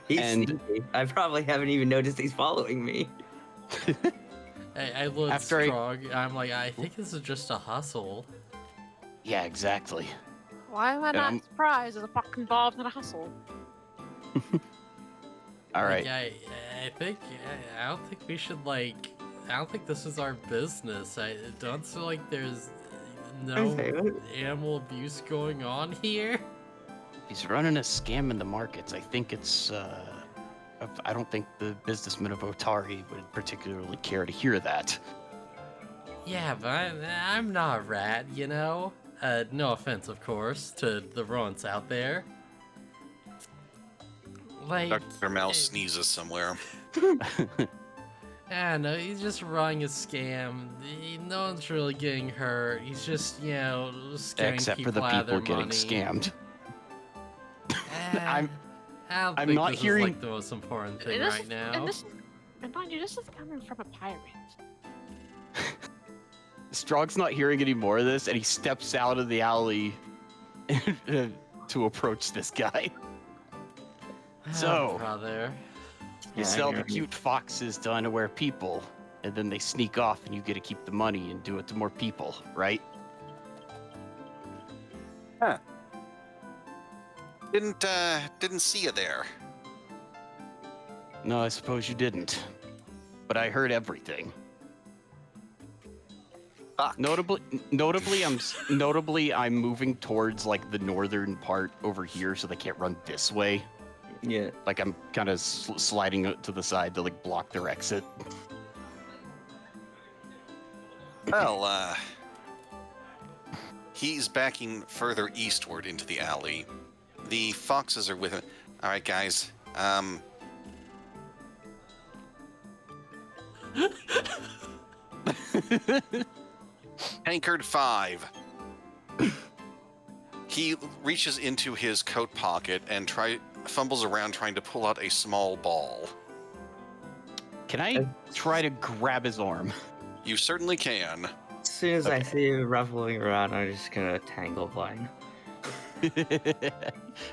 He's And- sneaky. I probably haven't even noticed he's following me. I look After I- strong. I'm like, I think this is just a hustle. Yeah, exactly. Why am I not Um, surprised? There's a fucking involved in a hustle. All right. Like, I don't think we should like. I don't think this is our business. I don't feel like there's no Okay, what? animal abuse going on here. He's running a scam in the markets. I think it's. I don't think the businessmen of Otari would particularly care to hear that. Yeah, but I'm not a rat, you know? No offense, of course, to the rodents out there. Like, Dr. Mouse sneezes somewhere. Yeah, no, he's just running a scam. No one's really getting hurt. He's just, scaring Except for people the out of their people getting money. scammed. Eh, I don't I'm think not this hearing- is like the most important thing This right is- now. And mind you, this is coming from a pirate. Strog's not hearing any more of this, and he steps out of the alley to approach this guy. So- brother. You Yeah, I sell hear the you. cute foxes to unaware people, and then they sneak off, and you get to keep the money and do it to more people, right? Didn't see you there. No, I suppose you didn't. But I heard everything. Fuck. Notably, I'm moving towards like the northern part over here, so they can't run this way. Yeah. Like I'm kind of sliding to the side to like block their exit. Well, he's backing further eastward into the alley. The foxes are with him. All right, guys. Tankard 5. He reaches into his coat pocket and fumbles around trying to pull out a small ball. Can I try to grab his arm? You certainly can. As soon as I Okay. see him ruffling around, I'm just gonna tangle vine.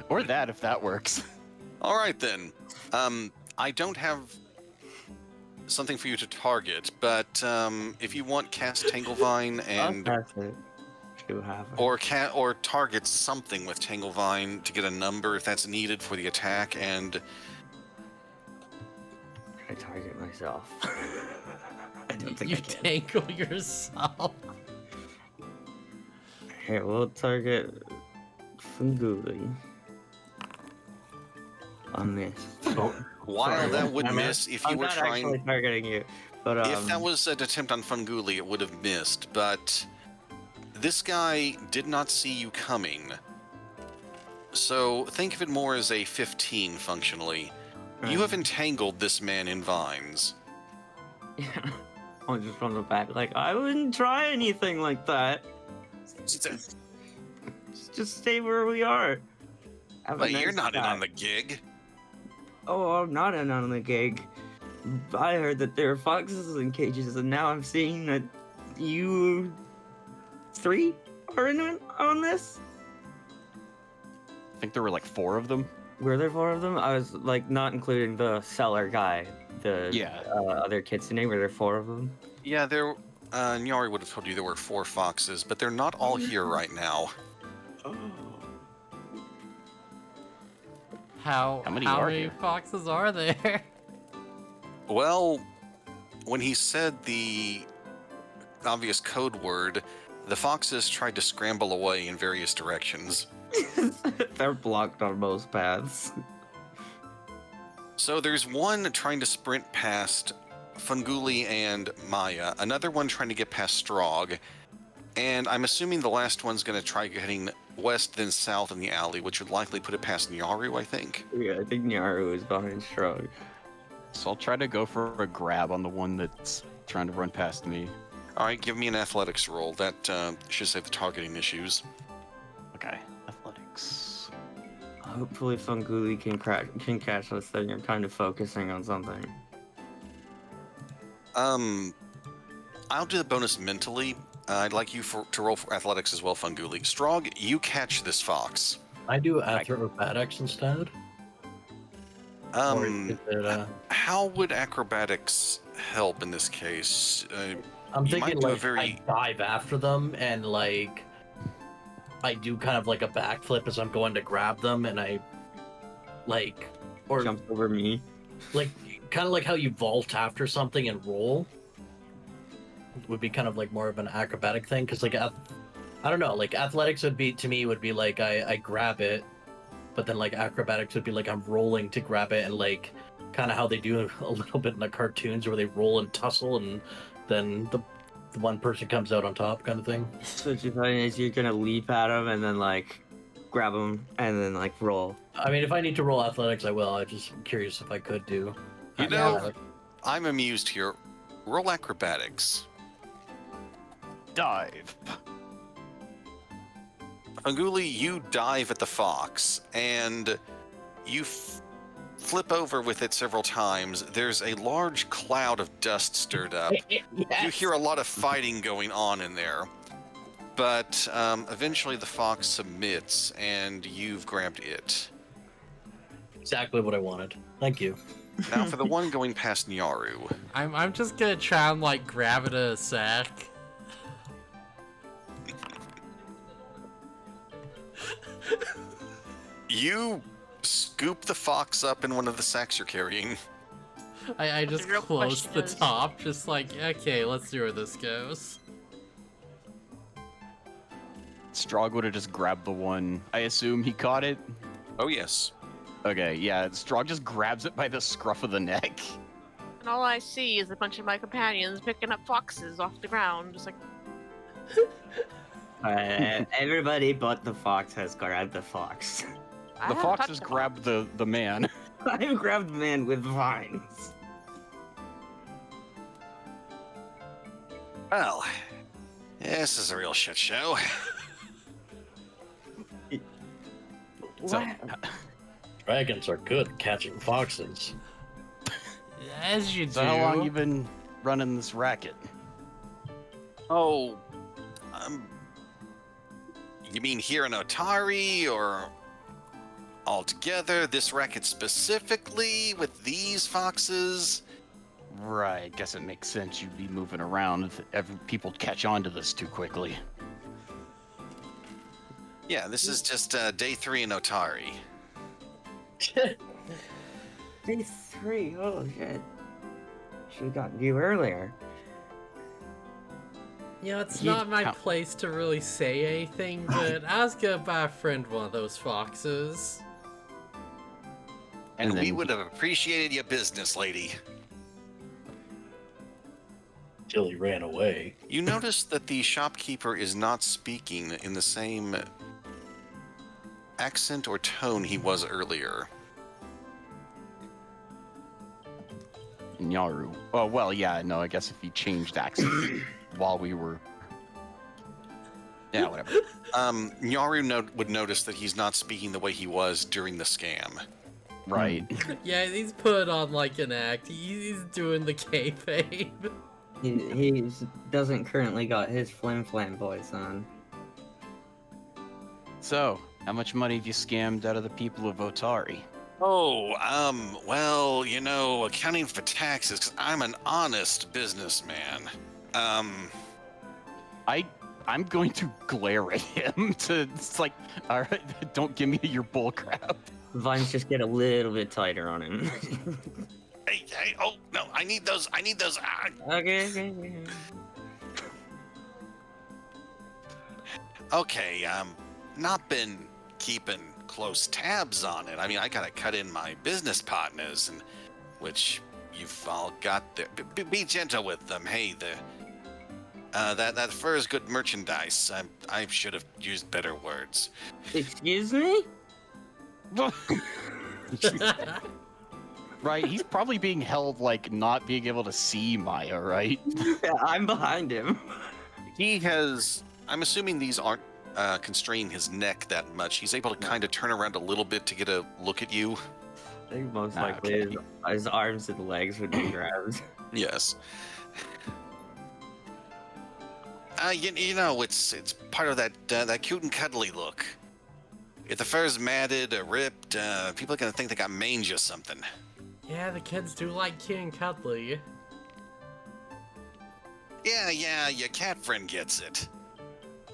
Or that, if that works. All right then. I don't have something for you to target, but if you want, cast Tanglevine and I'll pass it. You have it. or target something with Tanglevine to get a number if that's needed for the attack. And I target myself. I don't think You I can. tangle yourself. Here, we'll target Funguli on this. Oh, while sorry, that what? would I'm miss, if you I'm were not trying, actually targeting you, but if that was an attempt on Funguli, it would have missed. But this guy did not see you coming, so think of it more as a 15 functionally. You have entangled this man in vines. Yeah. I'm just from the back, like I wouldn't try anything like that. Just stay where we are. Have a But you're nice not in on time. the gig. Oh, I'm not in on the gig. I heard that there are foxes in cages, and now I'm seeing that you three are in on this. I think there were like 4 of them. Were there 4 of them? I was like not including the seller guy, the Yeah. other kitsune. Were there 4 of them? Yeah, Nyari would have told you there were 4 foxes, but they're not all here right now. How How many are here? foxes are there? Well, when he said the obvious code word, the foxes tried to scramble away in various directions. They're blocked on most paths. So there's one trying to sprint past Funguli and Maya, another one trying to get past Strog, and I'm assuming the last one's going to try getting west then south in the alley, which would likely put it past Nyaru, I think. Yeah, I think Nyaru is behind Strog. So I'll try to go for a grab on the one that's trying to run past me. All right, give me an athletics roll. That should save the targeting issues. Okay. Athletics. Hopefully Funguli can catch this thing. I'm kind of focusing on something. I'll do the bonus mentally. I'd like you to roll for athletics as well, Funguli. Strog, you catch this fox. I do acrobatics instead. Or Um, is it, how would acrobatics help in this case? I'm you might thinking do a like very- I dive after them and like I do kind of like a backflip as I'm going to grab them, and I like or Jump over me. like kind of like how you vault after something and roll would be kind of like more of an acrobatic thing, because like I don't know, like athletics would be to me would be like I grab it, but then like acrobatics would be like I'm rolling to grab it, and like kind of how they do a little bit in the cartoons where they roll and tussle and then the one person comes out on top kind of thing. So what you're saying is you're gonna leap at him and then like grab him and then like roll. I mean, if I need to roll athletics, I will. I'm just curious if I could do You Yeah. know, I'm amused here. Roll acrobatics. Dive. Anguli, you dive at the fox, and you flip over with it several times. There's a large cloud of dust stirred up. You hear a lot of fighting going on in there. But eventually the fox submits, and you've grabbed it. Exactly what I wanted. Thank you. Now for the one going past Nyaru. I'm just gonna try and like grab it in a sec. You scoop the fox up in one of the sacks you're carrying. I just The real close question the is- top, just like, okay, let's see where this goes. Strog would have just grabbed the one. I assume he caught it. Oh yes. Okay, yeah. Strog just grabs it by the scruff of the neck. And all I see is a bunch of my companions picking up foxes off the ground, just like, Everybody but the fox has grabbed the fox. I The haven't fox touched has them. grabbed the man. I grabbed the man with vines. Well, this is a real shit show. So, Dragons are good at catching foxes. As you do. so how long you been running this racket? Oh, you mean here in Otari, or altogether, this racket specifically with these foxes? Right, guess it makes sense you'd be moving around if people catch on to this too quickly. Yeah, this is just day 3 in Otari. Day 3, oh shit. Should've gotten you earlier. You know, it's You not my count- place to really say anything, but I was gonna buy a friend one of those foxes. And And we then- would have appreciated your business, lady. Till he ran away. You notice that the shopkeeper is not speaking in the same accent or tone he was earlier. Nyaru. Oh, well, yeah, no, I guess if he changed accent while we were... Yeah, whatever. Nyaru would notice that he's not speaking the way he was during the scam. Right. Yeah, he's put on like an act. He's doing the kayfabe. He doesn't currently got his flim flam voice on. So, how much money have you scammed out of the people of Otari? Oh, well, you know, accounting for taxes, 'cause I'm an honest businessman. I'm going to glare at him it's like, all right, don't give me your bull crap. Vines just get a little bit tighter on him. Hey, oh, no, I need those. Okay. Okay, not been keeping close tabs on it. I mean, I gotta cut in my business partners, and which you've all got there. Be gentle with them. Hey, that fur is good merchandise. I should have used better words. Excuse me? Right, he's probably being held like not being able to see Maya, right? Yeah, I'm behind him. He has. I'm assuming these aren't constraining his neck that much. He's able to kind of turn around a little bit to get a look at you. I think most likely Okay. his arms and legs would be grabbed. Yes. You know, it's part of that cute and cuddly look. If the fur's matted or ripped, people are gonna think they got mange or something. Yeah, the kids do like cute and cuddly. Yeah, your cat friend gets it.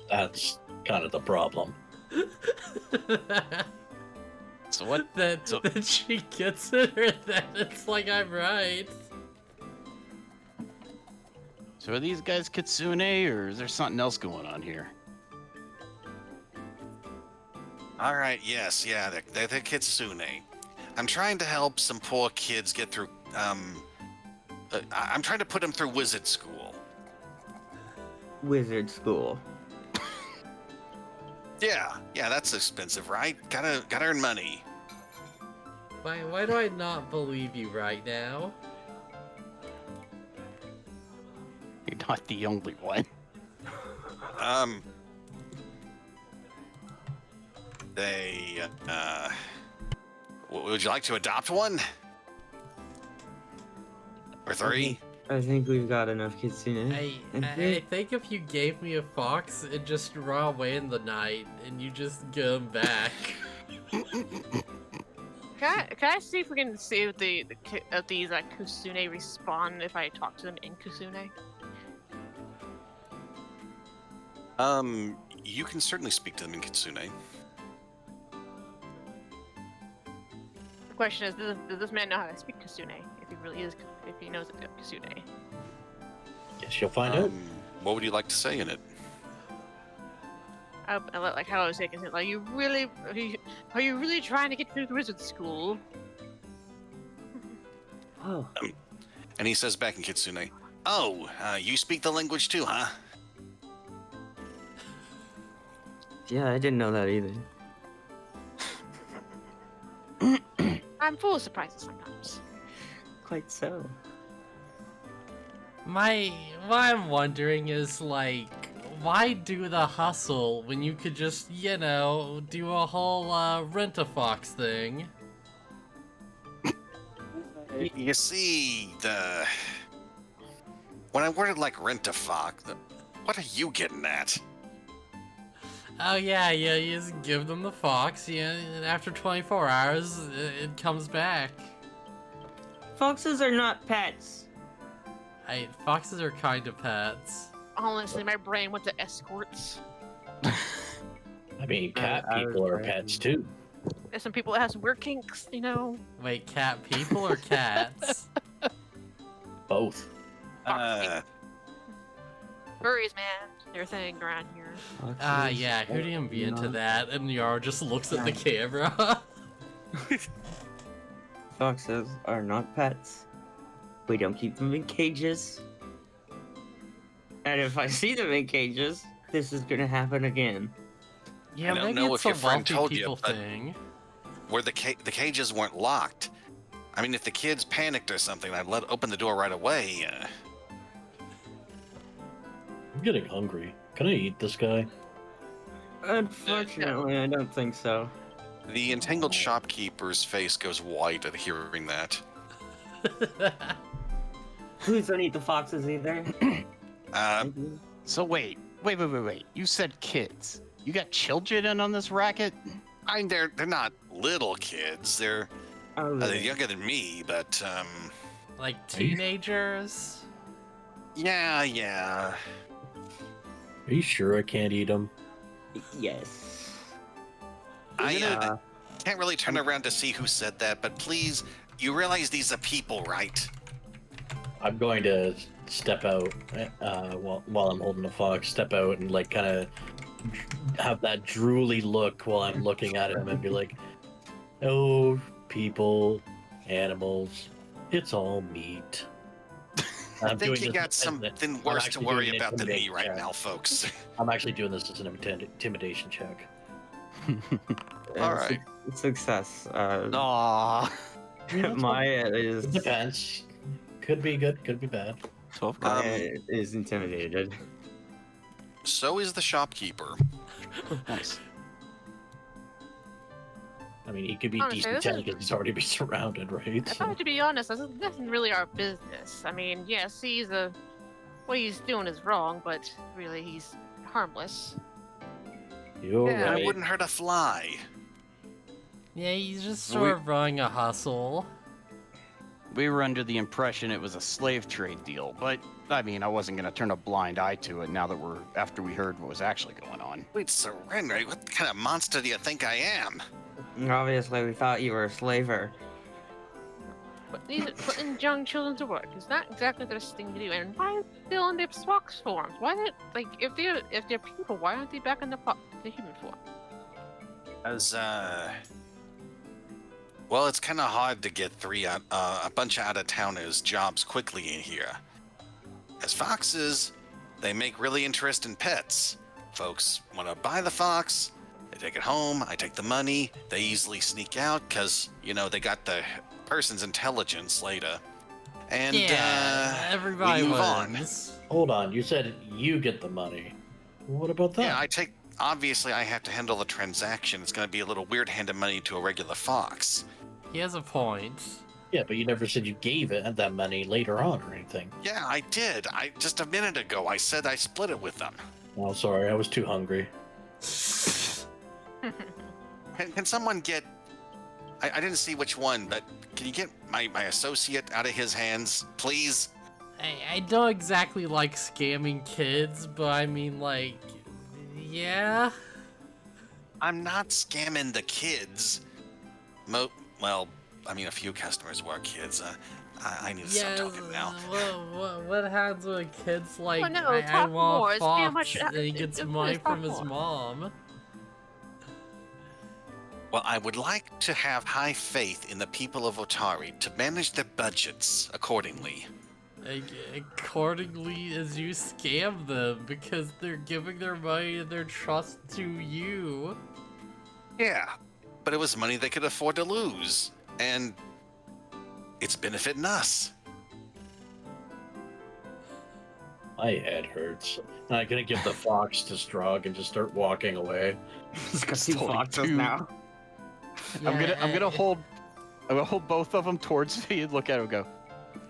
That's kind of the problem. So what? that So- that she gets it, or that it's like I'm right. So are these guys Kitsune, or is there something else going on here? All right, yes, yeah, they're Kitsune. I'm trying to help some poor kids get through. I'm trying to put them through wizard school. Wizard school. Yeah, that's expensive, right? Gotta earn money. Why do I not believe you right now? You're not the only one. They, would you like to adopt one? Or three? I think we've got enough kitsune. I think if you gave me a fox, it'd just run away in the night, and you just get him back. Can I see if we can see if these Kusune respond if I talk to them in Kusune? You can certainly speak to them in Kitsune. The question is, does this man know how to speak Kusune? If he really is, if he knows Kusune. Guess you'll find out. What would you like to say in it? Like how I was saying, like, are you really trying to get through the wizard school? Oh, And he says back in Kitsune, "Oh, you speak the language too, huh?" yeah, I didn't know that either. I'm full of surprises sometimes. Quite so. What I'm wondering is, like, why do the hustle when you could just, you know, do a whole rent-a-fox thing? You see, when I worded like rent-a-fox, what are you getting at? Oh yeah, you just give them the fox, and after 24 hours, it comes back. Foxes are not pets. Foxes are kind of pets. Honestly, my brain went to escorts. I mean, cat I people are was pets too. There's some people that have some weird kinks, you know. Wait, cat people or cats? Both. Uh, Furries, man, their thing around here. Foxes Yeah, who'd even be are into not- that? And Yara just looks at the camera. Foxes are not pets. We don't keep them in cages. And if I see them in cages, this is gonna happen again. Yeah, I don't maybe know it's if your a friend wealthy told you, people but- thing. where the cages weren't locked. I mean, if the kids panicked or something, I'd open the door right away. I'm getting hungry. Can I eat this guy? Unfortunately, I don't think so. The entangled shopkeeper's face goes white at hearing that. Please don't eat the foxes either. Thank you. So wait. You said kids. You got children in on this racket? I mean, they're not little kids. They're Oh, they're younger than me, but Like teenagers? yeah. Are you sure I can't eat them? yes. I Uh, can't really turn around to see who said that, but please, you realize these are people, right? I'm going to step out while I'm holding the fox. Step out and like kind of have that drooly look while I'm looking at him and be like, "Oh, people, animals, it's all meat." I I'm think doing you this got as something I'm worse to actually worry doing an about than me intimidation right check. now, folks. I'm actually doing this as an intimidation check. All right. Success. Aww. Maya is It depends. Could be good, could be bad. 12 Maya is intimidated. So is the shopkeeper. Nice. I mean, he could be Honestly, decent this 10 is- because he's already been surrounded, right? I So, thought, to be honest, this isn't really our business. I mean, yes, what he's doing is wrong, but really, he's harmless. you're Yeah, right. it wouldn't hurt a fly. Yeah, he's just sort of running a hustle. We were under the impression it was a slave trade deal, but I mean, I wasn't gonna turn a blind eye to it now that after we heard what was actually going on. Wait, surrender? What kind of monster do you think I am? Obviously, we thought you were a slaver. Putting young children to work is not exactly the best thing to do. And why are they still in their fox forms? Why not, like, if they're people, why aren't they back in the human form? As well, it's kind of hard to get a bunch of out-of-towners jobs quickly in here. As foxes, they make really interesting pets. Folks want to buy the fox, They take it home. I take the money. They easily sneak out because, you know, they got the person's intelligence later. And everybody we move on. wins. Hold on, you said you get the money. What about that? Yeah, I take. Obviously, I have to handle the transaction. It's going to be a little weird handing money to a regular fox. He has a point. Yeah, but you never said you gave it that money later on or anything. Yeah, I did. Just a minute ago, I said I split it with them. Oh, sorry, I was too hungry. Can someone get? I didn't see which one, but can you get my associate out of his hands, please? I don't exactly like scamming kids, but I mean, like, yeah. I'm not scamming the kids. Well, I mean, a few customers were kids. I need to stop talking now. What happens when a kid's like, Oh, no, I talk want more. It's how Fox, much- and he gets money talk from his more. mom? Well, I would like to have high faith in the people of Otari to manage their budgets accordingly. Accordingly as you scam them, because they're giving their money and their trust to you. Yeah, but it was money they could afford to lose, and it's benefiting us. My head hurts. I'm gonna give the fox to Strog and just start walking away. Just got two Holy foxes dude. now. I'm gonna hold both of them towards me and look at him and go,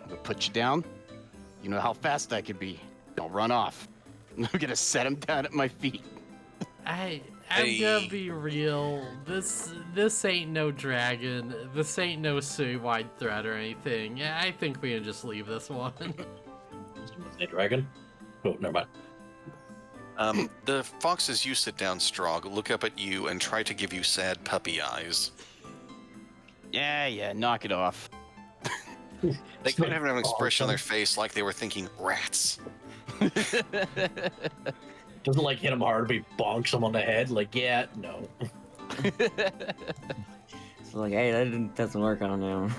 I'm gonna put you down. You know how fast I could be. Don't run off. I'm gonna set him down at my feet. I'm Hey. gonna be real. This ain't no dragon. This ain't no citywide threat or anything. Yeah, I think we can just leave this one. Hey, dragon. Oh, never mind. The foxes you sit down, Strog, look up at you and try to give you sad puppy eyes. Yeah, knock it off. They kind of have an expression on their face like they were thinking rats. Doesn't like hit him hard, but he bonks him on the head. Like, yeah, no. It's like, hey, that doesn't work on him.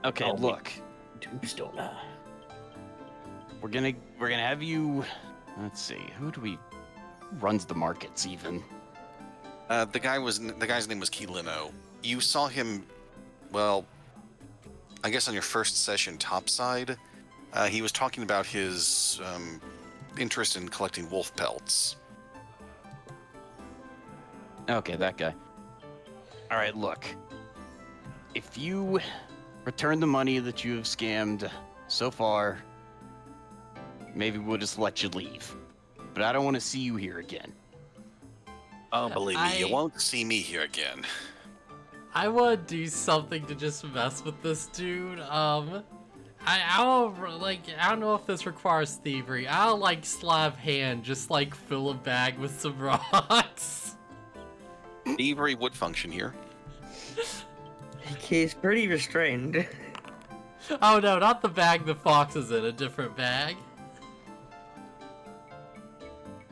Okay, Oh, look. Tombstone. We're gonna have you. Let's see. Who runs the markets even? The guy's name was Kilino. You saw him, well, I guess on your first session topside. He was talking about his interest in collecting wolf pelts. Okay, that guy. All right, look. If you return the money that you have scammed so far, maybe we'll just let you leave. But I don't want to see you here again. Oh, believe me, you I- won't see me here again. I want to do something to just mess with this dude. I don't know if this requires thievery. I'll like slap hand, just like fill a bag with some rocks. Thievery would function here. He's pretty restrained. Oh no, not the bag the fox is in, a different bag.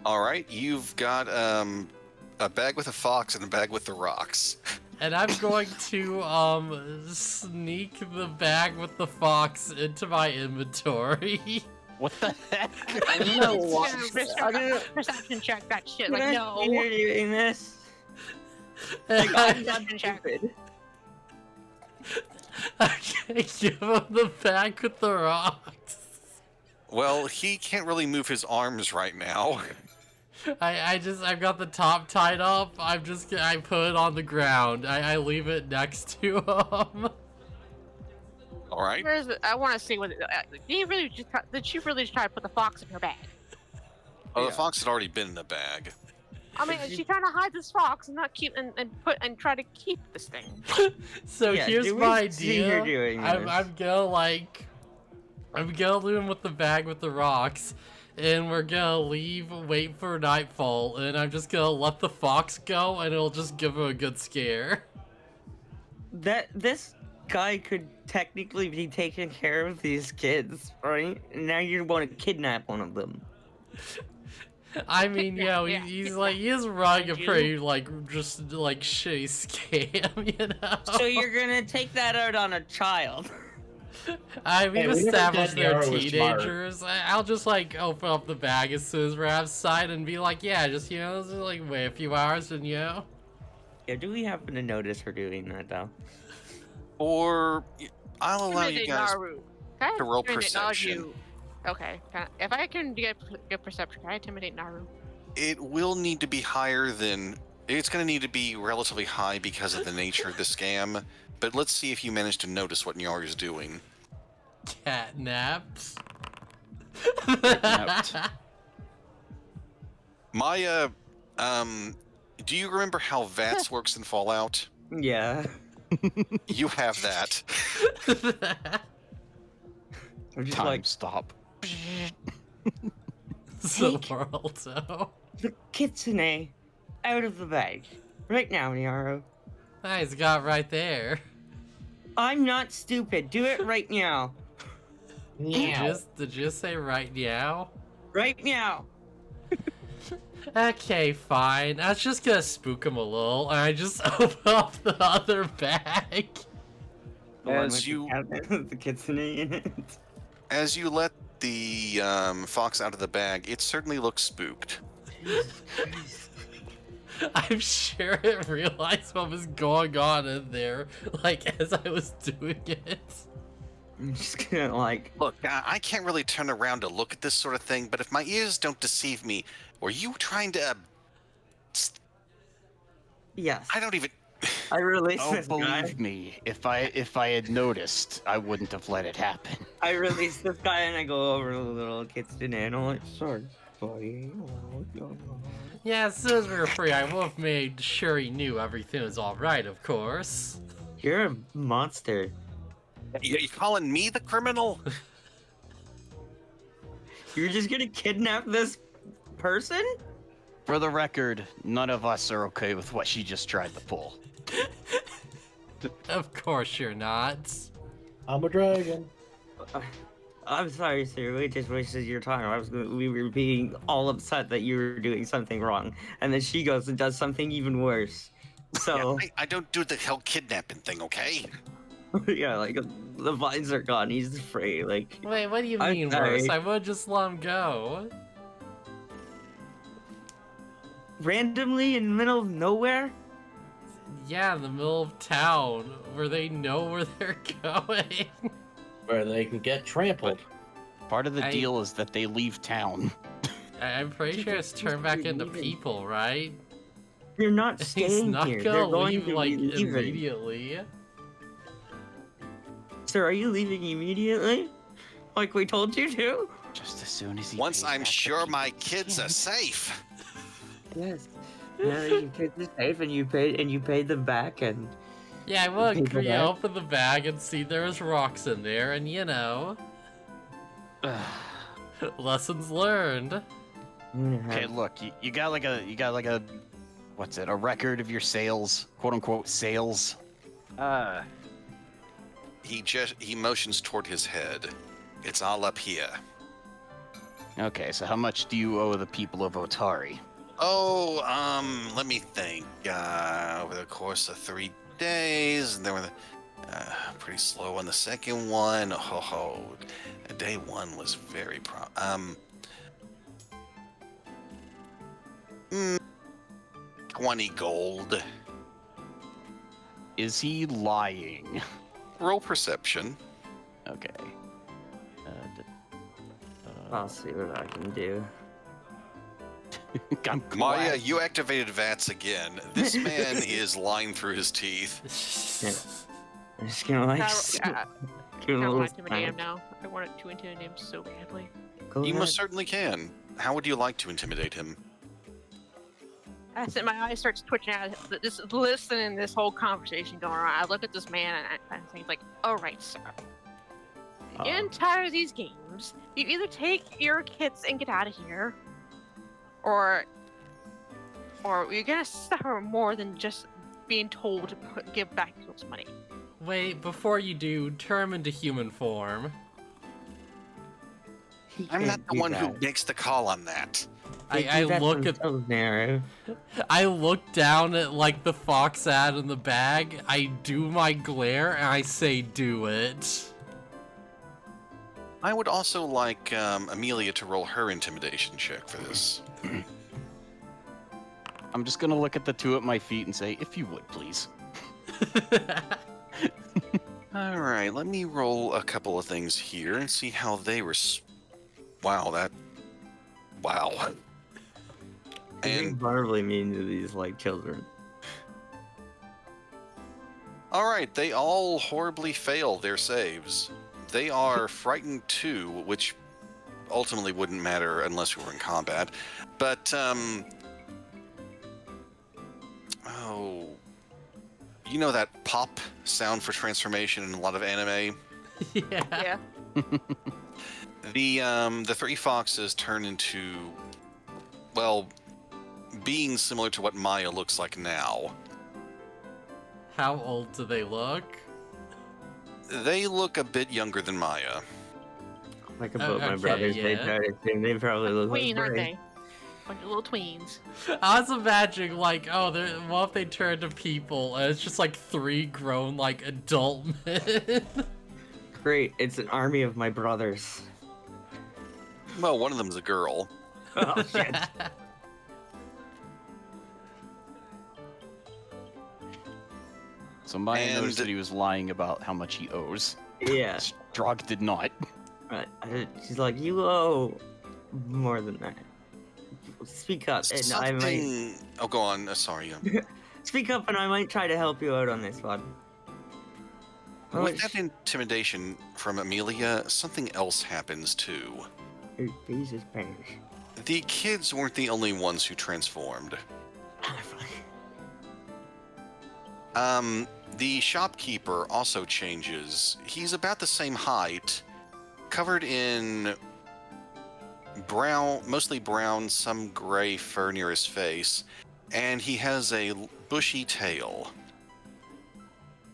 All right, you've got a bag with a fox and a bag with the rocks. And I'm going to sneak the bag with the fox into my inventory. What the heck? I don't know what. I don't know. Perception check that shit. Can Like, I no. see you doing this? And I'm not Perception check. stupid. I can't give him the bag with the rocks. Well, he can't really move his arms right now. I've got the top tied up. I put it on the ground. I leave it next to him. All right. I want to see what. Did she really just try to put the fox in her bag? Oh, the fox had already been in the bag. I mean, she trying to hide this fox and not keep and try to keep this thing. So Yeah, here's do we my see her idea. doing I'm this? gonna leave him with the bag with the rocks, and we're gonna leave, wait for nightfall, and I'm just gonna let the fox go, and it'll just give him a good scare. This guy could technically be taking care of these kids, right? And now you want to kidnap one of them. I mean, Yeah, he is running a Mind you. pretty just shitty scam, you know. So you're gonna take that out on a child? We've Hey, we never established said they're Niara was smart. teenagers. I'll just like open up the bag as soon as we're outside and be like, yeah, just just like wait a few hours and Yeah, do we happen to notice her doing that though? Or I'll allow you Intimidate guys Naru. Can I to roll intimidate perception. Naru? Okay. If I can get perception, can I intimidate Naru? It will need to be higher than. It's going to need to be relatively high because of the nature of the scam. But let's see if you manage to notice what Nyaru's doing. cat naps. Napped. Maya, do you remember how VATS works in Fallout? Yeah. You have that. I'm just Time like, stop. Zaloralto. the kitsune out of the bag. Right now, Niaro. Nice, got right there. I'm not stupid. Do it right now. Did you just say right now? Right now. Okay, fine. I was just gonna spook him a little, and I just open up the other bag. The one As with you- the kitsune in it. As you let the fox out of the bag, it certainly looks spooked. I'm sure it realized what was going on in there, like, as I was doing it. I'm just gonna like, Look, I can't really turn around to look at this sort of thing, but if my ears don't deceive me, were you trying to... yes. I don't even... I released Oh, this guy. believe me, if I had noticed, I wouldn't have let it happen. I release this guy and I go over to the little kitsune and I'm like, sorry, buddy. Yeah, as soon as we were free, I would have made sure he knew everything was alright, of course. You're a monster. You calling me the criminal? You're just gonna kidnap this person? For the record, none of us are okay with what she just tried to pull. Of course you're not. I'm a dragon. I'm sorry, sir. We just wasted your time. We were being all upset that you were doing something wrong, and then she goes and does something even worse. So I don't do the hell kidnapping thing, okay? yeah, like the vines are gone. He's free. Like Wait, what do you I'm mean sorry. worse? I would just let him go. randomly in the middle of nowhere. Yeah, in the middle of town, where they know where they're going. Where they can get trampled. Part of the I- deal is that they leave town. I'm pretty sure it's turned back into Leaving. people, right? You're not He's staying not here. gonna They're going leave to like be leaving. immediately. Sir, are you leaving immediately? Like we told you to? Just as soon as he Once pays I'm back the sure people my he kids are can. safe. Yes. Now that your kids are safe and you paid them back and Yeah, I would People agree. back. Open the bag and see there was rocks in there, and you know, lessons learned. I'm gonna Okay, have look, you got like a what's it? A record of your sales, quote unquote sales. He motions toward his head. It's all up here. Okay, so how much do you owe the people of Otari? Oh, let me think. Over the course of 3 days, and they were pretty slow on the second one. Day one was very 20 gold. Is he lying? Roll perception. Okay. I'll see what I can do. I'm Maya, glad. you activated VATS again. This man is lying through his teeth. I'm just gonna like give him a I little want to intimidate him smile. now. I want to intimidate him so badly. Go You ahead. most certainly can. How would you like to intimidate him? I said my eyes starts twitching out. Just listening to this whole conversation going on. I look at this man and I think like, all right, sir. I'm getting tired of these games. You either take your kids and get out of here, or you're gonna suffer more than just being told to give back people's money. Wait, before you do, turn him into human form. He I'm not can't the do one who that. makes the call on that. They I do that look at themselves, Nero. I look down at like the fox ad in the bag. I do my glare and I say, "Do it." I would also like Amelia to roll her intimidation check for this. I'm just gonna look at the two at my feet and say, if you would, please. All right, let me roll a couple of things here and see how they Wow, wow. Being And horribly mean to these like children. all right, they all horribly fail their saves. They are frightened too, which ultimately wouldn't matter unless we were in combat. But oh, you know that pop sound for transformation in a lot of anime? Yeah. Yeah. The three foxes turn into, well, beings similar to what Maya looks like now. How old do they look? They look a bit younger than Maya. Like about my okay, brothers, they yeah. try to assume they probably look Queen, like aren't Bray. they? Bunch of little tweens. I was imagining, like, oh, what if they turn to people and it's just like 3 grown, like, adult men? Great, it's an army of my brothers. Well, one of them's a girl. Oh shit. So Maya And- noticed that he was lying about how much he owes. Yeah. Strog did not. Right. She's like, you owe more than that. Speak up, and I might Something. Oh, go on. Sorry. speak up, and I might try to help you out on this one. How With much- that intimidation from Amelia, something else happens too. Jesus Christ. The kids weren't the only ones who transformed. The shopkeeper also changes. He's about the same height, covered in brown, mostly brown, some gray fur near his face, and he has a bushy tail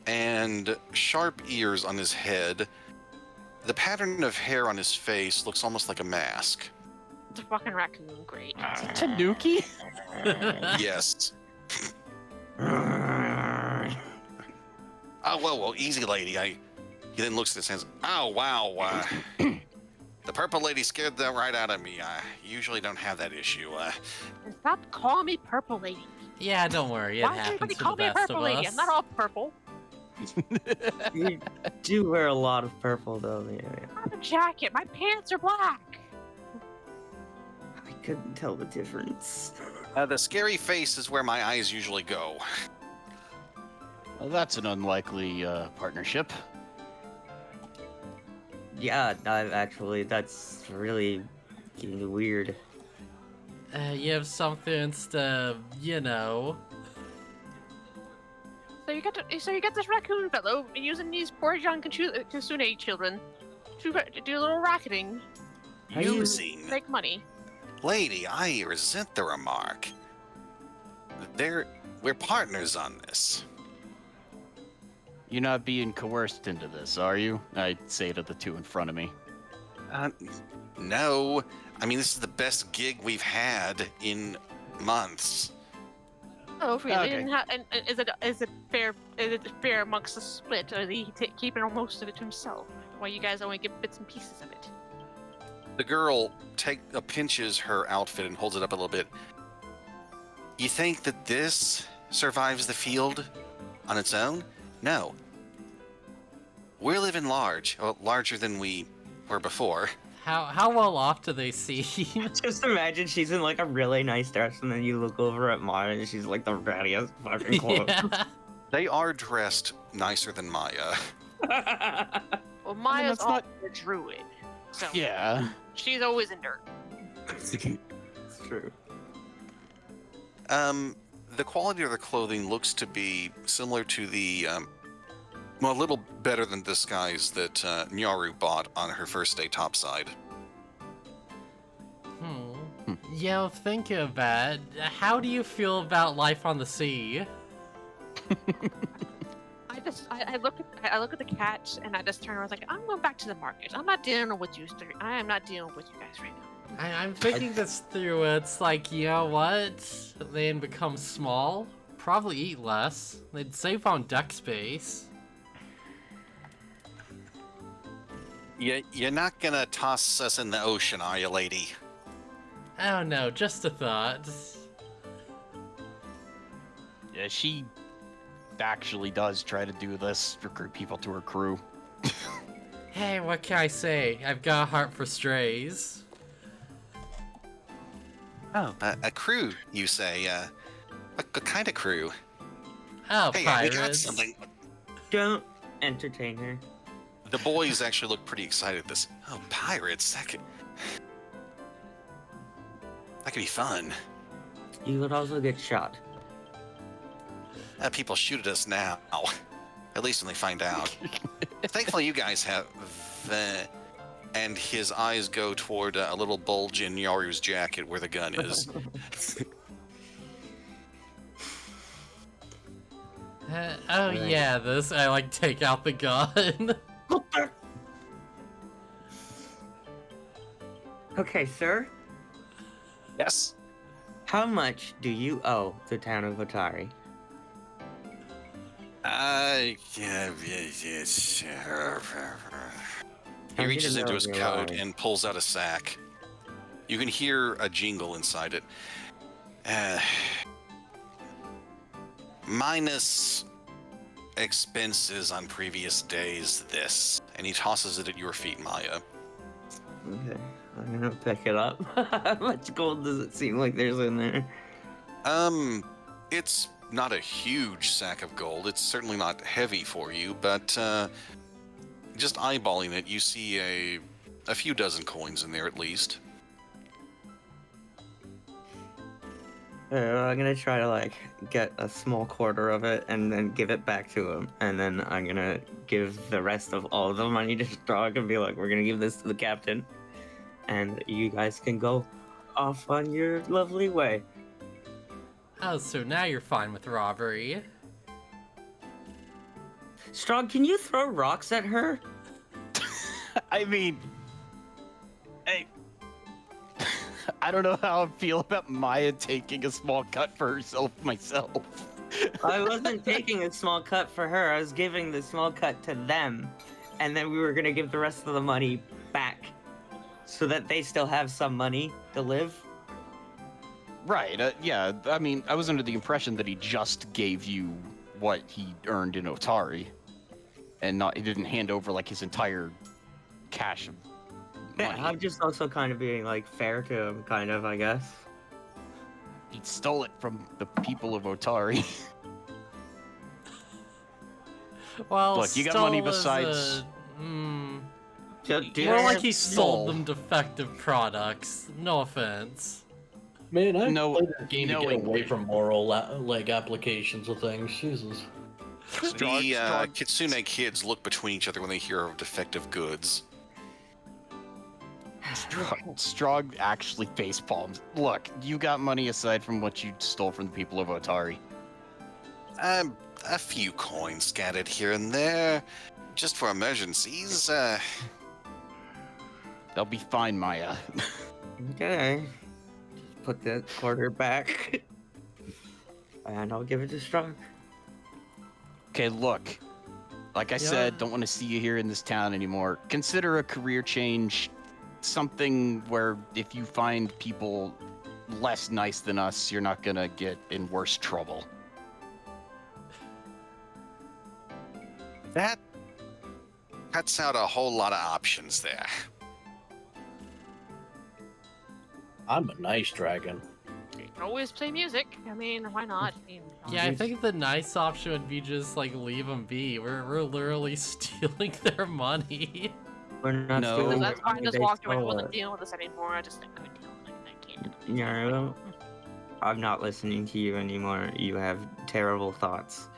and sharp ears on his head. The pattern of hair on his face looks almost like a mask. It's a fucking raccoon. Great. Tanuki? Yes. Oh, whoa, easy, lady. He then looks at his hands. Oh, wow. The purple lady scared the right out of me. I usually don't have that issue. And stop calling me purple lady. Yeah, don't worry, it Why does happens everybody to call the me a best purple of lady? us. I'm not all purple. You do wear a lot of purple, though. Yeah. I have a jacket. My pants are black. I couldn't tell the difference. The scary face is where my eyes usually go. Well, that's an unlikely partnership. Yeah, actually, that's really getting weird. You have something to, you know. So you get this raccoon fellow using these poor young Kitsune children to do a little racketing, How do you- Using. make money. Lady, I resent the remark. We're partners on this. You're not being coerced into this, are you? I say to the two in front of me. No. I mean, this is the best gig we've had in months. Oh, really? Okay. And is it fair amongst the split, or is he keeping most of it to himself? While you guys only get bits and pieces of it? The girl pinches her outfit and holds it up a little bit. You think that this survives the field on its own? No. We're living large, well, larger than we were before. How well off do they seem? Just imagine she's in like a really nice dress, and then you look over at Maya, and she's like the rattiest fucking clothes. Yeah. They are dressed nicer than Maya. Well, Maya's that's all not- a druid, so Yeah. she's always in dirt. It's true. The quality of the clothing looks to be similar to the, well, a little better than the disguise that Nyaru bought on her first day topside. Yeah, thinking of that, how do you feel about life on the sea? I look at the cat and I just turn around. I was like, I'm going back to the market. I'm not dealing with you. I am not dealing with you guys right now. I'm thinking this through. It's like, you know what? They'd become small, probably eat less. They'd save on deck space. You're not gonna toss us in the ocean, are you, lady? Oh no, just a thought. Yeah, she actually does try to do this, recruit people to her crew. Hey, what can I say? I've got a heart for strays. Oh, a crew, you say? What kind of crew? Oh, Hey, we got pirates. something. Don't entertain her. The boys actually look pretty excited at this. Oh, pirates! That could be fun. You would also get shot. People shoot at us now. At least when they find out. Thankfully, you guys have. And his eyes go toward a little bulge in Yaru's jacket where the gun is. Oh yeah, this. I like take out the gun. Okay, sir. Yes. How much do you owe the town of Otari? Yes. He reaches into his coat and pulls out a sack. You can hear a jingle inside it. Minus expenses on previous days, this. And he tosses it at your feet, Maya. Okay, I'm gonna pick it up. How much gold does it seem like there's in there? It's not a huge sack of gold. It's certainly not heavy for you, but just eyeballing it, you see a few dozen coins in there at least. I'm gonna try to like get a small quarter of it and then give it back to him, and then I'm gonna give the rest of all the money to Strog and be like, we're gonna give this to the captain, and you guys can go off on your lovely way. Oh, so now you're fine with robbery. Strog, can you throw rocks at her? I mean, I don't know how I feel about Maya taking a small cut for herself myself. I wasn't taking a small cut for her. I was giving the small cut to them, and then we were gonna give the rest of the money back, so that they still have some money to live. Right, yeah, I mean, I was under the impression that he just gave you what he earned in Otari. And he didn't hand over, like, his entire cash of Yeah, money. I'm just also kind of being like fair to him, kind of, I guess. He stole it from the people of Otari. Well, Look, you got money stole is besides- Do more I like have he sold soul? them defective products. No offense. Man, I No, played this game to get knowing- away from moral like applications of things. Jesus. The Kitsune kids look between each other when they hear of defective goods. Strog actually face palms. Look, you got money aside from what you stole from the people of Otari. A few coins scattered here and there, just for emergencies. They'll be fine, Maya. Okay. Just put that quarter back. And I'll give it to Strong. Okay, look. Like I said, don't want to see you here in this town anymore. Consider a career change something where if you find people less nice than us, you're not gonna get in worse trouble. That cuts out a whole lot of options there. I'm a nice dragon. You can always play music. I mean, why not? I mean, Yeah, I think the nice option would be just like leave them be. We're literally stealing their money. We're not No. stealing that's their why I money, just they walked away. I stole wasn't it. dealing with this anymore. I just couldn't deal with it. I can't. Yeah, I'm not listening to you anymore. You have terrible thoughts.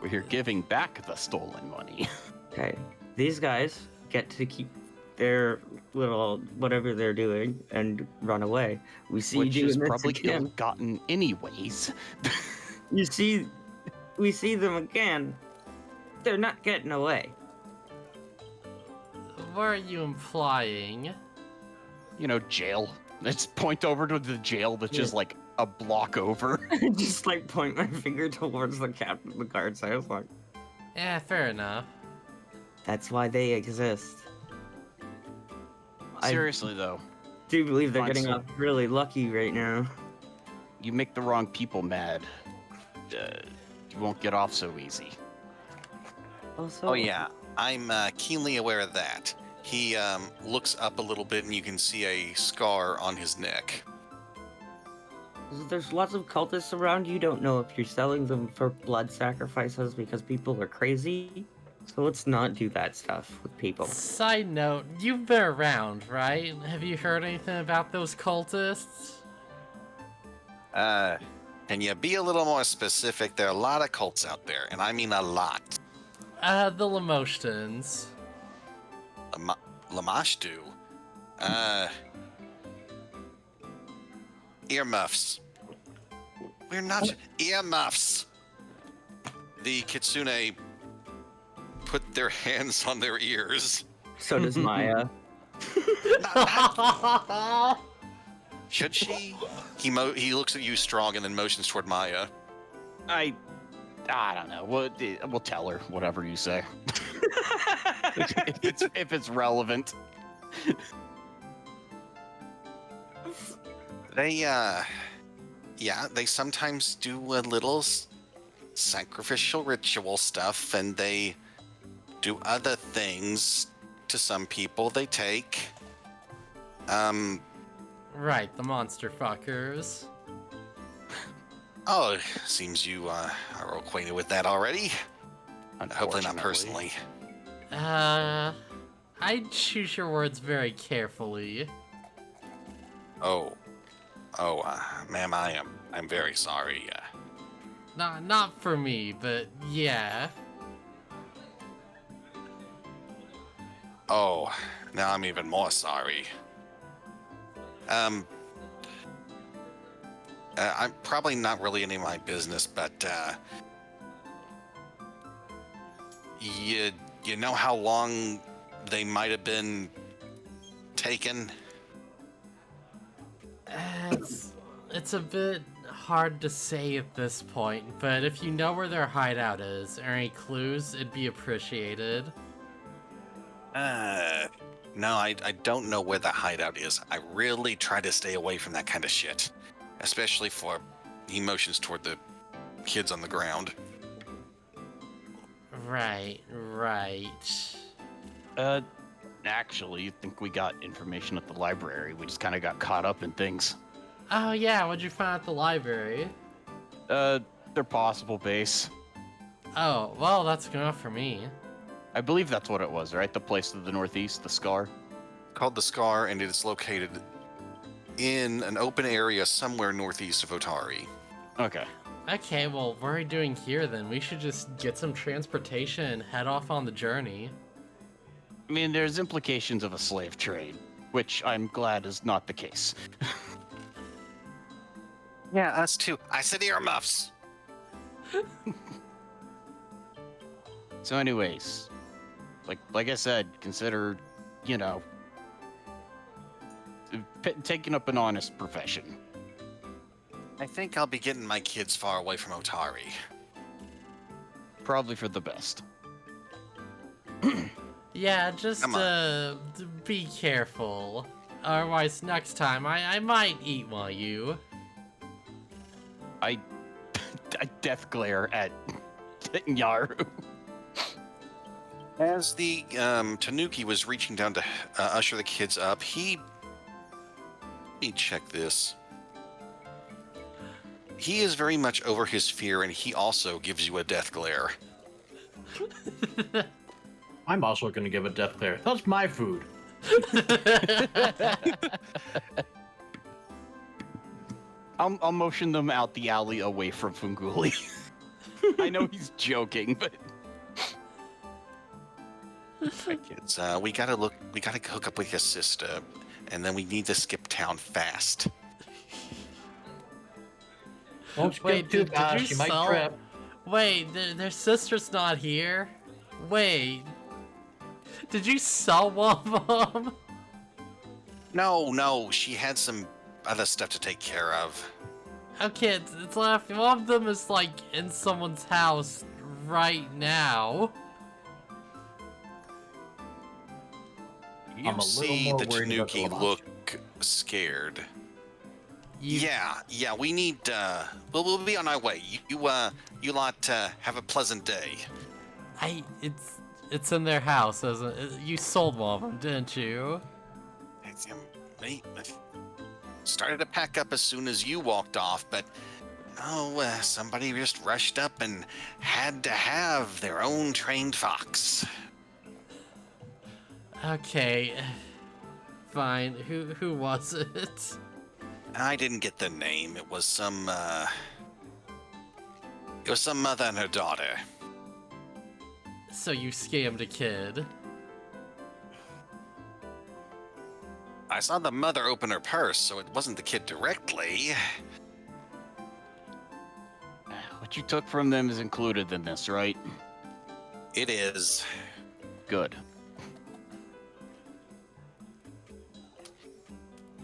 We're here giving back the stolen money. Okay. These guys get to keep their little whatever they're doing and run away. We see Which you is doing this probably again. ill-gotten anyways. We see them again. They're not getting away. What are you implying? You know, jail. Let's point over to the jail that's just like a block over. Just like point my finger towards the captain of the guards. I was like, Yeah, fair enough. that's why they exist. Seriously though, do believe they're Find getting some- off really lucky right now. you make the wrong people mad. You won't get off so easy. Also, Oh yeah, I'm keenly aware of that. He looks up a little bit, and you can see a scar on his neck. there's lots of cultists around. You don't know if you're selling them for blood sacrifices because people are crazy. So let's not do that stuff with people. Side note, you've been around, right? Have you heard anything about those cultists? Can you be a little more specific? There are a lot of cults out there, and I mean a lot. The Lamoshtans. Lamashtu. Earmuffs. We're not earmuffs. The kitsune put their hands on their ears. So does Maya. Should she? He looks at you strong and then motions toward Maya. I don't know. We'll tell her whatever you say. if it's relevant. They sometimes do a little sacrificial ritual stuff, and they do other things to some people they take. Right, the monster fuckers. Oh, seems you are acquainted with that already. Hopefully not Unfortunately. personally. I'd choose your words very carefully. Ma'am, I'm very sorry. Not for me, but yeah. Oh, now I'm even more sorry. I'm probably not really any of my business, but you know how long they might have been taken? It's a bit hard to say at this point, but if you know where their hideout is or any clues, it'd be appreciated. No, I don't know where the hideout is. I really try to stay away from that kind of shit, especially for emotions toward the kids on the ground. Right. Actually, I think we got information at the library. We just kind of got caught up in things. Oh yeah, what'd you find at the library? Their possible base. Oh, well, that's good enough for me. I believe that's what it was, right? The place to the northeast, the Scar. Called the Scar, and it is located in an open area somewhere northeast of Otari. Okay. Okay, well, what are we doing here then? We should just get some transportation and head off on the journey. I mean, there's implications of a slave trade, which I'm glad is not the case. Yeah, us too. I said earmuffs. So anyways, like I said, consider, taking up an honest profession. I think I'll be getting my kids far away from Otari. Probably for the best. Yeah, just Come be careful. Otherwise, next time I might eat one of you. I death glare at Yaru. As the Tanuki was reaching down to usher the kids up, let me check this. He is very much over his fear, and he also gives you a death glare. I'm also going to give a death glare. That's my food. I'll motion them out the alley away from Funguli. I know he's joking, but Right, kids, we gotta hook up with your sister, and then we need to skip town fast. Don't skip Wait, too did fast. you You might sell- trip. Wait, their sister's not here? Wait. Did you sell one of them? No, she had some other stuff to take care of. Okay, it's left. One of them is like in someone's house right now. You I'm a little see more the worried about the Tanuki Lamachi. look scared. You, Yeah, we need, we'll be on our way. You lot, have a pleasant day. it's in their house, isn't it? You sold one of them, didn't you? I started to pack up as soon as you walked off, but, somebody just rushed up and had to have their own trained fox. Okay, fine. Who was it? I didn't get the name. It was some mother and her daughter. So you scammed a kid. I saw the mother open her purse, so it wasn't the kid directly. What you took from them is included in this, right? It is. Good.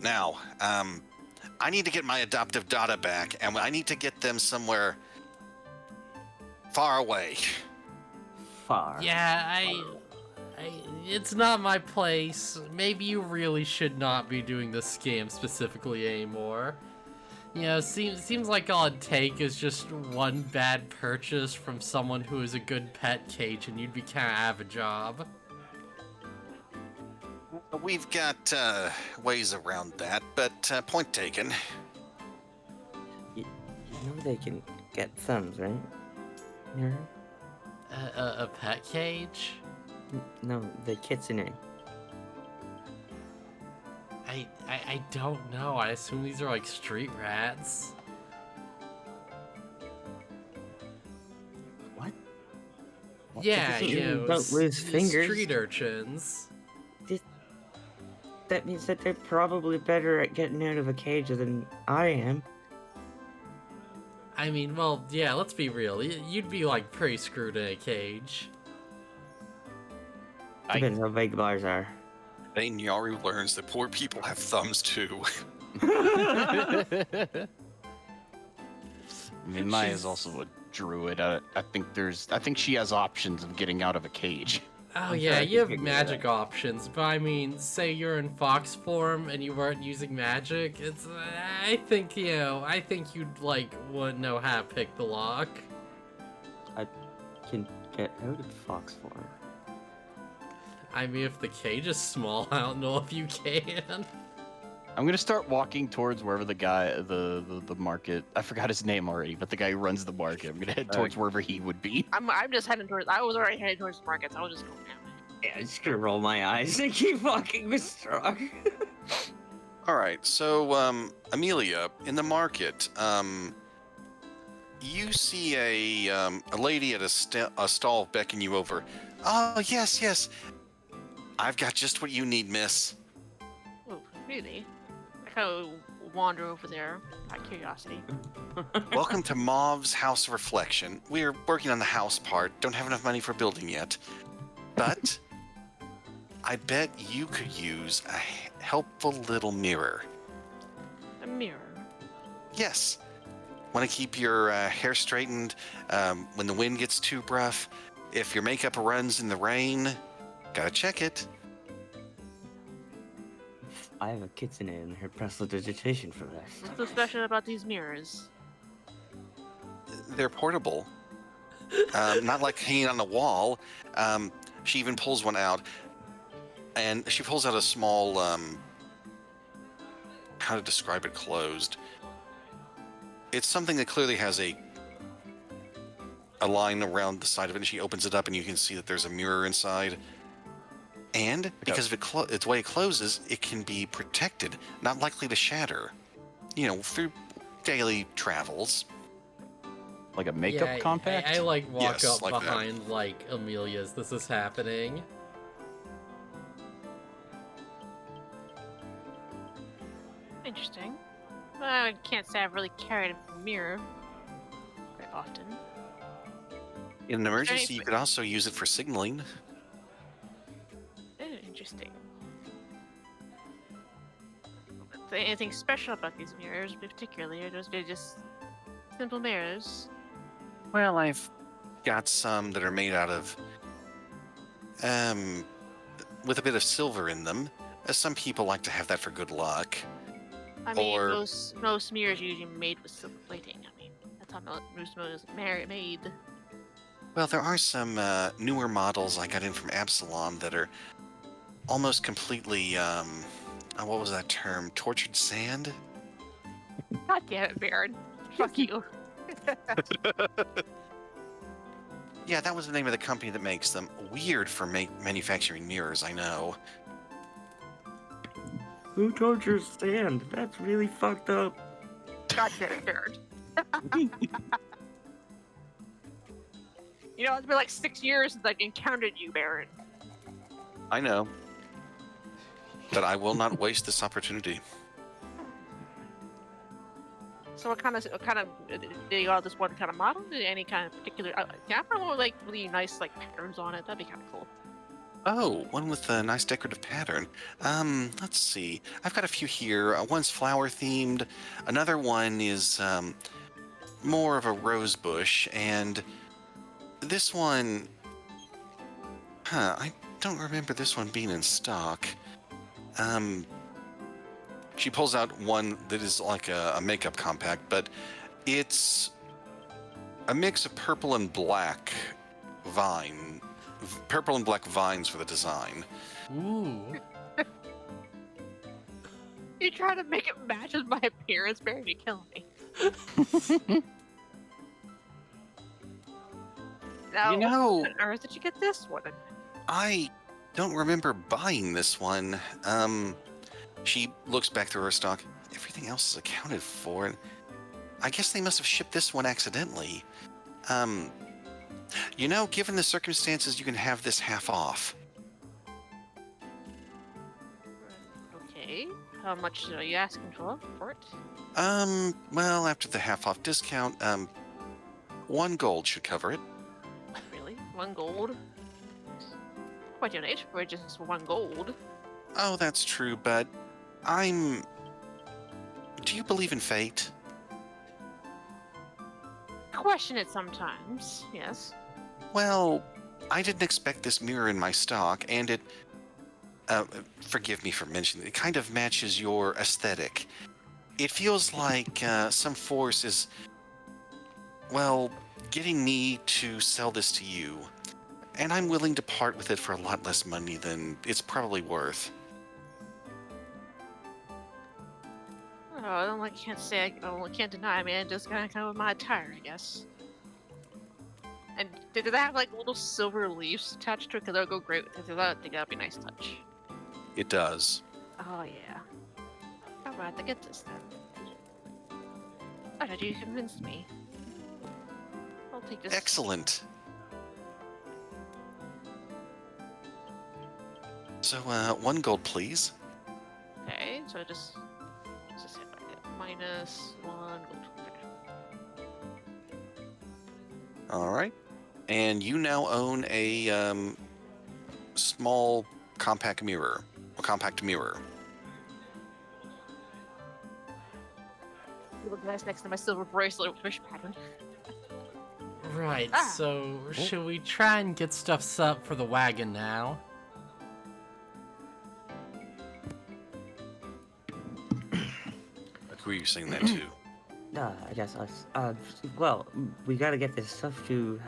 Now, I need to get my adoptive daughter back, and I need to get them somewhere far away. Far. Yeah, it's not my place. Maybe you really should not be doing this scam specifically anymore. You know, seems like all it'd take is just one bad purchase from someone who is a good pet cage, and you'd be kind of out of a job. We've got ways around that, but point taken. You know they can get thumbs, right? Yeah. A pet cage? No, the kitsune. I don't know. I assume these are like street rats. What? Yeah, doesn't you mean know, don't lose fingers. street urchins. That means that they're probably better at getting out of a cage than I am. I mean, well, yeah, let's be real. You'd be like pretty screwed in a cage. Depends how big bars are. Then Yaru learns that poor people have thumbs too. I mean, Maya's also a druid. I think she has options of getting out of a cage. Oh I'm yeah, sure I you can have figure magic that out. options, but I mean, say you're in fox form and you weren't using magic, I think you'd like wouldn't know how to pick the lock. I can get out of fox form. I mean, if the cage is small, I don't know if you can. I'm gonna start walking towards wherever the guy, the market. I forgot his name already, but the guy who runs the market. I'm gonna head towards wherever he would be. I'm just heading towards. I was already headed towards the markets. I was just going down. Yeah, I'm just gonna roll my eyes and keep walking with Strong. All right, so Amelia, in the market, you see a lady at a stall beckon you over. Oh yes, I've got just what you need, miss. Oh, really? I kind of wander over there out of curiosity. Welcome to Mauve's House of Reflection. We're working on the house part. Don't have enough money for building yet, but I bet you could use a helpful little mirror. A mirror. Yes. Want to keep your hair straightened when the wind gets too rough? If your makeup runs in the rain, gotta check it. I have a kitsune in her prestidigitation for that. What's so special about these mirrors? They're portable. Not like hanging on the wall. She even pulls one out. And she pulls out a small, how to describe it closed. It's something that clearly has a line around the side of it, and she opens it up and you can see that there's a mirror inside. And because of its way it closes, it can be protected, not likely to shatter. You know, for daily travels. Like a makeup Yeah, compact? I like walk Yes, up like that. behind like Amelia's. This is happening. Interesting. Well, I can't say I've really carried a mirror very often. In an emergency, you could also use it for signaling. Interesting. Is there anything special about these mirrors, particularly, or they're just simple mirrors? Well, I've got some that are made out of with a bit of silver in them, as some people like to have that for good luck. I mean, Or- most mirrors are usually made with silver plating. I mean, that's how most mirrors are made. Well, there are some newer models I got in from Absalom that are almost completely, what was that term? Tortured sand? God damn it, Baron. Fuck you. Yeah, that was the name of the company that makes them. Weird for manufacturing mirrors, I know. Who tortures sand? That's really fucked up. God damn it, Baron. You know, it's been like 6 years since I've encountered you, Baron. I know. But I will not waste this opportunity. So what kind of they are this one kind of model? Any kind of particular? Yeah, I want like really nice like patterns on it. That'd be kind of cool. Oh, one with a nice decorative pattern. Let's see. I've got a few here. One's flower themed. Another one is more of a rose bush, and this one, I don't remember this one being in stock. She pulls out one that is like a makeup compact, but it's a mix of purple and black vines for the design. Ooh. You try to make it match with my appearance, Baron? You kill me. Now, You know- what on earth did you get this one? I don't remember buying this one. She looks back through her stock. Everything else is accounted for, and I guess they must have shipped this one accidentally. You know, given the circumstances, you can have this half off. Okay. How much are you asking for it? Well, after the half off discount, 1 gold should cover it. Really? 1 gold? Quite donate for just 1 gold. Oh, that's true, but do you believe in fate? Question it sometimes. Yes. Well, I didn't expect this mirror in my stock, and it, forgive me for mentioning it, kind of matches your aesthetic. It feels like some force is, well, getting me to sell this to you, and I'm willing to part with it for a lot less money than it's probably worth. Oh, I can't say. I can't deny, man. Just kind of come with my attire, I guess. And did that have like little silver leaves attached to it? Because that would go great with it. I think that'd be a nice touch. It does. Oh yeah. I'm gonna have to get this then. Oh, did you convince me? I'll take this. Excellent. So, 1 gold, please. Okay, so just hit minus 1 gold. All right. And you now own a small compact mirror. You look nice next to my silver bracelet with fish pattern. Right, Ah. so should we try and get stuff set up for the wagon now? Who are you saying that to? I guess us. Well, we gotta get this stuff to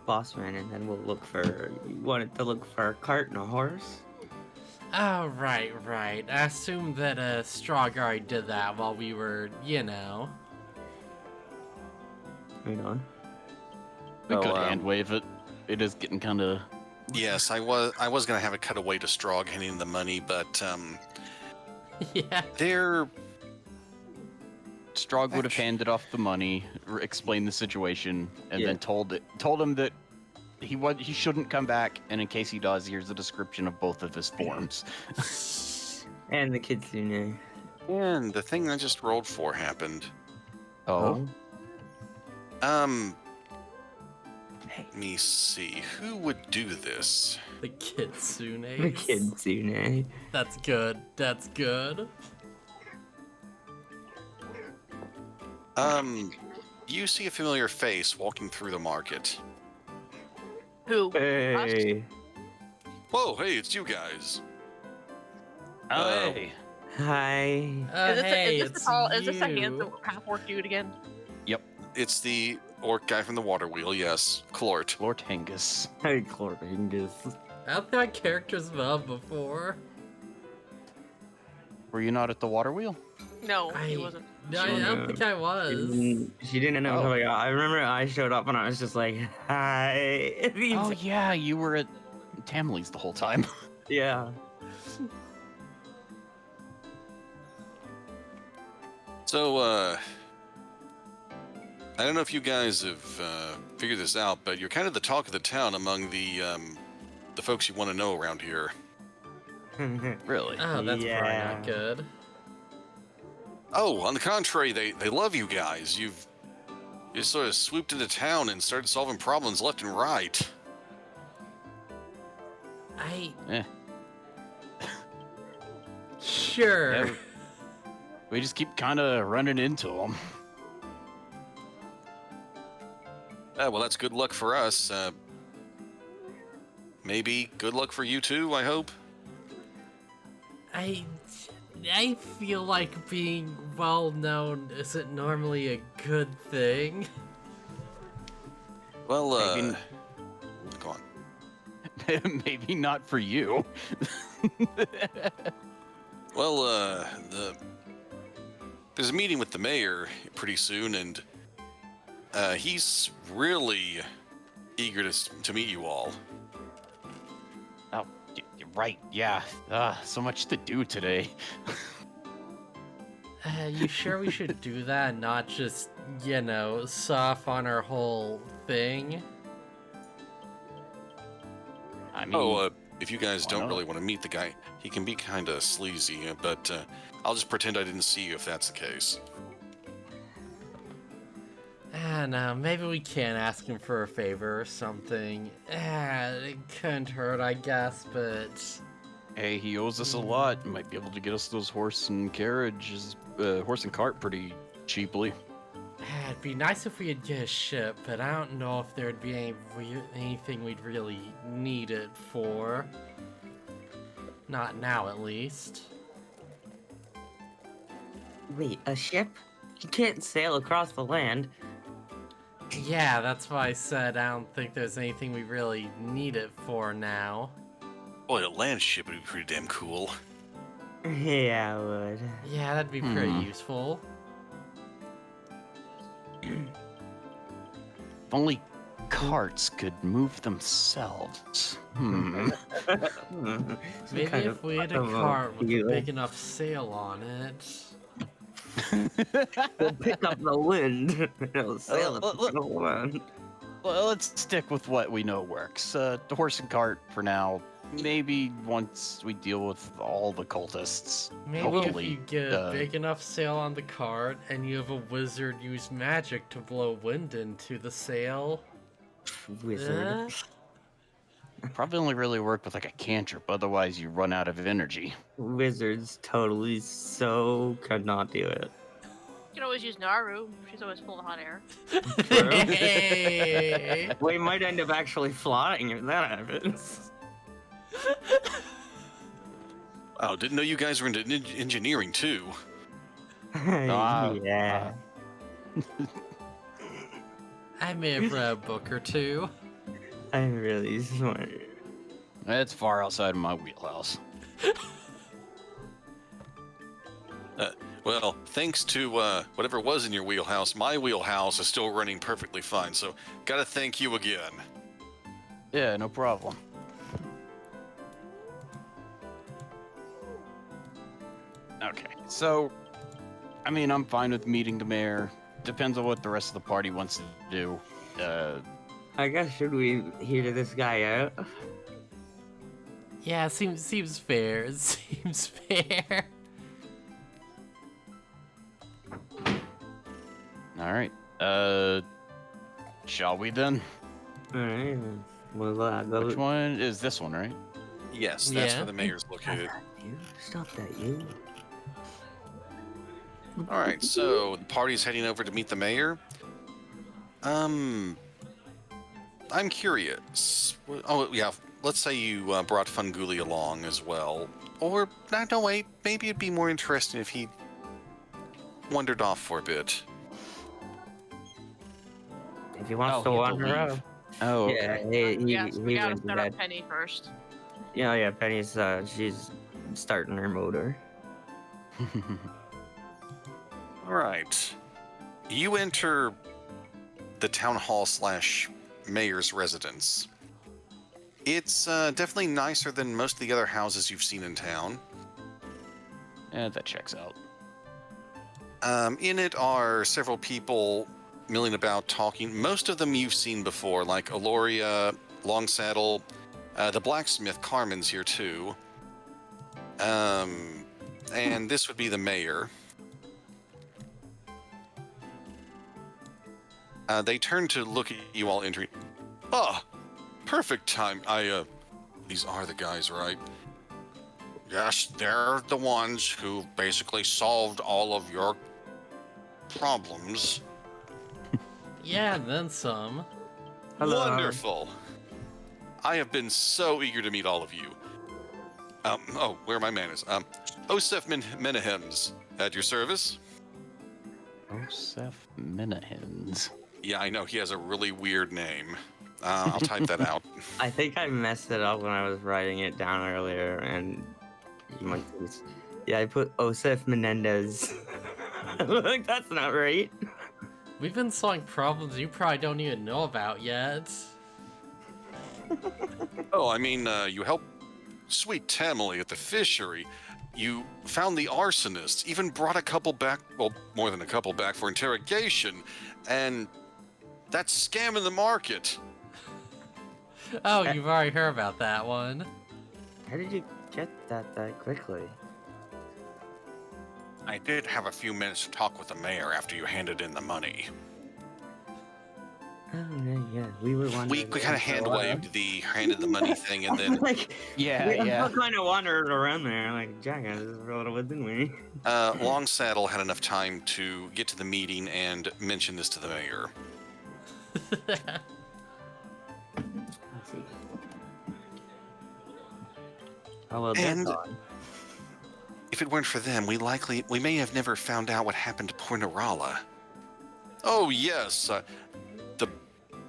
Bossman, and then we'll look for. You wanted to look for a cart and a horse? Oh, right. I assumed that Strog already did that while we were, Right on. We Oh, could hand wave it. It is getting kind of. Yes, I was gonna have it cut away to Strog handing the money, but yeah. they're Strog would have handed off the money, explained the situation, and Yeah. then told him that he shouldn't come back, and in case he does, here's a description of both of his forms. And the kitsune. and the thing I just rolled for happened. Oh, Let me see. Who would do this? The kitsune. The kitsune. That's good. You see a familiar face walking through the market. Who? Hey. Whoa, hey, it's you guys. Oh, Uh, hey. Hi. Hey, is this it's the tall? Is this a you. handsome half-orc dude again? Yep. It's the orc guy from the water wheel, yes. Clort. Lord Hengus. Hi, Cloringus. I don't think my character's well before. Were you not at the water wheel? No, he wasn't. No, I don't think I was. She didn't know. Oh. I remember I showed up and I was just like, hi. Oh, yeah, you were at Tamley's the whole time. Yeah. So, I don't know if you guys have figured this out, but you're kind of the talk of the town among the folks you want to know around here. Really? Oh, that's Yeah. probably not good. Oh, on the contrary, they love you guys. You sort of swooped into town and started solving problems left and right. Eh. Sure. Yeah, we just keep kind of running into them. Well, that's good luck for us. Maybe good luck for you too, I hope. I feel like being well known isn't normally a good thing. Well, Maybe- go on. Maybe not for you. Well, there's a meeting with the mayor pretty soon, and he's really eager to meet you all. Oh, you're right. Yeah. So much to do today. You sure we should do that and not just, soft on our whole thing? I mean, If you guys why don't not? really want to meet the guy, he can be kind of sleazy, but I'll just pretend I didn't see you if that's the case. No, maybe we can ask him for a favor or something. It couldn't hurt, I guess, but... hey, he owes us a lot. Might be able to get us those horse and cart pretty cheaply. It'd be nice if we had get a ship, but I don't know if there'd be anything we'd really need it for. Not now, at least. Wait, a ship? You can't sail across the land. Yeah, that's why I said I don't think there's anything we really need it for now. Boy, a land ship would be pretty damn cool. Yeah, I would. Yeah, that'd be pretty useful. If only carts could move themselves. Some Maybe kind if of we had a of cart with a deal. big enough sail on it. We'll pick up the wind. It'll sail Uh, up the wind. Well, let's stick with what we know works. The horse and cart for now. Maybe once we deal with all the cultists. Maybe hopefully, if you get a big enough sail on the cart and you have a wizard use magic to blow wind into the sail. Wizard. probably only really work with like a cantrip. Otherwise, you run out of energy. Wizards totally could not do it. You can always use Naru. She's always full of hot air. True. Hey! We might end up actually flying if that happens. Oh, didn't know you guys were into engineering too. Yeah. I may have read a book or two. I'm really smart. It's far outside of my wheelhouse. Well, thanks to whatever was in your wheelhouse, my wheelhouse is still running perfectly fine. So, gotta thank you again. Yeah, no problem. Okay, so, I mean, I'm fine with meeting the mayor. Depends on what the rest of the party wants to do. I guess should we hear this guy out? Yeah, seems fair. It seems fair. All right. Shall we then? Alright. Well, go. Which one is this one, right? Yes, that's Yeah. where the mayor's located. You stop that, you. All right, so the party's heading over to meet the mayor. I'm curious. Oh, yeah. let's say you brought Funguli along as well. Or, no, wait, maybe it'd be more interesting if he wandered off for a bit. If he wants Oh, to he had to wander out. leave. Oh, Yeah, okay. Yes, we gotta went to start up bed. Penny first. Yeah, Penny's she's starting her motor. All right. You enter the town hall / mayor's residence. It's definitely nicer than most of the other houses you've seen in town. Yeah, that checks out. In it are several people milling about talking. Most of them you've seen before, like Aloria, Longsaddle, the blacksmith Carmen's here too. And this would be the mayor. They turn to look at you all entering. Ah, perfect time. These are the guys, right? Yes, they're the ones who basically solved all of your problems. Yeah, and then some. Hello. Wonderful. I have been so eager to meet all of you. Where are my manners? Osef Menahems, at your service. Osef Minahins. Yeah, I know, he has a really weird name. I'll type that out. I think I messed it up when I was writing it down earlier, and I put Osef Menendez. Like, that's not right. We've been solving problems you probably don't even know about yet. Oh, I mean, you helped sweet Tamily at the fishery. You found the arsonist, even brought a couple back, well, more than a couple back for interrogation, and that scam in the market. Oh, you've already heard about that one. How did you get that quickly? I did have a few minutes to talk with the mayor after you handed in the money. Oh, yeah, we were wondering. We kind of hand-waved the handed the money thing, and then like, Yeah, we yeah. all kind of wandered around there, like, jackass, didn't we? Longsaddle had enough time to get to the meeting and mention this to the mayor. Let's see. Oh, well, And- that's odd. If it weren't for them, we may have never found out what happened to poor Narala. Oh, yes, the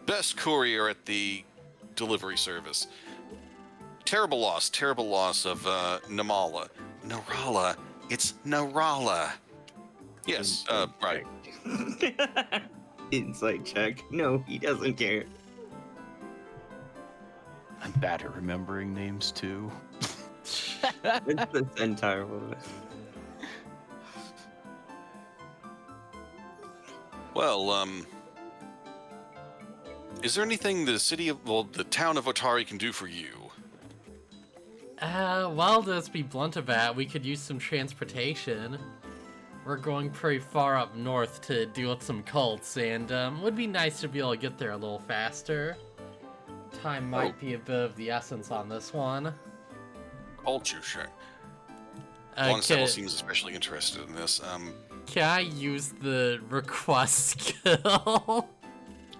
best courier at the delivery service. Terrible loss of Namala. Narala, it's Narala. Yes, right. Insight check. No, he doesn't care. I'm bad at remembering names too. It's the centaur woman. Well, is there anything the town of Otari can do for you? Well, let's be blunt about it, we could use some transportation. We're going pretty far up north to deal with some cults, and would be nice to be able to get there a little faster. Time might be a bit of the essence on this one. Culture, sure. Can, Longsaddle seems especially interested in this. can I use the request skill?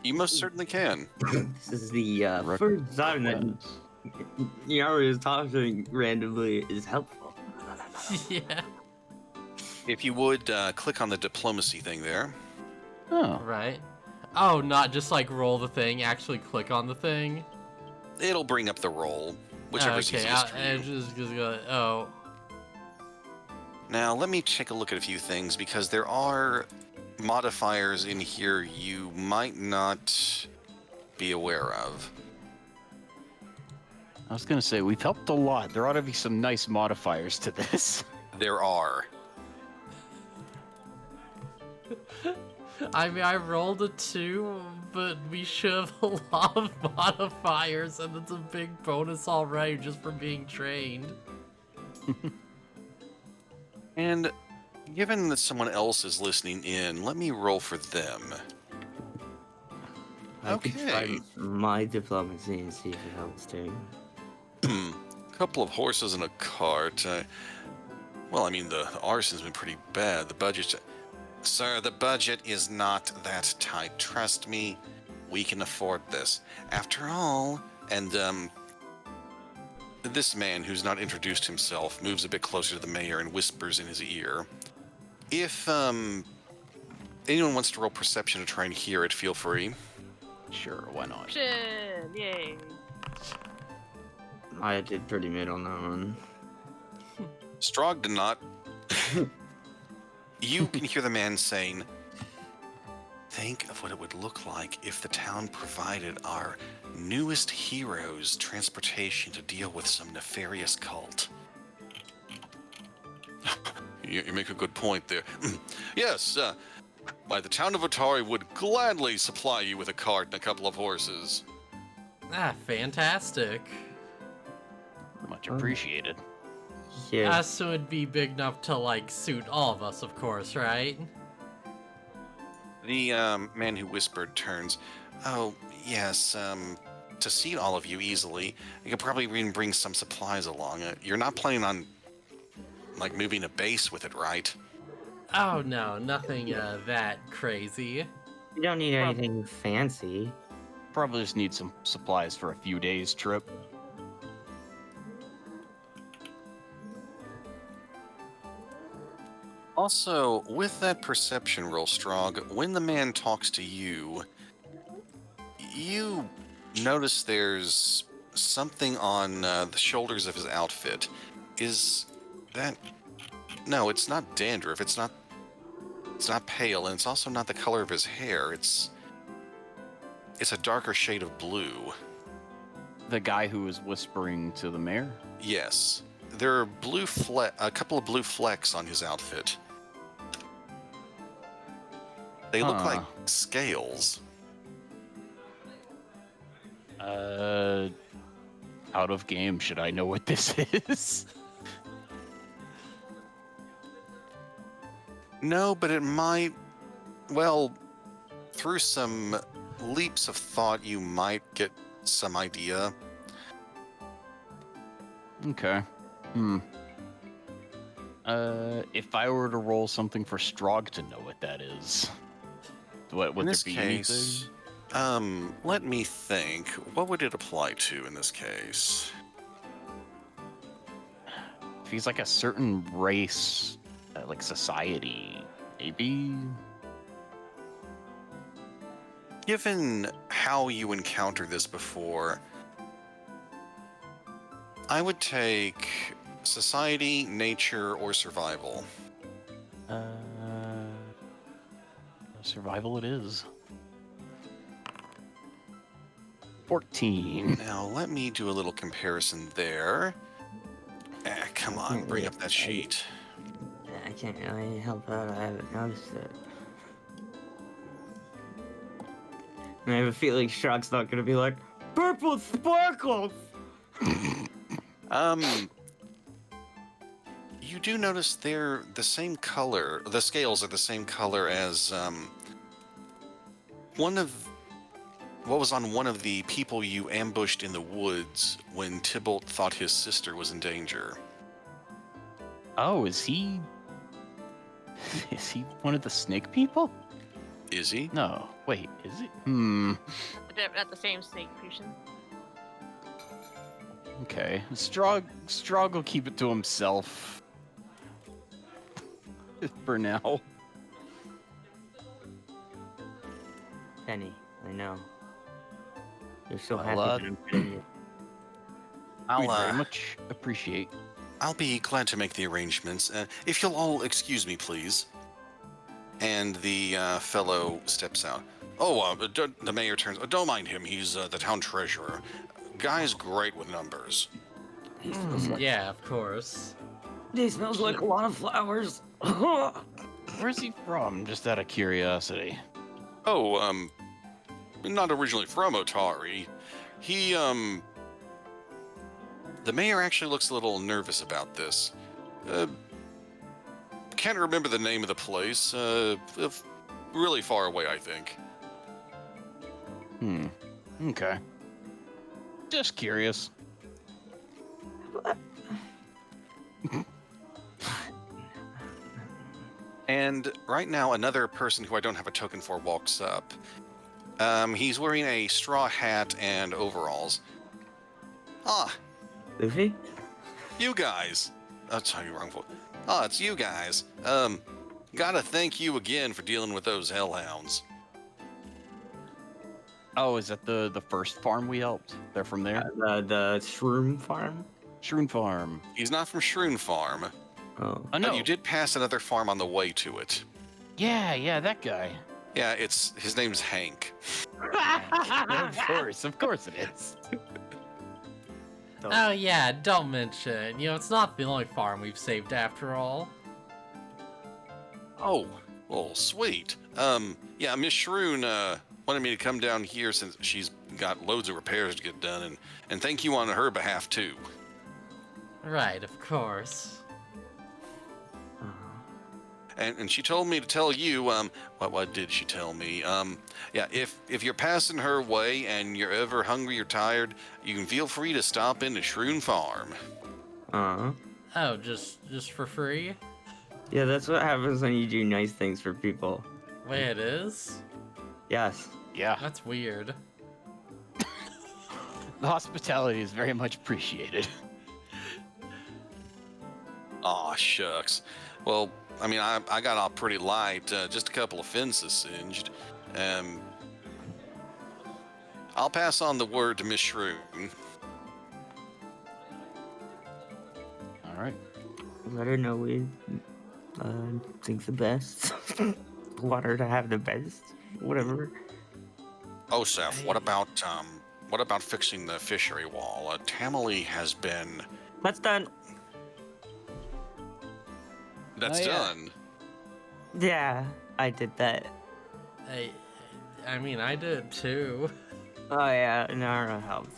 You most certainly can. This is the first time that Yaru is talking randomly is helpful. Yeah. If you would click on the diplomacy thing there. Oh, Right. Oh, not just like roll the thing, actually click on the thing? It'll bring up the roll, whichever's Okay, easiest for I you. just go, oh. Now, let me take a look at a few things, because there are modifiers in here you might not be aware of. I was gonna say we've helped a lot. There ought to be some nice modifiers to this. There are. I mean, I rolled a 2, but we should have a lot of modifiers, and it's a big bonus already just for being trained. And given that someone else is listening in, let me roll for them. I could try Okay. my diplomacy and see if it helps too. A couple of horses and a cart. Well, I mean, the arson's been pretty bad. The budget... Sir, the budget is not that tight. Trust me, we can afford this. After all, and, This man, who's not introduced himself, moves a bit closer to the mayor and whispers in his ear. If anyone wants to roll perception to try and hear it, feel free. Sure, why not? Shit, yay. I did pretty mid on that one. Strog did not. You can hear the man saying, think of what it would look like if the town provided our newest heroes transportation to deal with some nefarious cult. You make a good point there. Yes, why the town of Otari would gladly supply you with a cart and a couple of horses. Ah, fantastic. Much appreciated. Yeah. Us would be big enough to, like, suit all of us, of course, right? The man who whispered turns. Oh, yes, to seat all of you easily, you could probably even bring some supplies along. You're not planning on, like, moving a base with it, right? Oh, no, nothing that crazy. You don't need anything fancy. Probably just need some supplies for a few days trip. Also, with that perception roll, Strog, when the man talks to you, you notice there's something on the shoulders of his outfit. Is that... No, it's not dandruff. It's not pale, and it's also not the color of his hair. It's a darker shade of blue. The guy who was whispering to the mayor? Yes. There are a couple of blue flecks on his outfit. They look like scales. Out of game. Should I know what this is? No, but it might... Well, through some leaps of thought, you might get some idea. Okay. If I were to roll something for Strog to know what that is, would In there this be case, let me think. What would it apply to in this case? anything? If he's like a certain race, like society, maybe? Given how you encountered this before, I would take society, nature, or survival. Survival it is. 14. Now, let me do a little comparison there. Come on, bring up that sheet. I can't really help out. I haven't noticed it. And I have a feeling Shock's not gonna be like, purple sparkles! You do notice they're the same color. The scales are the same color as what was on one of the people you ambushed in the woods when Tybalt thought his sister was in danger. Oh, is he one of the snake people? Is he? No. Wait, is it? They're not the same snake fusion. Okay. Strog will keep it to himself. For now. Penny, I know. You're so Well, happy that I'm getting you. We very I'll much appreciate. I'll be glad to make the arrangements. If you'll all excuse me, please. And the fellow steps out. Oh, the mayor turns. Don't mind him. He's the town treasurer. Guy's great with numbers. He smells like, Yeah, of course. he smells like a lot of flowers. Where's he from? Just out of curiosity. Oh, not originally from Otari. He, the mayor actually looks a little nervous about this. Can't remember the name of the place. Really far away, I think. Okay. Just curious. And right now, another person who I don't have a token for walks up. He's wearing a straw hat and overalls. Ah, Luffy? You guys. I'll tell you wrong voice. Oh, it's you guys. Gotta thank you again for dealing with those hellhounds. Oh, is that the first farm we helped? They're from there? The shroom farm? Shroon Farm. He's not from Shroon Farm. Oh. Oh, no. You did pass another farm on the way to it. Yeah, that guy. Yeah, his name's Hank. Of course it is. Oh yeah, don't mention. You know, it's not the only farm we've saved after all. Oh, well, sweet. Yeah, Miss Shroon wanted me to come down here since she's got loads of repairs to get done, and thank you on her behalf too. Right, of course. And she told me to tell you, what did she tell me? Yeah, if you're passing her way and you're ever hungry or tired, you can feel free to stop into Shroon Farm. Oh, just for free? Yeah, that's what happens when you do nice things for people. Wait, it is? Yes. Yeah. That's weird. The hospitality is very much appreciated. Aw, shucks. Well, I mean, I got off pretty light, just a couple of fences singed. I'll pass on the word to Miss Shroon. All right. Let her know we think the best. Want her to have the best. Whatever. Oh, Seth, what about fixing the fishery wall? Tamale has been... That's done. That's Oh, yeah. done. Yeah, I did that. I mean, I did too. Oh yeah, Nara helped.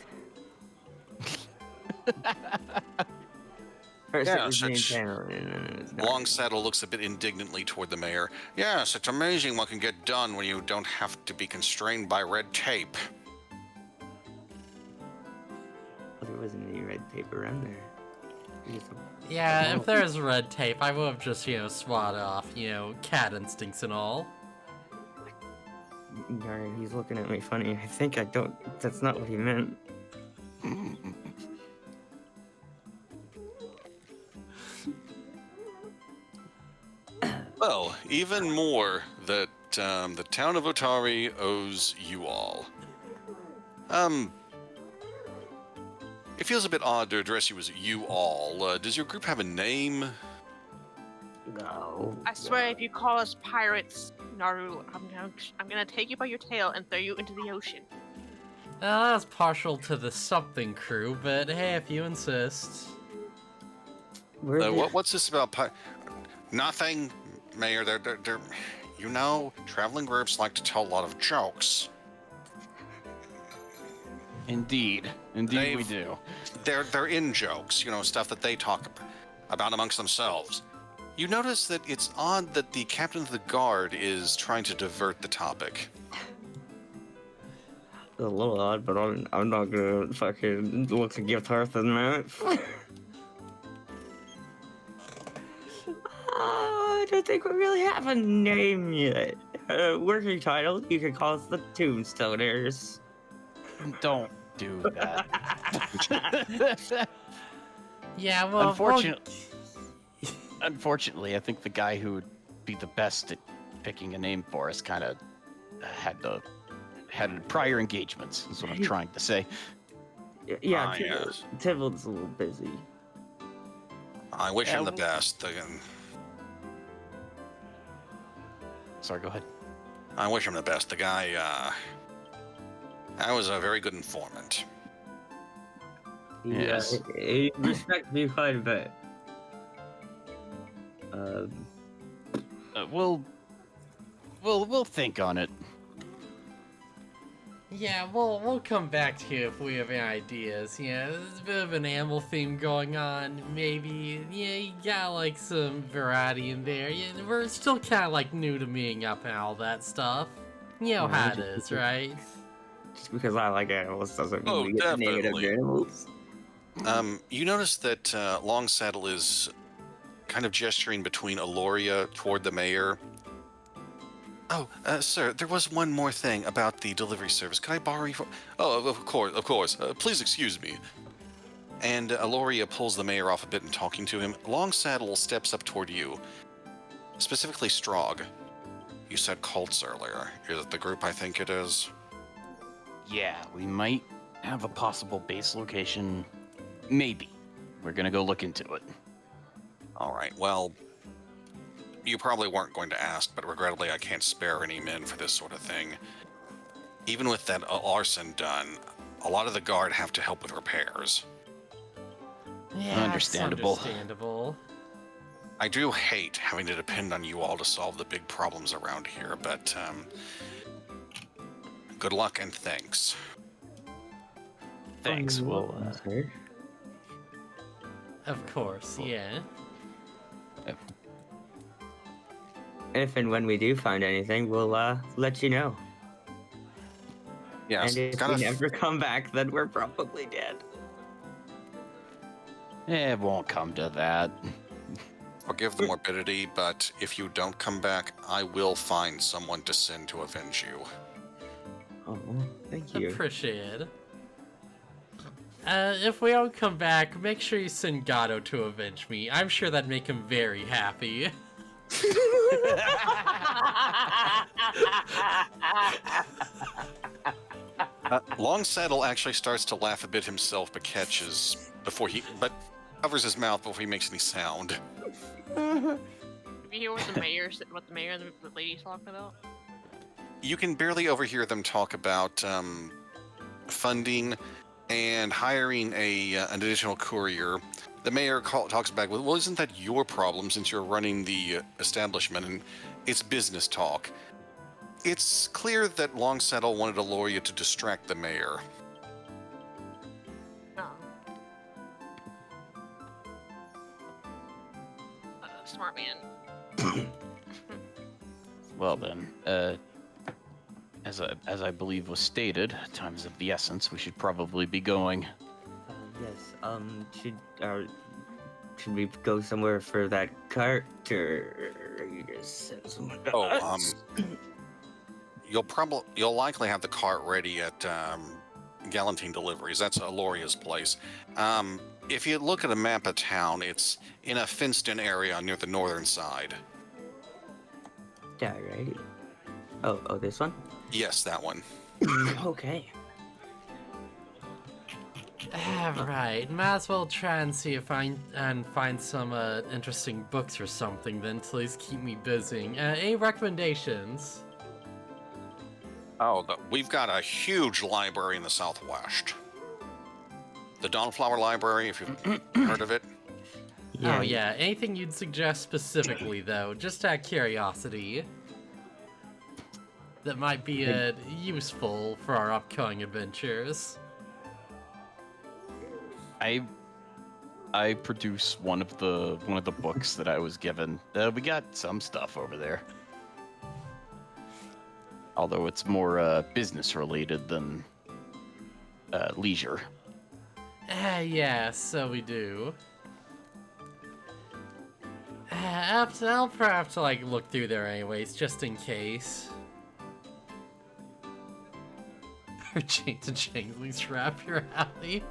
First Yeah, it was me and such- Tanner, and then it was Nara. Longsaddle looks a bit indignantly toward the mayor. Yes, it's amazing what can get done when you don't have to be constrained by red tape. There wasn't any red tape around there. Just Yeah, if there's red tape, I would have just, swatted off, cat instincts and all. Nara, he's looking at me funny. I think I don't. That's not what he meant. Well, even more that the town of Otari owes you all. It feels a bit odd to address you as you all. Does your group have a name? No. I swear, if you call us pirates, Naru, I'm gonna take you by your tail and throw you into the ocean. Well, that's partial to the something crew, but hey, if you insist. We're the- What's this about? Nothing, Mayor. They're traveling groups like to tell a lot of jokes. Indeed we They've- do. They're in jokes, stuff that they talk about amongst themselves. You notice that it's odd that the captain of the guard is trying to divert the topic. a little odd, but I'm not gonna fucking look to gift Hearth in that. I don't think we really have a name yet. Working title, you could call us the Tombstoners. Don't do that. Yeah, well, Unfortunately, I think the guy who would be the best at picking a name for us kind of had prior engagements. Is what I'm trying to say. Yeah, Yes. Tybalt's a little busy. I wish him the Yeah, best. Sorry, go ahead. I wish him the best. The guy, I was a very good informant. Yes. He respects me quite a bit. We'll think on it. yeah, we'll come back to you if we have any ideas. Yeah, there's a bit of an animal theme going on. Maybe, you got some variety in there. Yeah, we're still kind of new to meeting up and all that stuff. You know how it is, right? Just because I like animals doesn't mean Oh, we get negative definitely. animals. You notice that Longsaddle is kind of gesturing between Aloria toward the mayor. Oh, sir, there was one more thing about the delivery service. Could I borrow you for... Oh, of course. Please excuse me. And Aloria pulls the mayor off a bit and talking to him. Longsaddle steps up toward you. Specifically Strog. You said cults earlier. Is it the group I think it is? Yeah, we might have a possible base location. Maybe. We're gonna go look into it. Alright, well, you probably weren't going to ask, but regrettably I can't spare any men for this sort of thing. Even with that arson done, a lot of the guard have to help with repairs. Yeah, Understandable. It's understandable. I do hate having to depend on you all to solve the big problems around here, but good luck and thanks. Thanks. Well, Sir. Of course, yeah. If and when we do find anything, we'll let you know. Yes, And if gotta we never come back, then we're probably dead. it won't come to that. forgive the morbidity, but if you don't come back, I will find someone to send to avenge you. Oh, thank you. Appreciate it. If we don't come back, make sure you send Gato to avenge me. I'm sure that'd make him very happy. Longsaddle actually starts to laugh a bit himself, but covers his mouth before he makes any sound. Did you hear what the mayor and the ladies talking about? You can barely overhear them talk about funding and hiring an additional courier. The mayor talks back with, well, isn't that your problem since you're running the establishment? And it's business talk. It's clear that Longsaddle wanted Aloria to distract the mayor. No. Smart man. Well then, as I believe was stated, time's of the essence. We should probably be going. Yes. Should we go somewhere for that cart, or you just send someone else? You'll likely have the cart ready at Galantine Deliveries. That's Aloria's place. If you look at a map of town, it's in a fenced-in area near the northern side. Alrighty. Oh, this one? Yes, that one. Okay. Right, might as well try and see if I can find some interesting books or something then, please keep me busy. Any recommendations? Oh, we've got a huge library in the southwest. The Dawnflower Library, if you've heard of it. Oh yeah, anything you'd suggest specifically though, just out of curiosity. That might be useful for our upcoming adventures. I produce one of the books that I was given. We got some stuff over there, although it's more business related than leisure. Yeah, so we do. I'll probably have to like look through there anyways, just in case. Chains and Changling's wrap your alley.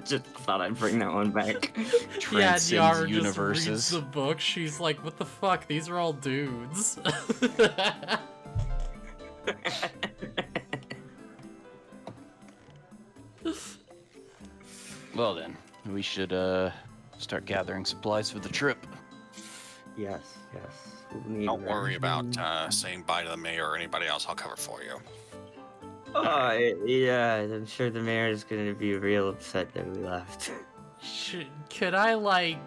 Just thought I'd bring that one back. Yeah, Transcends Yara just universes. reads the book. She's like, "What the fuck? These are all dudes." Well then, we should start gathering supplies for the trip. Yes. We'll need Don't worry about rations. saying bye to the mayor or anybody else. I'll cover for you. Yeah, I'm sure the mayor is gonna be real upset that we left. Could I like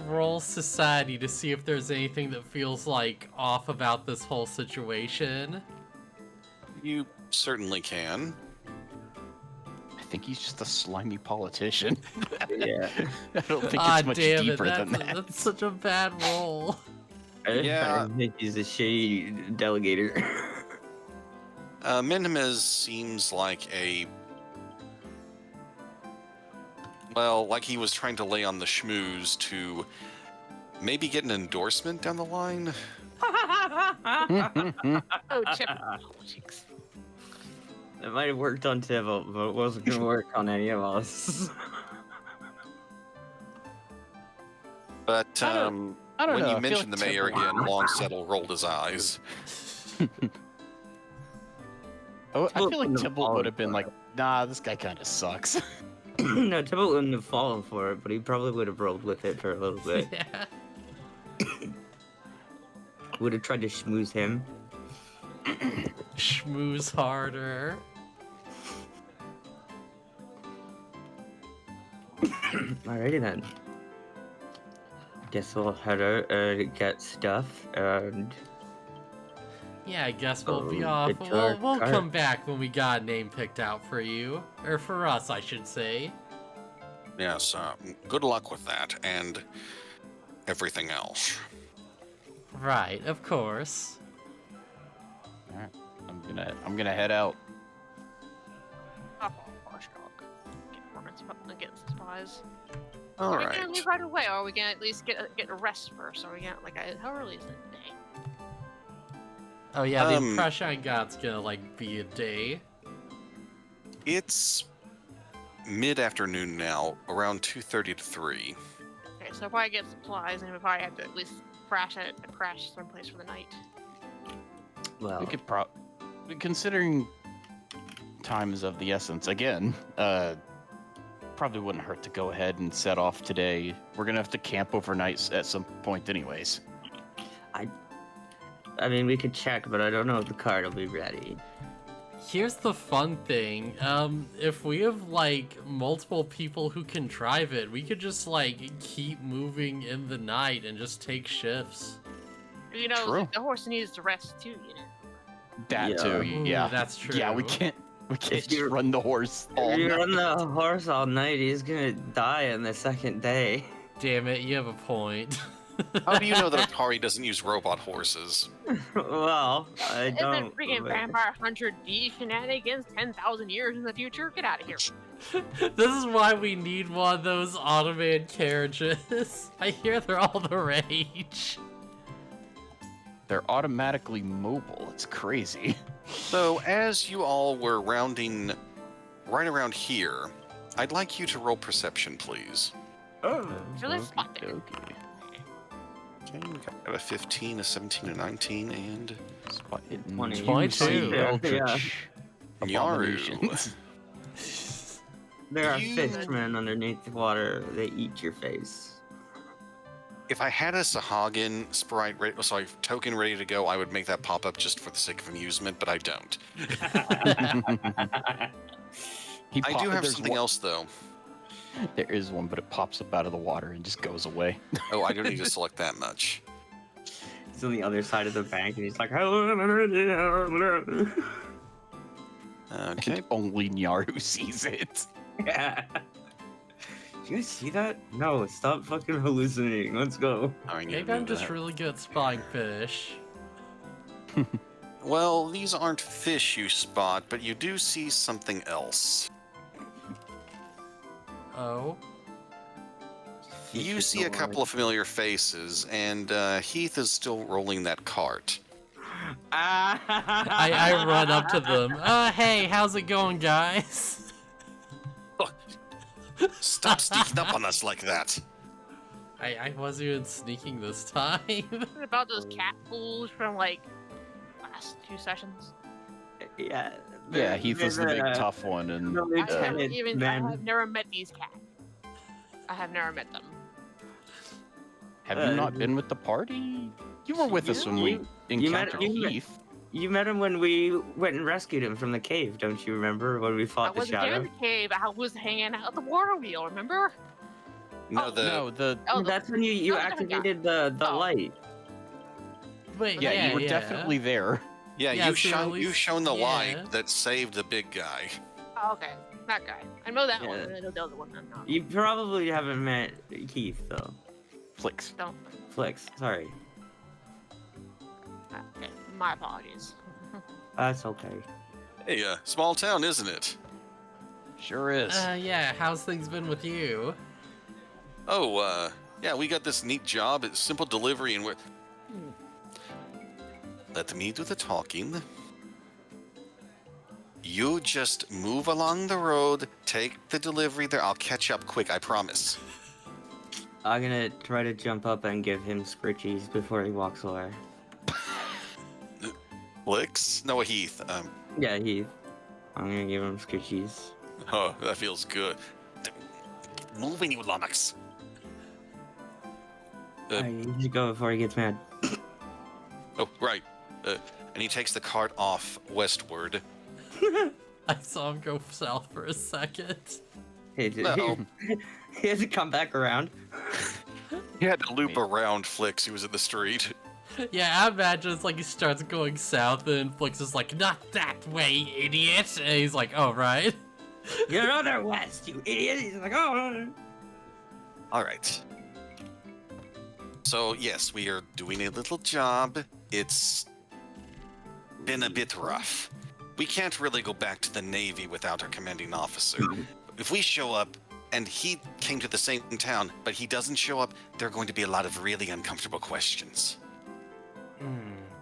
roll society to see if there's anything that feels like off about this whole situation? You certainly can. I think he's just a slimy politician. Yeah. I don't think it's much Damn deeper it, than that. that's such a bad roll. Yeah. I think he's a shady delegator. Minimus seems like like he was trying to lay on the schmooze to maybe get an endorsement down the line. Oh, chip. Politics. It might have worked on Tibble, but it wasn't gonna work on any of us. But I don't when know, you I feel mentioned like the mayor Tibble- again, Longsettle rolled his eyes. I feel like wouldn't have Tibble would have been fallen like, nah, this guy kind of sucks. No, Tibble wouldn't have fallen for it, but he probably would have rolled with it for a little bit. Yeah. Would have tried to schmooze him. Schmooze harder. Alrighty then. Guess we'll head out get stuff and Yeah, I guess we'll be Oh, off. good We'll card. come back when we got a name picked out for you. Or for us, I should say. Yes, good luck with that and everything else. Right, of course. Alright, I'm gonna head out. Oh, gosh, dog. Get supplies. All Are we right. gonna leave right away, or are we gonna at least get a rest first? Are we gonna how early is it today? Oh yeah, the Um, impression I got's gonna like be a day. It's mid-afternoon now, around 2:30 to 3. Okay, so if I get supplies, and if I have to at least crash someplace for the night. well, We could considering time is of the essence again. Probably wouldn't hurt to go ahead and set off today. We're gonna have to camp overnight at some point, anyways. I mean, we could check, but I don't know if the card will be ready. Here's the fun thing. If we have like multiple people who can drive it, we could just like keep moving in the night and just take shifts. You know, True. the horse needs to rest too. You know. That Yeah. too, Ooh, yeah. that's true. Yeah, we can't just you're- run the horse all If you night. run the horse all night, he's gonna die on the second day. Damn it, you have a point. How do you know that Atari doesn't use robot horses? Well, I Isn't don't. freaking but- Vampire Hunter D shenanigans 10,000 years in the future? Get out of here. This is why we need one of those automated carriages. I hear they're all the rage. They're automatically mobile. It's crazy. So, as you all were rounding right around here, I'd like you to roll perception, please. Oh, So let's spot there. Okay. Okay, we got a 15, a 17, a 19, and Spot hidden 20. 22. eldritch Nyaru. abominations. there are You- fishmen underneath the water. They eat your face. If I had a Sahagin token ready to go, I would make that pop up just for the sake of amusement, but I don't. I do have something else, though. There is one, but it pops up out of the water and just goes away. Oh, I don't need to select that much. He's on the other side of the bank, and he's like, Okay. Only Nyaru sees it. yeah. Did you guys see that? No, stop fucking hallucinating. Let's go. I need to Maybe I'm move just that. really good at spotting fish. Well, these aren't fish you spot, but you do see something else. Oh. You see a couple of familiar faces, and Heath is still rolling that cart. I run up to them. Hey, how's it going, guys? Stop sneaking up on us like that. I wasn't even sneaking this time. What about those cat fools from like last 2 sessions? Yeah. Yeah, Heath was the big there's a- tough one, and the I have lieutenant man. I have never met these cats. I have never met them. have you not been with the party? You were with us when we you met- encountered you met- Heath. You met him when we went and rescued him from the cave, don't you remember? When we I fought the wasn't there in shadow? the cave. I was hanging out at the water wheel. Remember? No, Oh, the No, the Oh, That's when you oh, the different guy. activated the Oh. light. Wait, yeah, you were definitely there. yeah, Yeah, you've so at shown least- you've shown the yeah. light that saved the big guy. Oh, okay, that guy. I know that one. Yeah. And I know the other one. I'm not. You probably haven't met Keith though. Flicks. Don't. Flicks, sorry. Okay, my apologies. That's okay. Hey, small town, isn't it? Sure is. Yeah, how's things been with you? Oh, yeah, we got this neat job. It's simple delivery, and we're... Let me do the talking. You just move along the road, take the delivery there. I'll catch up quick, I promise. I'm gonna try to jump up and give him scritchies before he walks away. Blix? No, Heath. Yeah, Heath. I'm gonna give him scritchies. Oh, that feels good. Moving, you lummox. I need to go before he gets mad. Oh, right. And he takes the cart off westward. I saw him go south for a second. He had to come back around. He had to loop around Flix. He was in the street. Yeah, I imagine it's like he starts going south and Flix is like, not that way, idiot. And he's like, oh, right. You're other west, you idiot. He's like, oh. All right. So, yes, we are doing a little job. It's been a bit rough. We can't really go back to the Navy without our commanding officer. If we show up and he came to the same town, but he doesn't show up, there are going to be a lot of really uncomfortable questions.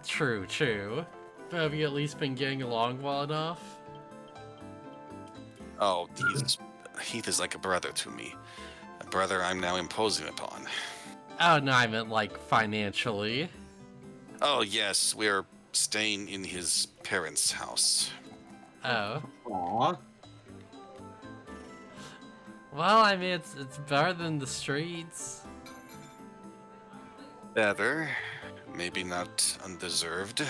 True, true. But have you at least been getting along well enough? Oh, Heath is like a brother to me. A brother I'm now imposing upon. Oh, no, I meant like financially. Oh, yes, we're staying in his parents' house. Oh. Aw. Well, I mean, it's better than the streets. Better. Maybe not undeserved.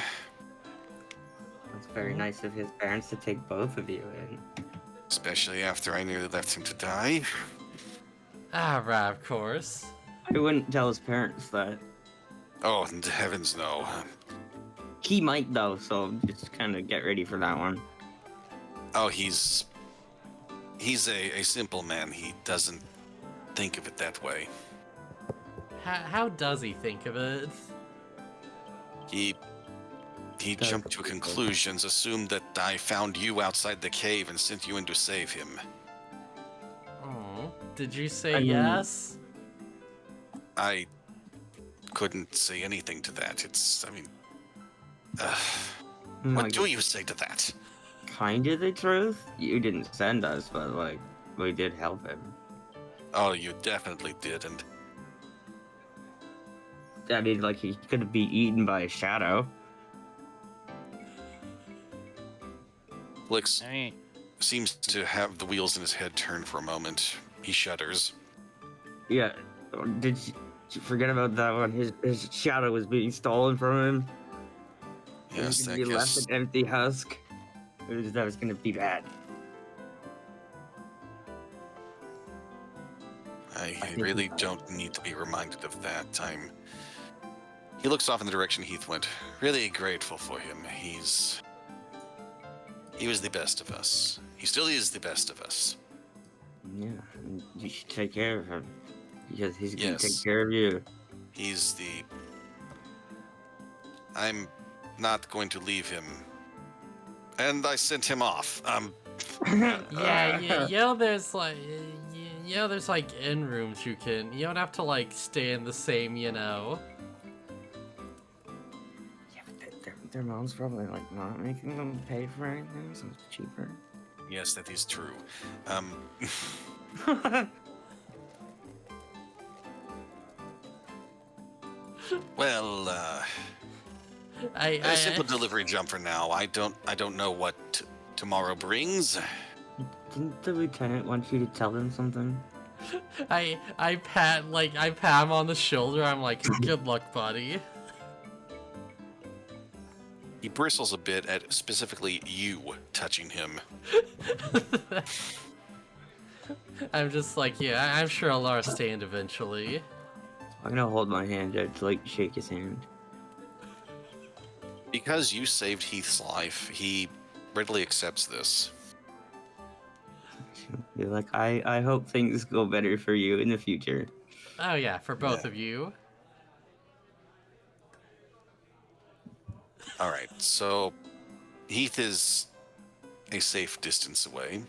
That's very nice of his parents to take both of you in. Especially after I nearly left him to die. Ah, right, of course. I wouldn't tell his parents that. Oh, and heavens no. He might though, so just kind of get ready for that one. Oh, he's a simple man. He doesn't think of it that way. How does he think of it? He jumped to conclusions, assumed that I found you outside the cave and sent you in to save him. Oh, did you say I mean- yes? I couldn't say anything to that. What do you say to that? Kinda the truth. You didn't send us, but like, we did help him. Oh, you definitely did, and I mean, like, he could be eaten by a shadow. Blix I mean, seems to have the wheels in his head turn for a moment. He shudders. Yeah. Did you forget about that one? His shadow was being stolen from him. Yes, I He left guess. an empty husk. That was gonna be bad. I really don't need to be reminded of that. He looks off in the direction Heath went. Really grateful for him. He was the best of us. He still is the best of us. Yeah, and you should take care of him. Because he's gonna Yes. take care of you. I'm not going to leave him. And I sent him off. Yeah, there's like, there's like in rooms you don't have to like stay in the same, Yeah, but their mom's probably like not making them pay for anything, so it's cheaper. Yes, that is true. Well, a simple delivery jump for now. I don't know what tomorrow brings. Didn't the lieutenant want you to tell him something? I pat him on the shoulder. I'm like, good luck, buddy. He bristles a bit at specifically you touching him. I'm just like, yeah, I'm sure I'll understand eventually. I'm gonna hold my hand out to like shake his hand. Because you saved Heath's life, he readily accepts this. Be like, I hope things go better for you in the future. Oh yeah, for both Yeah. of you. All right, so Heath is a safe distance away.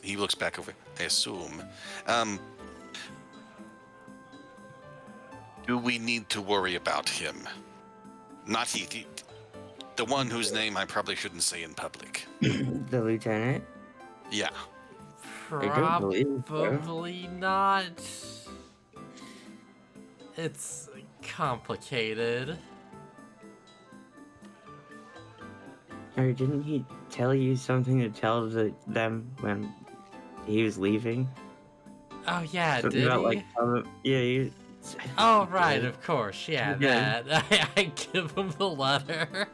He looks back over. I assume. Do we need to worry about him? Not Heath. The one whose name I probably shouldn't say in public. The lieutenant? Yeah. I don't believe so. Probably not. It's complicated. Or didn't he tell you something to tell them when he was leaving? Oh yeah, Something did about, he? like, yeah, Oh right, of course, yeah, Yeah. that. I give him the letter.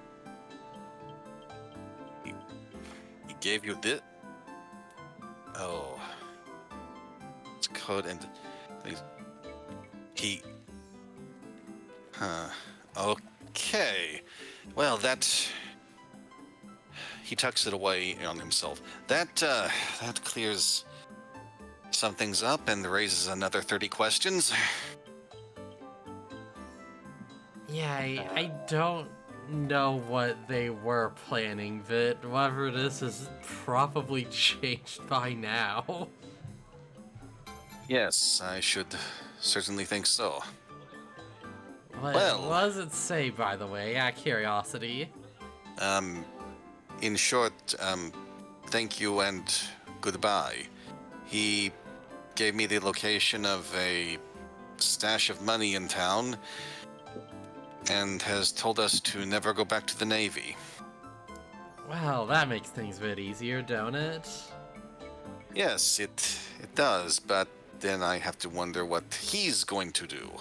He gave you this? Oh. It's code and... He... Huh. Okay. Well, that... He tucks it away on himself. That clears some things up and raises another 30 questions. Yeah, I don't know what they were planning, but whatever it is probably changed by now. Yes, I should certainly think so. What Well- does it say, by the way? Out of curiosity. In short, thank you and goodbye. He gave me the location of a stash of money in town and has told us to never go back to the Navy. Well, that makes things a bit easier, don't it? Yes, it does, but then I have to wonder what he's going to do.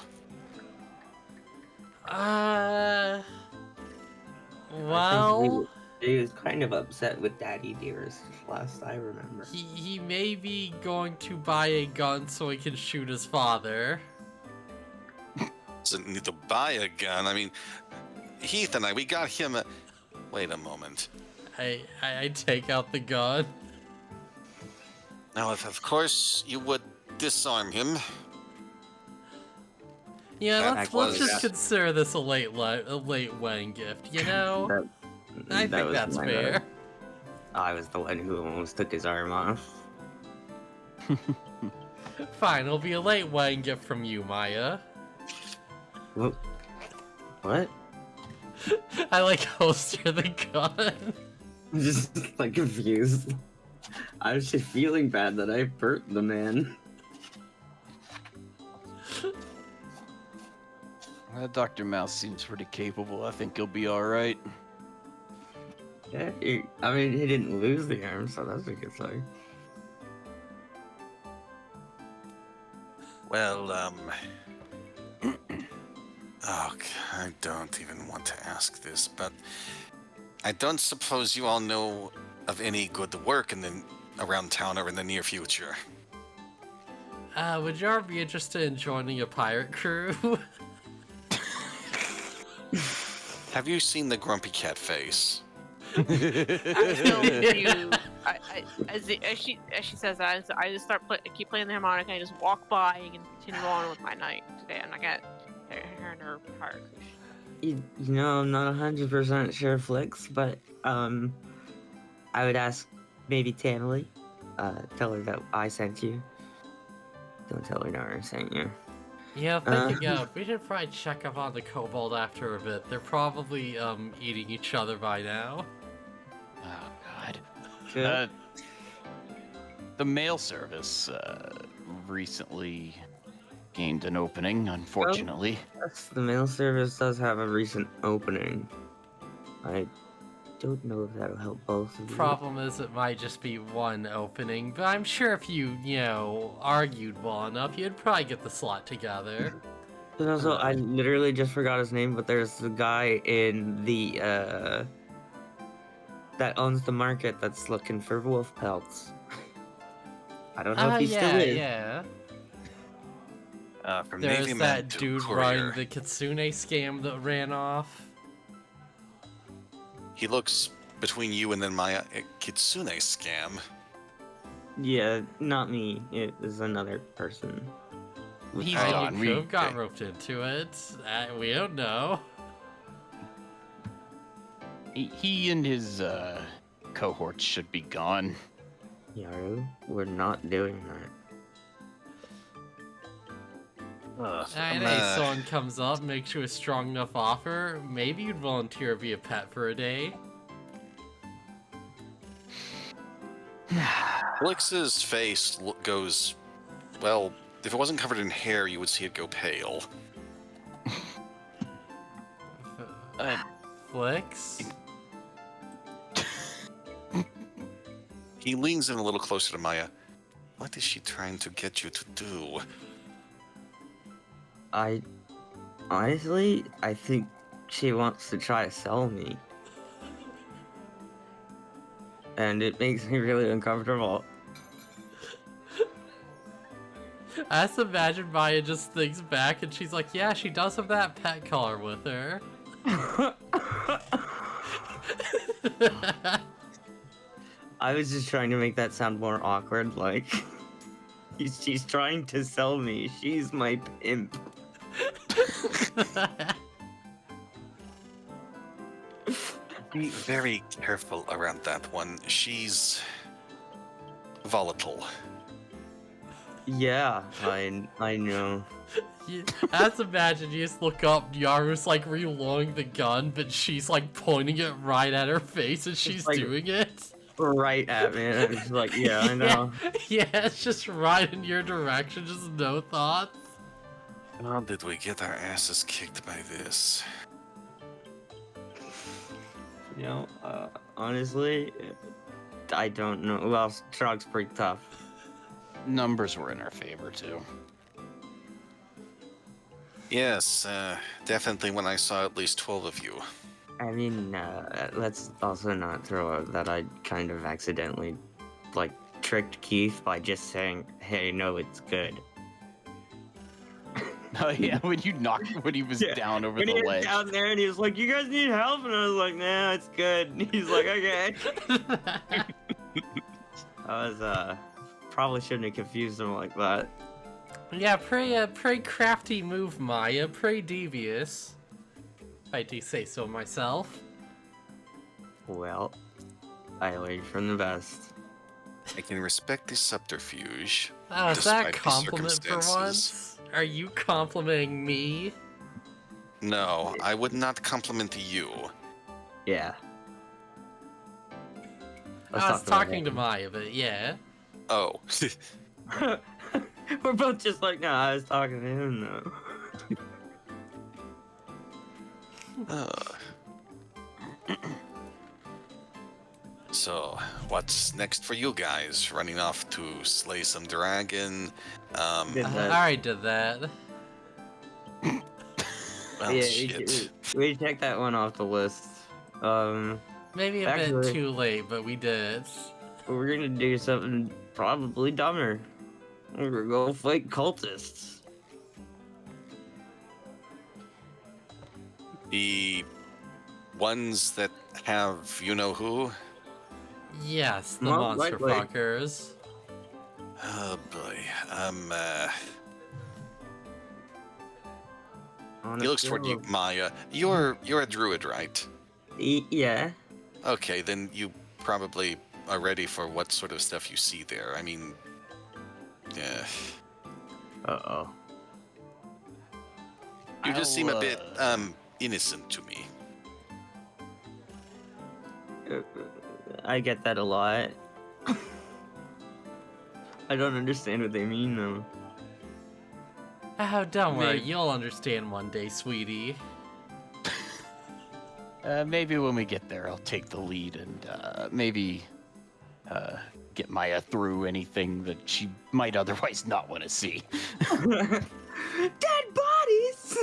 Well, He was kind of upset with Daddy Dearest, last I remember. he may be going to buy a gun so he can shoot his father. Doesn't need to buy a gun. I mean, Heath and we got him a... Wait a moment. I take out the gun. Now, if of course you would disarm him. Yeah, That let's was- just consider this a late wedding gift, you know? I think was that's my fair. bad. I was the one who almost took his arm off. Fine, it'll be a late wedding gift from you, Maya. What? I like holster the gun. I'm just like confused. I was just feeling bad that I hurt the man. Dr. Mouse seems pretty capable. I think he'll be alright. Yeah, I mean, he didn't lose the arm, so that's a good thing. Well, okay, I don't even want to ask this, but I don't suppose you all know of any good work around town or in the near future. Would you all be interested in joining a pirate crew? Have you seen the grumpy cat face? I feel you. As she says that, I just keep playing the harmonica and just walk by and continue on with my night today. And I got her and her part. You know, I'm not 100% sure, Flix, but I would ask maybe Tamily. Tell her that I sent you. Don't tell her Nara sent you. Yeah, thinking of, we should probably check up on the kobold after a bit. They're probably eating each other by now. Oh, God. Good. The mail service recently gained an opening, unfortunately. Yes, the mail service does have a recent opening. I don't know if that'll help both of you. Problem is, it might just be one opening, but I'm sure if you argued well enough, you'd probably get the slot together. And also, I literally just forgot his name, but there's the guy in the, that owns the market that's looking for wolf pelts. I don't know if he still is. Yeah. From There's Navy man that to dude courier. running the Kitsune scam that ran off. He looks between you and then my Kitsune scam. Yeah, not me. It was another person. He Hold maybe on, could we- have got roped into it. We don't know. He and his cohorts should be gone. Yaru, we're not doing that. I know if someone comes up, makes you a strong enough offer, maybe you'd volunteer to be a pet for a day. Blix's face goes, well, if it wasn't covered in hair, you would see it go pale. Flix? He leans in a little closer to Maya. What is she trying to get you to do? Honestly, I think she wants to try to sell me. And it makes me really uncomfortable. I just imagine Maya just thinks back and she's like, yeah, she does have that pet collar with her. I was just trying to make that sound more awkward, like... She's trying to sell me. She's my pimp. Be very careful around that one. She's volatile. Yeah, I know. I just imagine you just look up, Yaru's like reloading the gun, but she's like pointing it right at her face as she's like- doing it. Right at me, and it's like, yeah, I know. Yeah, it's just right in your direction, just no thoughts. How did we get our asses kicked by this? You know, honestly, I don't know. Well, Shrug's pretty tough. Numbers were in our favor too. Yes, definitely when I saw at least 12 of you. I mean, let's also not throw out that I kind of accidentally, like, tricked Keith by just saying, hey, no, it's good. Oh yeah, when he was down over When the he was ledge. down there and he was like, you guys need help? And I was like, nah, it's good. And he's like, okay. I was, probably shouldn't have confused him like that. Yeah, pray crafty move, Maya. Pray devious. If I do say so myself. Well, I learned from the best. I can respect the subterfuge. Oh, is that a despite the compliment for circumstances. once? Are you complimenting me? No, I would not compliment you. Yeah. I was talking to Maya, but yeah. Oh. We're both just like, no, I was talking to him, though. So, what's next for you guys? Running off to slay some dragon? Did I that. already did that. Well, Yeah, shit. we checked that one off the list. Maybe a bit Actually- too late, but we did. We're gonna do something probably dumber. We're gonna go fight cultists. The ones that have you-know-who? Yes, the Most monster likely. fuckers. Oh boy. On He a looks toward scale you, of- Maya. You're a druid, right? Yeah. Okay, then you probably are ready for what sort of stuff you see there. I mean, yeah. Uh-oh. You just seem a bit, I'll, innocent to me. I get that a lot. I don't understand what they mean, though. Oh, don't worry, Maybe- you'll understand one day, sweetie. Maybe when we get there, I'll take the lead and maybe get Maya through anything that she might otherwise not want to see. Dead bodies!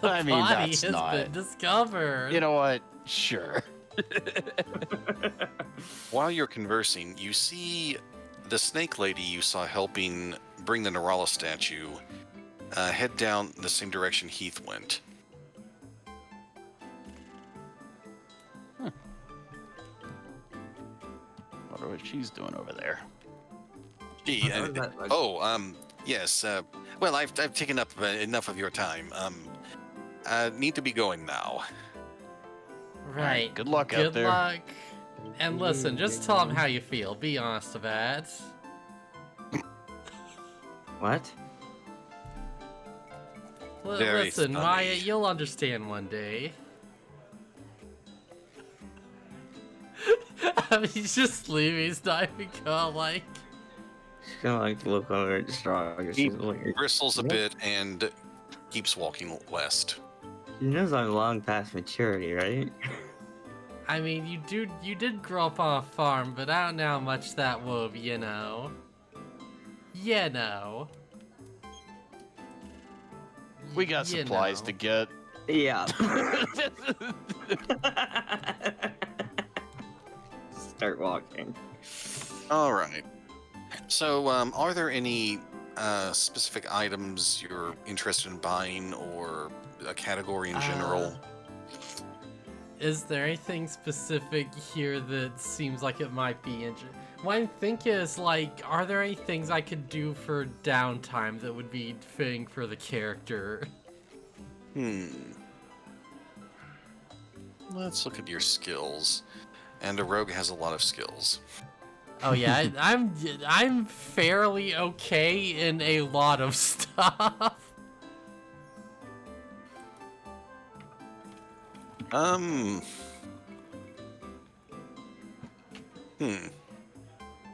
I mean, Body that's has not. been discovered. You know what? Sure. While you're conversing, you see the snake lady you saw helping bring the Narala statue head down the same direction Heath went. Wonder what she's doing over there. Gee, How does that look? yes. Well, I've taken up enough of your time. I need to be going now. Right. Good luck out Good there. luck. And listen, just tell him how you feel. Be honest about it. What? Very Listen, funny. Maya, you'll understand one day. I mean, he's just leaving. He's not even gonna, like... She's gonna like look over at Strong. She's like, Bristles a Yep. bit and keeps walking west. she knows I'm long past maturity, right? I mean, you did grow up on a farm, but I don't know how much that will be, you know. You know. We got You supplies know. to get. Yeah. Start walking. All right. So, are there any specific items you're interested in buying, or a category in general? Is there anything specific here that seems like it might be interesting? What I'm thinking is, like, are there any things I could do for downtime that would be fitting for the character? Let's look at your skills. And a rogue has a lot of skills. Oh yeah, I'm fairly okay in a lot of stuff.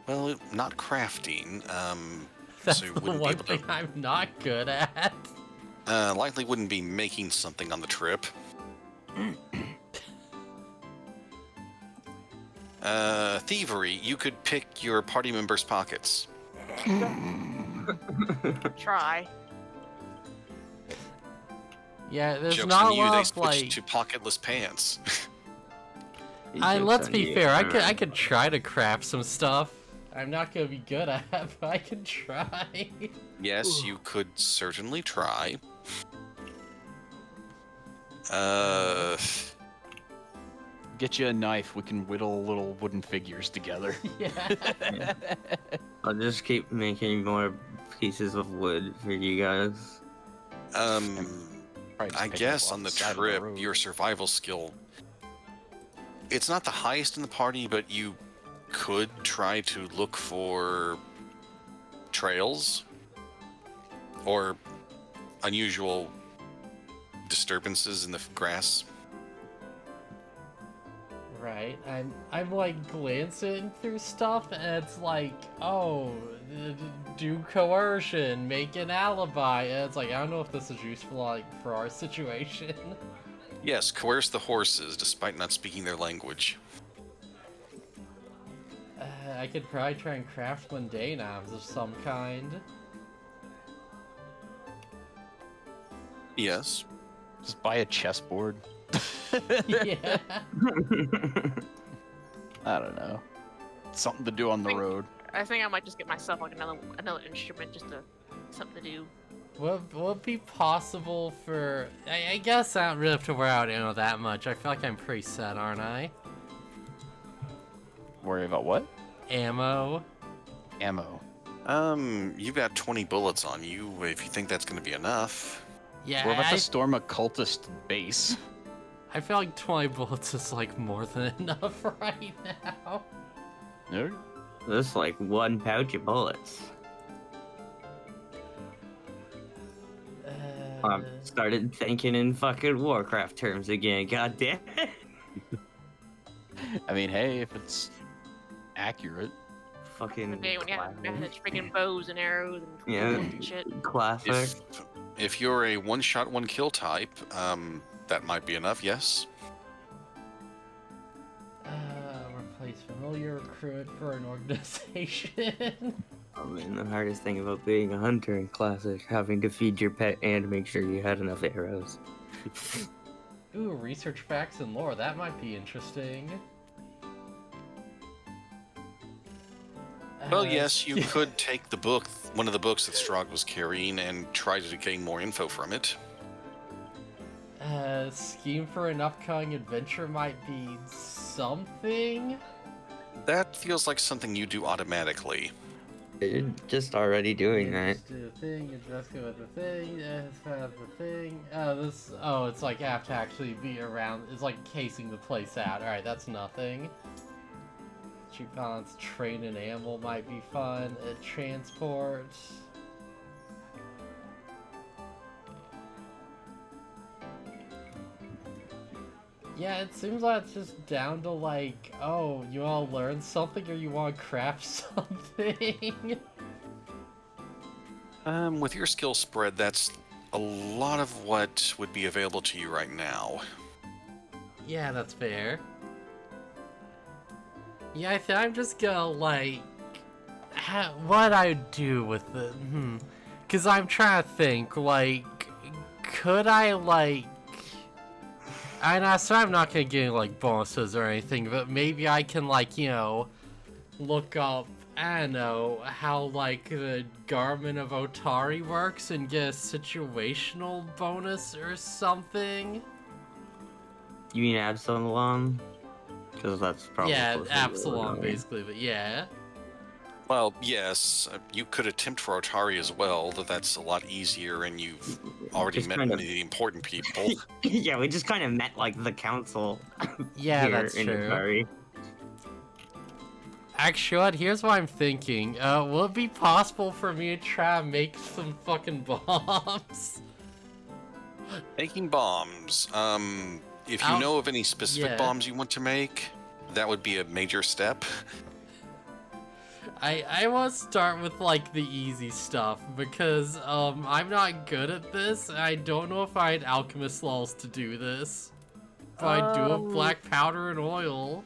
Well, not crafting. That's so you the wouldn't be one able thing to. I'm not good at. Likely wouldn't be making something on the trip. Thievery. You could pick your party members' pockets. Try. Yeah, there's Joke's not on a you, they lot of switched like. to pocketless pants. Let's be fair. I could try to craft some stuff. I'm not gonna be good at it, but I can try. Yes, you could certainly try. Get you a knife. We can whittle little wooden figures together. Yeah. I'll just keep making more pieces of wood for you guys. Probably just I pick guess up on the off side of trip, road. your survival skill, it's not the highest in the party, but you could try to look for trails or unusual disturbances in the grass. Right. I'm like glancing through stuff, and it's like, oh, do coercion, make an alibi, and it's like I don't know if this is useful like for our situation. Yes, coerce the horses despite not speaking their language. I could probably try and craft mundane items of some kind. Yes. Just buy a chessboard. Yeah. I don't know. Something to do on the Think- road. I think I might just get myself like another instrument, just to something to do. Will it be possible for? I guess I don't really have to wear out ammo that much. I feel like I'm pretty set, aren't I? Worry about what? Ammo. Ammo. You've got 20 bullets on you, if you think that's going to be enough. Yeah. We're about to storm a cultist base. I feel like 20 bullets is like more than enough right now. No? That's like one pouch of bullets. I've started thinking in fucking Warcraft terms again, god damn it. I mean, hey, if it's accurate. Fucking The day when you have classic. managed freaking bows and arrows and Yeah. bows and shit. Classic. If you're a one-shot, one-kill type, that might be enough, yes. Replace familiar recruit for an organization. I mean, the hardest thing about being a hunter in Classic, having to feed your pet and make sure you had enough arrows. Ooh, research facts and lore. That might be interesting. Well, yes, you could take the book, one of the books that Strahd was carrying, and try to gain more info from it. Scheme for an upcoming adventure might be something. That feels like something you do automatically. You're just already doing that. Just do the thing, you just go with the thing, have the thing. Oh, it's like I have to actually be around. It's like casing the place out. Alright, that's nothing. Cheap balance, train and animal might be fun. Transport. Yeah, it seems like it's just down to like, oh, you want to learn something or you want to craft something? With your skill spread, that's a lot of what would be available to you right now. Yeah, that's fair. Yeah, I think I'm just gonna like, what I do with it? Cause I'm trying to think, like, could I like, so I'm not gonna get like bonuses or anything, but maybe I can like, look up, I don't know, how like the Garment of Otari works and get a situational bonus or something. You mean Absalom? Because that's probably Yeah, closer to Absalom Otari. basically, but yeah. Well, yes, you could attempt for Otari as well, though that's a lot easier, and you've already Just met kind many of- of the important people. Yeah, we just kind of met like the council Yeah, here that's in true. Otari. Actually, here's what I'm thinking. Will it be possible for me to try and make some fucking bombs? Making bombs. If you Out- know of any specific yeah. bombs you want to make, that would be a major step. I want to start with like the easy stuff because I'm not good at this. I don't know if I had alchemist laws to do this. But I do have black powder and oil.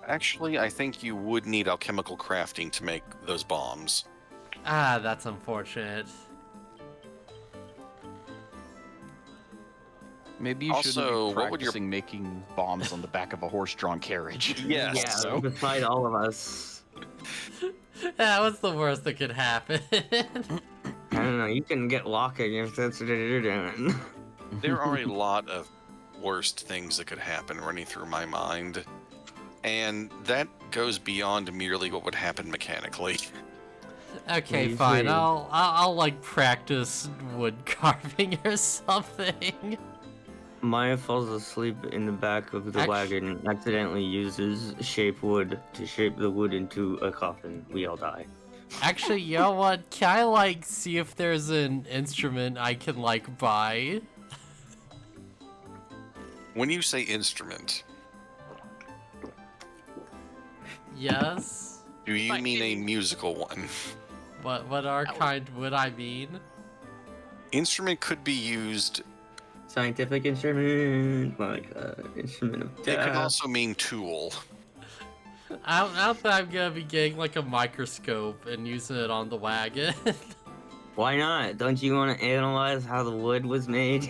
Actually, I think you would need alchemical crafting to make those bombs. Ah, that's unfortunate. Maybe you shouldn't Also, be what would your- practicing making bombs on the back of a horse-drawn carriage. Yes. Yeah, so- beside all of us. Yeah, what's the worst that could happen? I don't know, you can get locking if that's what you're doing. There are a lot of worst things that could happen running through my mind. And that goes beyond merely what would happen mechanically. Okay, Easy. fine. I'll like practice wood carving or something. Maya falls asleep in the back of the wagon and accidentally uses shape wood to shape the wood into a coffin. We all die. Actually, you know what? Can I like see if there's an instrument I can like buy? When you say instrument, Yes. do you Like mean a in- musical one? What kind would I mean? Instrument could be used. Scientific instrument, like instrument of It could death. also mean tool. I don't think I'm gonna be getting like a microscope and using it on the wagon. Why not? Don't you want to analyze how the wood was made?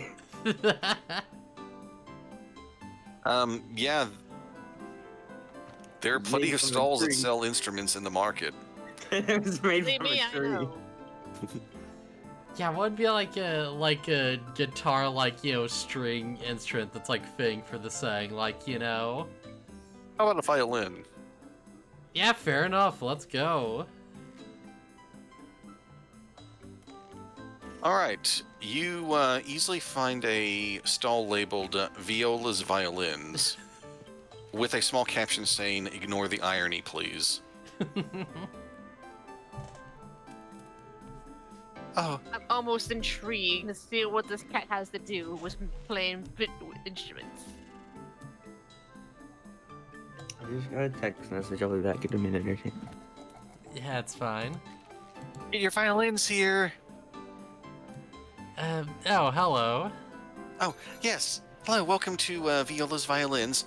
Yeah. There are plenty Made of from a stalls that tree. sell instruments in the market. It was made from Maybe a I tree. know. Yeah, what would be like a guitar string instrument that's like fitting for the saying, How about a violin? Yeah, fair enough. Let's go. All right. You easily find a stall labeled Viola's Violins with a small caption saying, "Ignore the irony, please." Oh, I'm almost intrigued to see what this cat has to do with playing instruments. I just got a text message. I'll be back in a minute or two. Yeah, it's fine. your violin's here. Oh, hello. Oh, yes. Hello, welcome to Viola's Violins.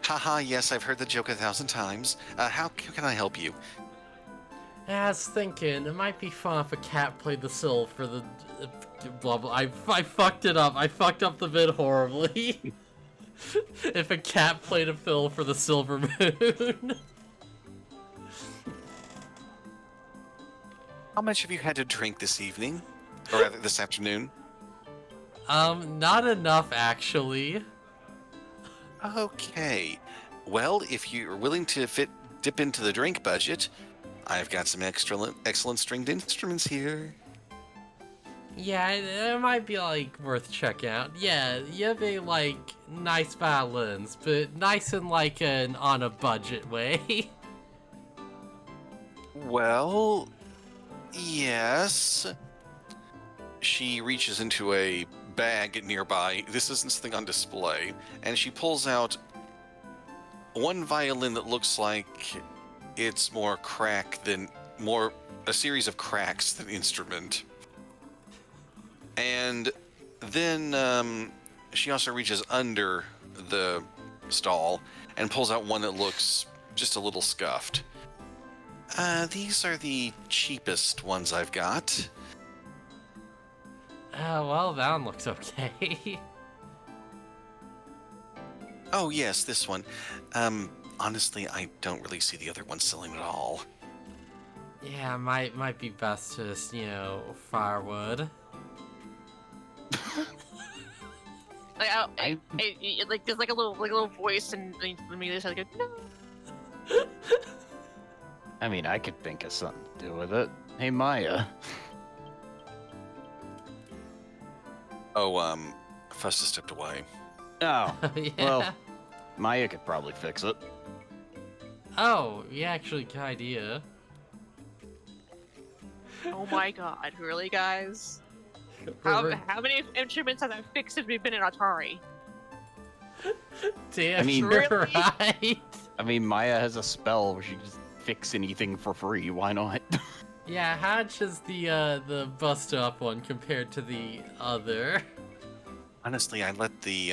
Haha, yes, I've heard the joke 1,000 times. How can I help you? I was thinking it might be fun if a cat played the fill for the blah blah. I fucked it up. I fucked up the bit horribly. If a cat played a fill for the silver moon. How much have you had to drink this evening? Or rather, this afternoon? Not enough actually. Okay. Well, if you're willing to dip into the drink budget, I've got some excellent stringed instruments here. Yeah, it might be like worth checking out. Yeah, you have a like nice violins, but nice in like an on a budget way. Well, yes. She reaches into a bag nearby. This isn't something on display. And she pulls out one violin that looks like it's more a series of cracks than instrument. And then she also reaches under the stall and pulls out one that looks just a little scuffed. These are the cheapest ones I've got. Well, that one looks okay. Oh, yes, this one. Honestly, I don't really see the other one selling at all. Yeah, might be best to just, firewood. Like there's like a little voice and Amelia's like, no. I mean, I could think of something to do with it. Hey, Maya. Oh, Phustus stepped away. Oh, Yeah. well, Maya could probably fix it. Oh, yeah, actually, good idea. Oh my god, really, guys? How many instruments have I fixed since we've been in Atari? Damn, I mean, you're really? right. I mean, Maya has a spell where she can just fix anything for free. Why not? Yeah, how much is the bust up one compared to the other? Honestly, I let the,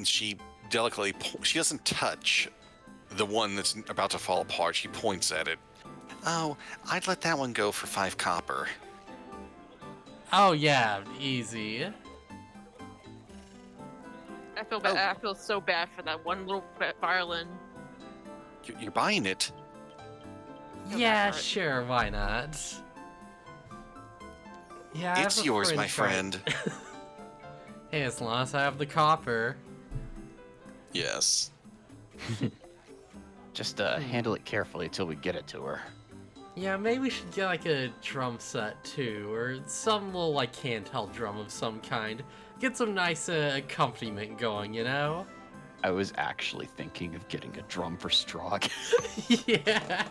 she delicately, she doesn't touch the one that's about to fall apart. She points at it. Oh, I'd let that one go for 5 copper. Oh yeah, easy. I feel bad. I feel so bad for that one little violin. You're buying it? Feel Yeah, bad for it. sure, why not? Yeah, I have It's a yours, my friend. friend. Hey, as long as I have the copper. Yes. Just handle it carefully until we get it to her. Yeah, maybe we should get like a drum set too, or some little like handheld drum of some kind. Get some nice accompaniment going, you know? I was actually thinking of getting a drum for Strahd. Yeah.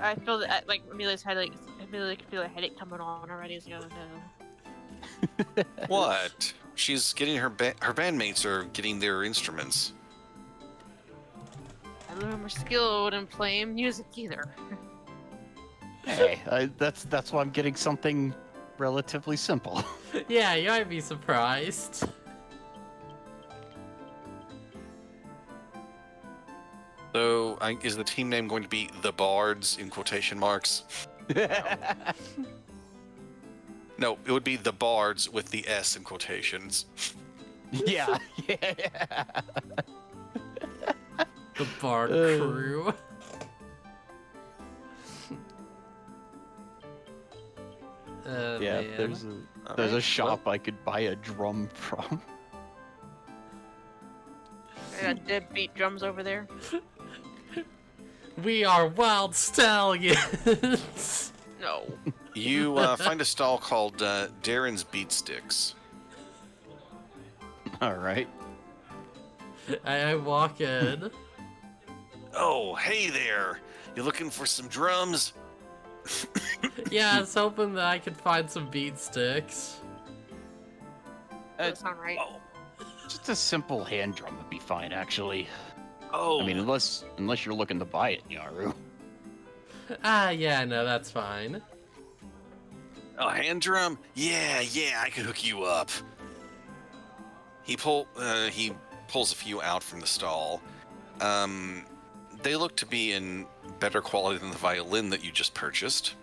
I feel that like Amelia's headache. I can feel a headache coming on already. It's gonna go. What? She's getting her bandmates are getting their instruments. None of them are skilled in playing music either. Hey, that's why I'm getting something relatively simple. Yeah, you might be surprised. So, is the team name going to be the Bards in quotation marks? No, it would be the Bards with the S in quotations. yeah. The Bard crew. Yeah, Man. there's a Alright, shop I could buy a drum from. I got deadbeat drums over there. We are wild stallions. No. You find a stall called Darren's Beat Sticks. All right. I walk in. Oh, hey there! You looking for some drums? Yeah, I was hoping that I could find some beat sticks. Doesn't sound right. Oh, Just a simple hand drum would be fine, actually. oh. I mean, unless you're looking to buy it, Yaru. Yeah, no, that's fine. A hand drum? Yeah, I can hook you up. He pulls a few out from the stall. They look to be in better quality than the violin that you just purchased.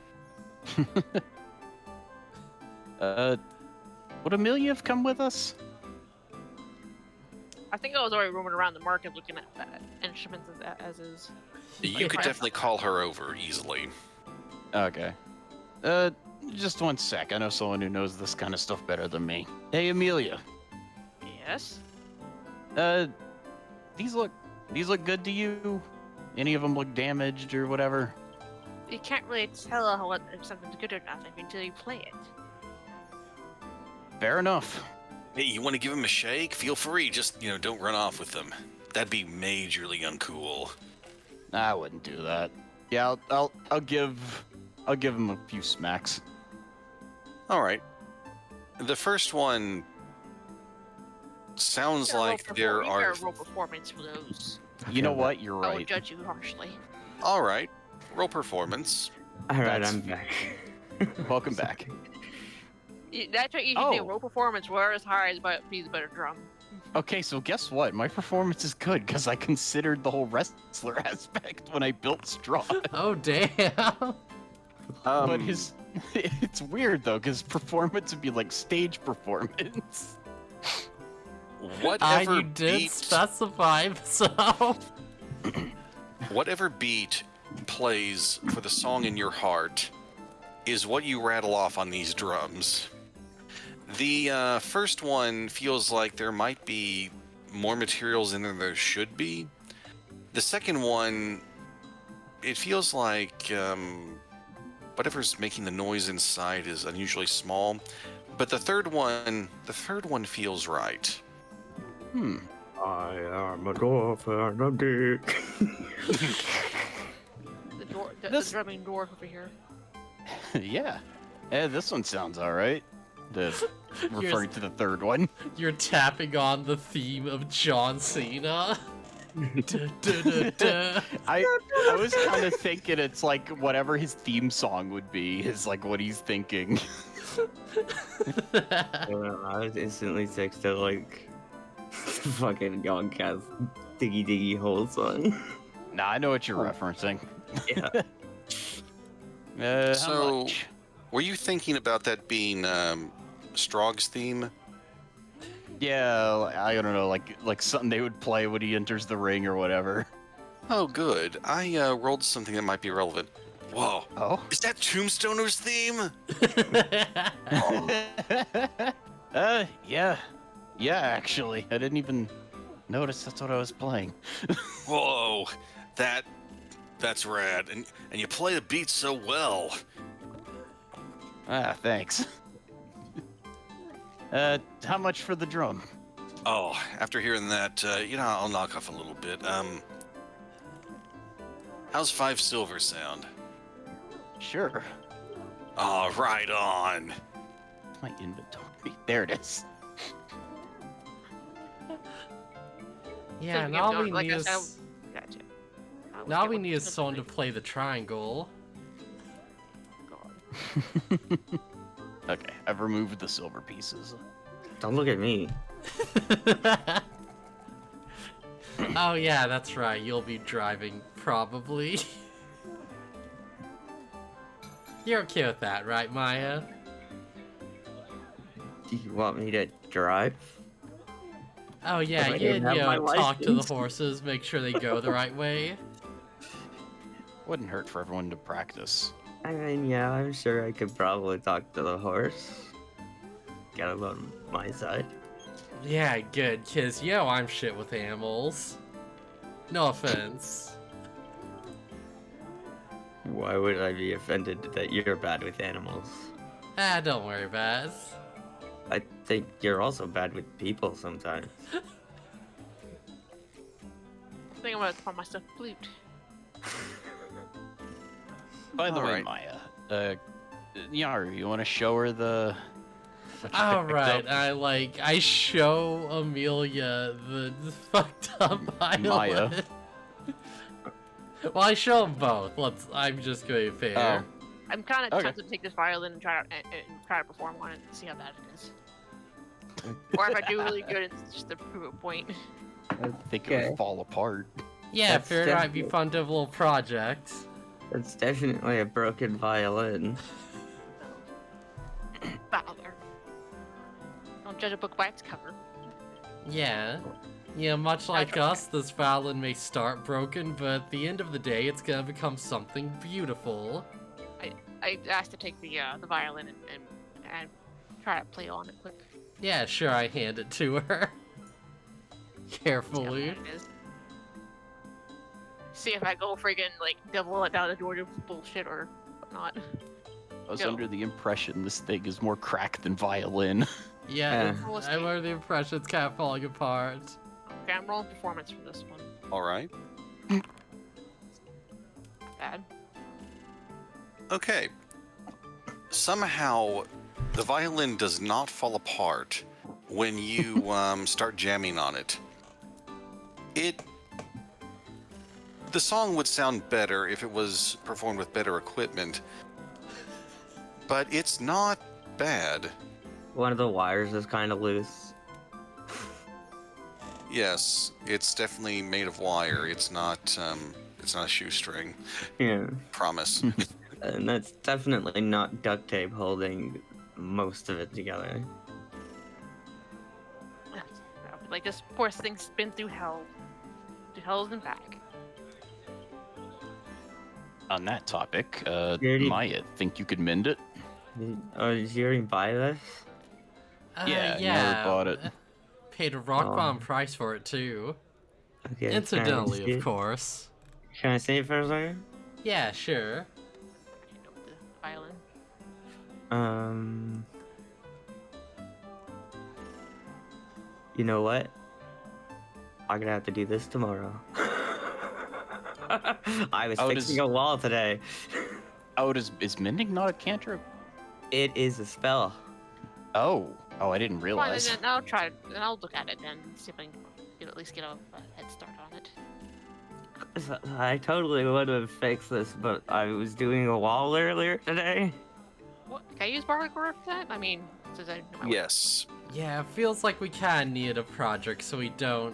Would Amelia have come with us? I think I was already roaming around the market looking at instruments as is. You could Okay. definitely call her over easily. Okay. Just one sec. I know someone who knows this kind of stuff better than me. Hey, Amelia. Yes. These look good to you? Any of them look damaged or whatever? You can't really tell if something's good or not until you play it. Fair enough. Hey, you want to give him a shake? Feel free. Just, don't run off with them. That'd be majorly uncool. I wouldn't do that. Yeah, I'll give him a few smacks. All right. The first one sounds like there are. roll performance for those. You know what? You're I will right. judge you harshly. All right, roll performance. All right, That's- I'm back. Welcome back. That's what you should do. Oh. Roll performance. Roll as high as he's a better drum. Okay, so guess what? My performance is good because I considered the whole wrestler aspect when I built Straw. Oh damn. But it's weird though, because performance would be like stage performance. Whatever You did beat, specify, so. whatever beat plays for the song in your heart is what you rattle off on these drums. The first one feels like there might be more materials in there should be. The second one, it feels like whatever's making the noise inside is unusually small. But the third one feels right. I am a dwarf and a dick. The drumming dwarf over here. Yeah. This one sounds alright. Referring to the third one. You're tapping on the theme of John Cena. Duh, duh, duh, duh. I was kind of thinking it's like whatever his theme song would be is like what he's thinking. I was instantly sick to like fucking Youngcast Diggy Diggy Hole song. Nah, I know what you're referencing. Yeah. How So- much? Were you thinking about that being Strog's theme? Yeah, I don't know, like something they would play when he enters the ring or whatever. Oh, good. I rolled something that might be relevant. Whoa. Oh. Is that Tombstoner's theme? Yeah. Yeah, actually. I didn't even notice that's what I was playing. Whoa. That's rad. And you play the beat so well. Ah, thanks. How much for the drum? Oh, after hearing that, I'll knock off a little bit. How's 5 silver sound? Sure. Oh, right on. My inventory. There it is. Yeah, So, and you all know, we like need I is said, Gotcha. I was now we getting need is something someone to like- play the triangle. God. Okay, I've removed the silver pieces. Don't look at me. Oh yeah, that's right. You'll be driving probably. You're okay with that, right, Maya? Do you want me to drive? Oh yeah, I you didn't have my talk to the license. horses, make sure they go the right way. Wouldn't hurt for everyone to practice. I mean, yeah, I'm sure I could probably talk to the horse. Get him on my side. Yeah, good, cause I'm shit with animals. No offense. Why would I be offended that you're bad with animals? Ah, don't worry about it. I think you're also bad with people sometimes. I think I'm gonna find myself a flute. By the way, Alright. Maya, Yar, you want to show her the... what you All picked right, up? I show Amelia the fucked up violin. Maya. Well, I show them both. I'm just going to be fair. I'm kind of Okay. tempted to take this violin and try to perform on it and see how bad it is. Or if I do really good, it's just to prove a point. I think it Okay. would fall apart. Yeah, That's fair. It might be definitely- fun to have a little project. That's definitely a broken violin. Father. Don't judge a book by its cover. Yeah. Yeah, much like try. us, this violin may start broken, but at the end of the day, it's gonna become something beautiful. I asked to take the violin and try to play on it quick. Yeah, sure, I hand it to her. See how Carefully. bad it is. See if I go friggin' like devil it down the door to bullshit or whatnot. I was Go. under the impression this thing is more cracked than violin. Yeah, Roll a I'm under the impression it's kind of falling apart. Okay, I'm rolling performance for this one. All right. Bad. Okay. Somehow, The violin does not fall apart when you start jamming on it. The song would sound better if it was performed with better equipment, but it's not bad. One of the wires is kind of loose. Yes, it's definitely made of wire. It's not a shoestring. Yeah. Promise. And that's definitely not duct tape holding most of it together. Like this poor thing's been through hell. Through hells and back. On that topic, already- Maya, think you could mend it? Did you already buy this? Yeah, yeah. never bought it. Paid a rock Oh. bottom price for it too. Okay. Incidentally, can I see of it? course. Can I see it for a second? Yeah, sure. You know, the violin. You know what? I'm gonna have to do this tomorrow. I was Oh, fixing a wall today. Oh, is mending not a cantrip? It is a spell. Oh, I didn't Fine, realize. then I'll try. Then I'll look at it and see if I can at least get a head start on it. I totally would have fixed this, but I was doing a wall earlier today. What? Can I use BaronvonCreepy for that? I mean, since I know my Yes. Yeah, it feels like we kinda need a project so we don't,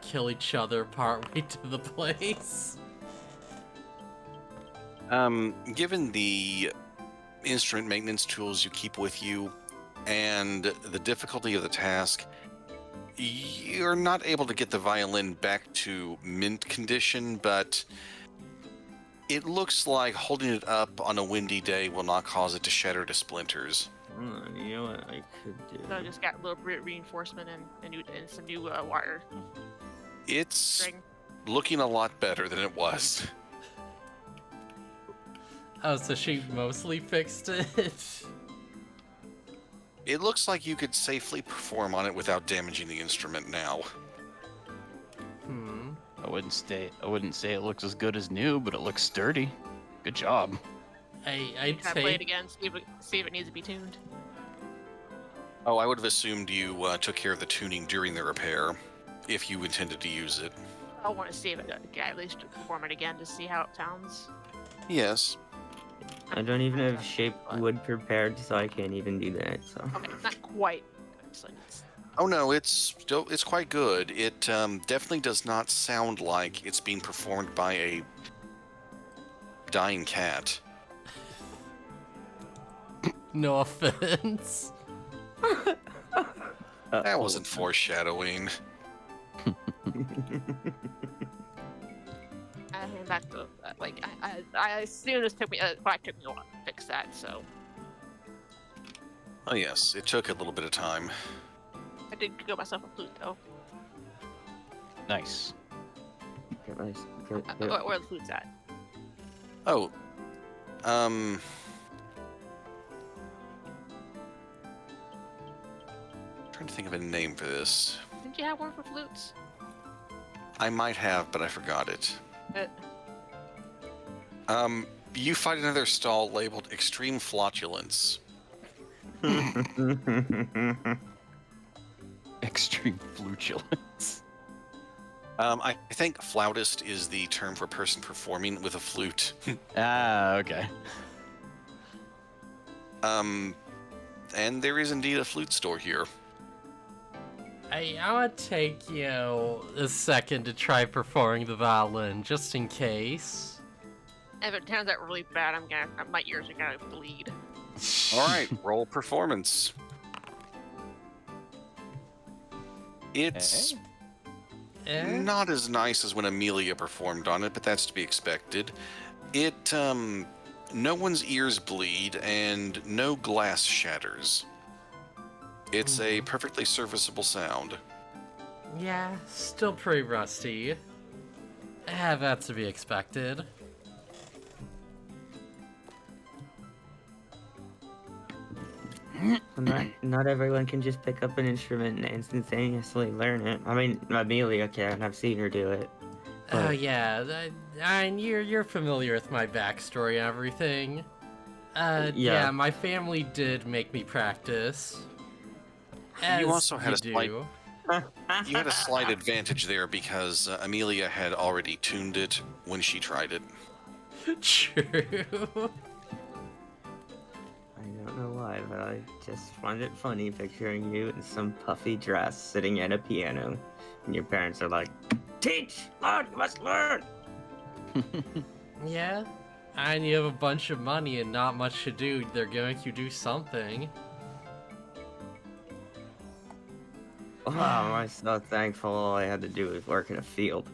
kill each other partway to the place. Given the instrument maintenance tools you keep with you and the difficulty of the task, you're not able to get the violin back to mint condition, but it looks like holding it up on a windy day will not cause it to shatter to splinters. You know what I could do? So I just got a little bit of reinforcement and some new wire It's string. looking a lot better than it was. Oh, so she mostly fixed it? It looks like you could safely perform on it without damaging the instrument now. Hmm. I wouldn't say it looks as good as new, but it looks sturdy. Good job. I'd Can I play it say... again? See if it needs to be tuned. Oh, I would have assumed you took care of the tuning during the repair, if you intended to use it. I want to see if I can at least perform it again to see how it sounds. Yes. I don't even have shaped wood prepared, so I can't even do that. So. Okay, not quite. So it's, Oh no, it's quite good. It definitely does not sound like it's being performed by a dying cat. No offense. That wasn't foreshadowing. I mean, that's like I assume this took me probably took me a while to fix that. So Oh yes, it took a little bit of time. I did go myself a flute though. Nice. Where the flute's at? Oh, trying to think of a name for this. Didn't you have one for flutes? I might have, but I forgot it. Uh, You find another stall labeled Extreme Flatulence. Extreme flatulence. I think flautist is the term for a person performing with a flute. Ah, okay. And there is indeed a flute store here. I would take, a second to try performing the violin, just in case. if it turns out really bad, my ears are gonna bleed. All right, roll performance. It's Eh? not as nice as when Amelia performed on it, but that's to be expected. No one's ears bleed and no glass shatters. It's a perfectly serviceable sound. Yeah, still pretty rusty. That's to be expected. Not everyone can just pick up an instrument and instantaneously learn it. I mean, Amelia can. I've seen her do it. Oh But- yeah, you're familiar with my backstory and everything. Yeah, my family did make me practice. As You also had you a slight do. you had a slight advantage there because Amelia had already tuned it when she tried it. True. I don't know why, but I just find it funny picturing you in some puffy dress sitting at a piano, and your parents are like, "Teach! Learn! You must learn!" Yeah. And you have a bunch of money and not much to do. They're going to do something. Wow, I'm so thankful all I had to do was work in a field.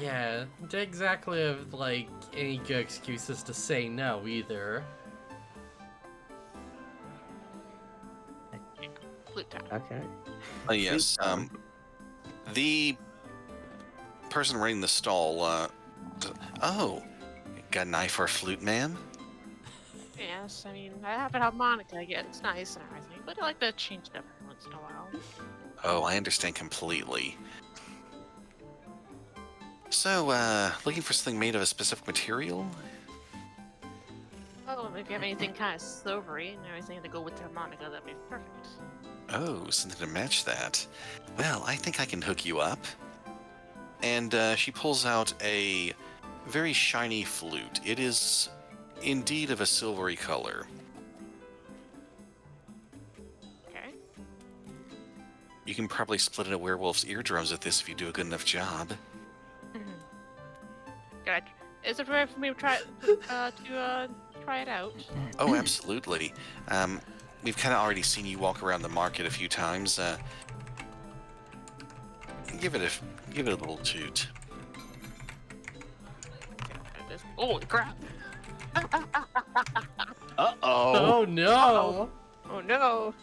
Yeah, don't exactly have, like, any good excuses to say no either. Flute time. Okay. Yes, the person running the stall, oh, got an eye for a flute man? Yes, I mean, I have a harmonica again. It's nice and everything, but I like to change it up every once in a while. Oh, I understand completely. So, looking for something made of a specific material? Oh, and if you have anything kind of silvery and everything to go with the harmonica, that'd be perfect. Oh, something to match that. Well, I think I can hook you up. And she pulls out a very shiny flute. It is indeed of a silvery color. Okay. You can probably split a werewolf's eardrums with this if you do a good enough job. Good. Is it right for me to try try it out? Oh, absolutely. We've kind of already seen you walk around the market a few times. Give it a little toot. Holy crap! Uh-oh. Oh no! Oh no!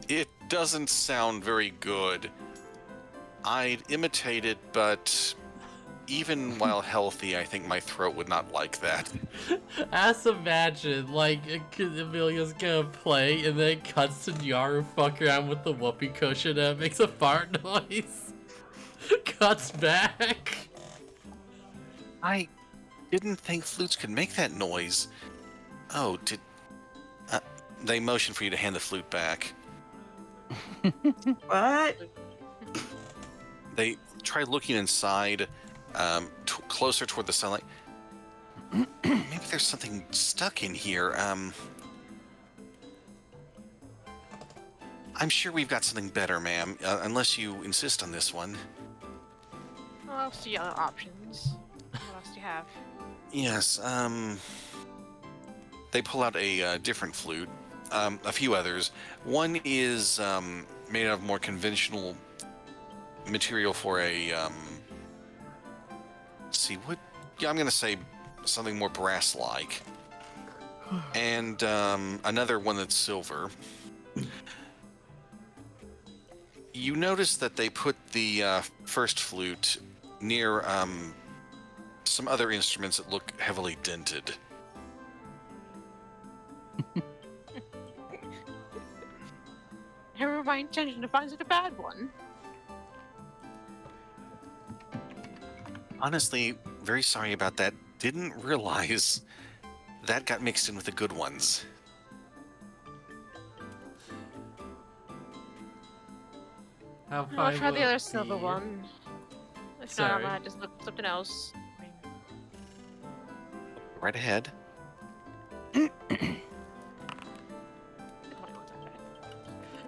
It doesn't sound very good. I'd imitate it, but even while healthy, I think my throat would not like that. Just imagine, like, Amelia's gonna play and then it cuts to Yaru fuck around with the whoopee cushion and it makes a fart noise. Cuts back. I didn't think flutes could make that noise. Oh, did... they motion for you to hand the flute back. What? They try looking inside, closer toward the sunlight. Maybe there's something stuck in here. I'm sure we've got something better, ma'am, unless you insist on this one. Well, I'll see other options. What else do you have? Yes, they pull out a different flute, a few others. One is made out of more conventional material for a, let's see, what, yeah, I'm gonna say something more brass-like. And another one that's silver. You notice that they put the first flute near some other instruments that look heavily dented. Never my intention to find such a bad one. Honestly, very sorry about that. Didn't realize that got mixed in with the good ones. How I'll fine try will the other it silver be? one. If not, Sorry. I might just look something else. Right ahead. I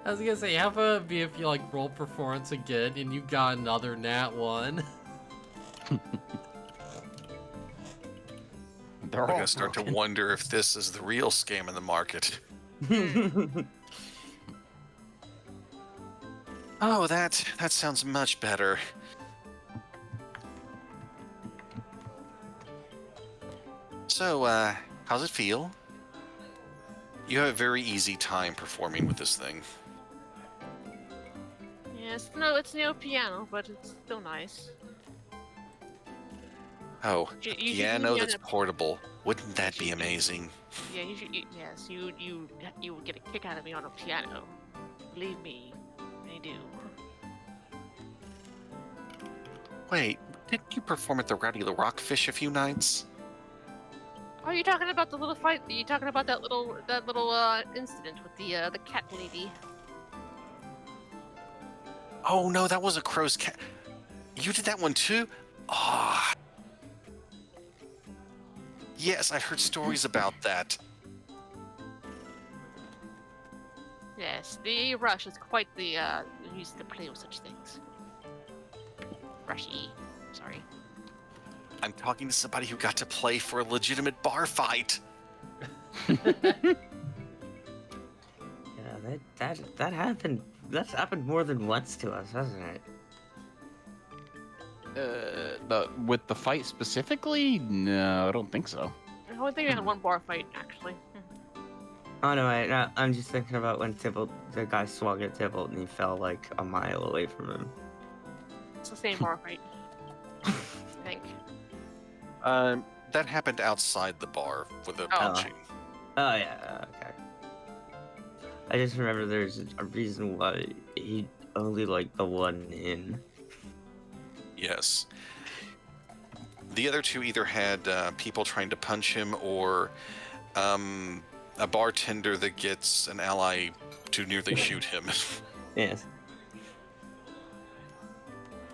was gonna say, how about it be if you, like, roll performance again and you got another nat one? They're I'm all gonna start to broken. wonder if this is the real scam in the market. Oh, that sounds much better. So, how's it feel? You have a very easy time performing with this thing. Yes, it's no piano, but it's still nice. Oh, You a should use piano it that's on a- portable. Wouldn't that be amazing? Yeah, you should. Yes, you would get a kick out of me on a piano. Believe me, I do. Wait, Didn't you perform at the Rowdy the Rockfish a few nights? Are you talking about the little fight? Are you talking about that little incident with the cat lady? Oh no, that was a crow's cat. You did that one too? Ah. Yes, I heard stories about that. Yes, the Rush is quite the used to play with such things. Rushy. Sorry. I'm talking to somebody who got to play for a legitimate bar fight. Yeah, that happened. That's happened more than once to us, hasn't it? With the fight specifically? No, I don't think so. I only think we had one bar fight actually. Oh no, I'm just thinking about when the guy swung at Tybalt and he fell like a mile away from him. It's the same bar fight. I think. That happened outside the bar with the Oh. punching. Oh yeah, okay. I just remember there's a reason why he only like the one in. Yes. The other two either had people trying to punch him or a bartender that gets an ally to nearly shoot him. Yes.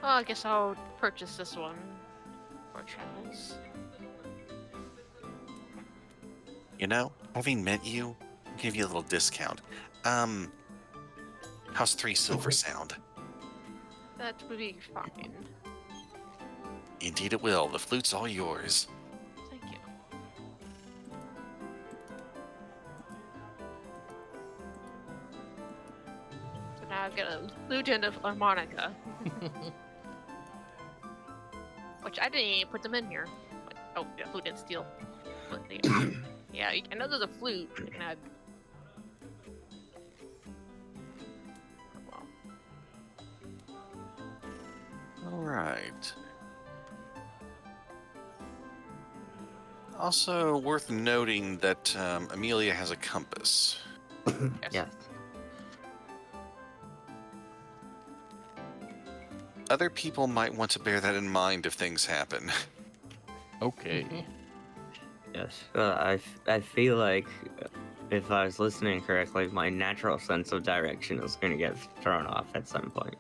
Well, I guess I'll purchase this one for travels. You know, having met you, I'll give you a little discount. How's 3 silver sound? That would be fine. Indeed it will. The flute's all yours. Thank you. So now I've got a Lieutenant of Harmonica. Which I didn't even put them in here. But, oh, yeah, flute and steel. Yeah, I know there's a flute. You can add. Well, All right. Also worth noting that Amelia has a compass. yes. Yes. Other people might want to bear that in mind if things happen. Okay. Yes. I feel like if I was listening correctly, my natural sense of direction is going to get thrown off at some point.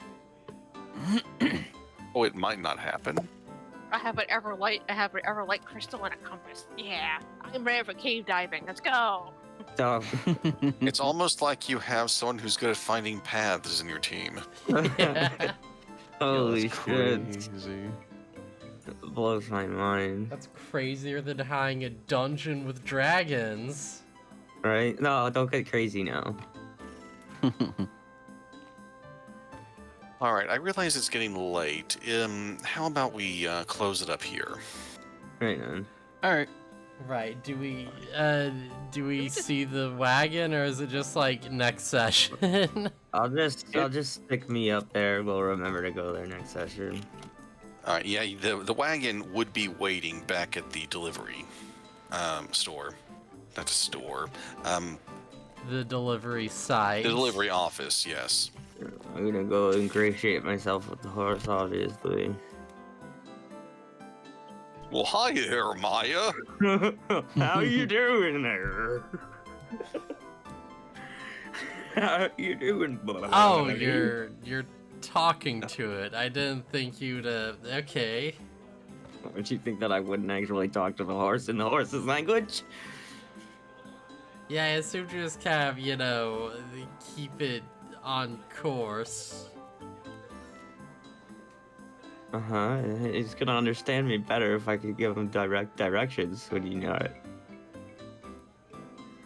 Oh, it might not happen. I have an Everlight crystal and a compass. Yeah, I'm ready for cave diving. Let's go. So, It's almost like you have someone who's good at finding paths in your team. holy That's shit, crazy. it blows my mind. That's crazier than hiding a dungeon with dragons. Right? No, don't get crazy now. All right, I realize it's getting late. How about we close it up here? Right on. All right. Right, do we see the wagon, or is it just like next session? I'll just stick me up there. We'll remember to go there next session. All right, yeah, the wagon would be waiting back at the delivery store. Not a store. The delivery site. The delivery office, yes. I'm gonna go ingratiate myself with the horse, obviously. Well, hi there, Maya. How you doing there? How you doing, boy? Oh, you're talking to it. I didn't think you'd. Okay. Don't you think that I wouldn't actually talk to the horse in the horse's language? Yeah, I assume you just kind of, keep it on course. Uh-huh. He's gonna understand me better if I could give him direct directions, would you know it?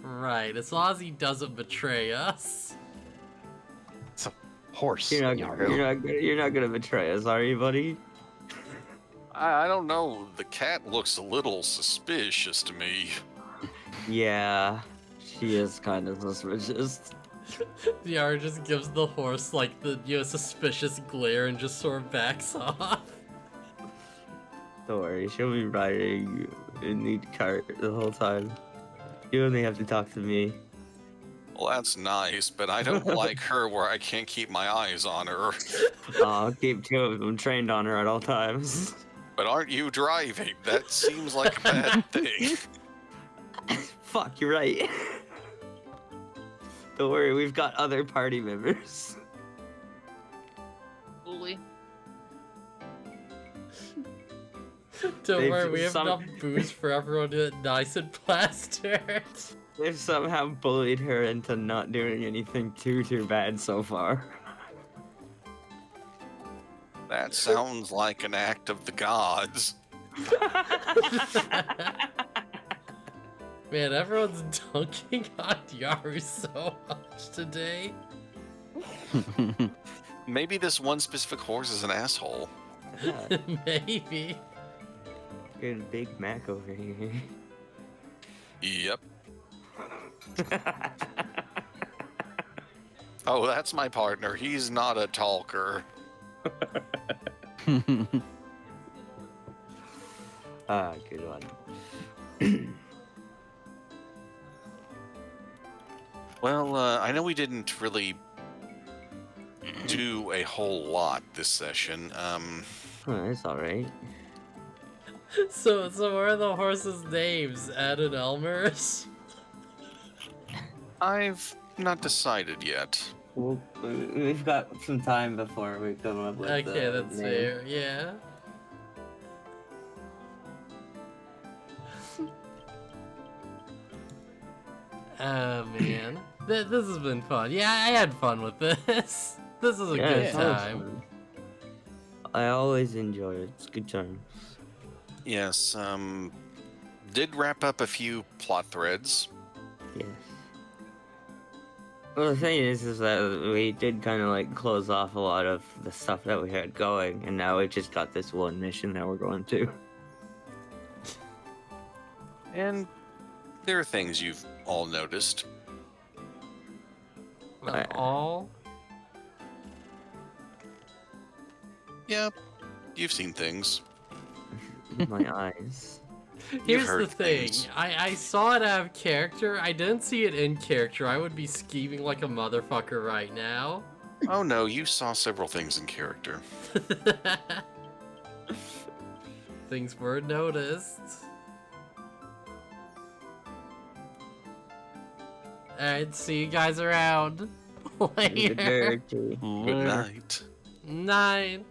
Right, as long as he doesn't betray us. It's a horse. You're not, Yaru. you're not gonna betray us, are you, buddy? I don't know. The cat looks a little suspicious to me. Yeah, she is kind of suspicious. Yara just gives the horse like the suspicious glare and just sort of backs off. Don't worry, she'll be riding in the cart the whole time. You only have to talk to me. Well, that's nice, but I don't like her where I can't keep my eyes on her. I'll keep two of them trained on her at all times. But aren't you driving? That seems like a bad thing. Fuck, you're right. Don't worry, we've got other party members. Bully. Don't They've worry, we have some- enough booze for everyone to get nice and plastered. They've somehow bullied her into not doing anything too bad so far. That sounds like an act of the gods. Man, everyone's dunking on Yaru so much today. Maybe this one specific horse is an asshole. Yeah, Maybe. good Big Mac over here. Yep. Oh, that's my partner. He's not a talker. Ah, good one. Well, I know we didn't really do a whole lot this session. Oh, that's alright. So what are the horses' names? Ed and Elmer's? I've not decided yet. Well, we've got some time before we come up with Okay, the that's name. fair, yeah. Oh man. This has been fun. Yeah, I had fun with this. This is a Yeah, good it's always time. fun. I always enjoy it. It's a good time. Yes, did wrap up a few plot threads. Yes. Well, the thing is that we did kind of like close off a lot of the stuff that we had going, and now we've just got this one mission that we're going to. And there are things you've all noticed. Not all. Yeah, you've seen things. My eyes. Here's the heard thing. things. I saw it out of character. I didn't see it in character. I would be scheming like a motherfucker right now. Oh no, you saw several things in character. Things were noticed. Alright, see you guys around. Later. Dirty. Good night. Nine.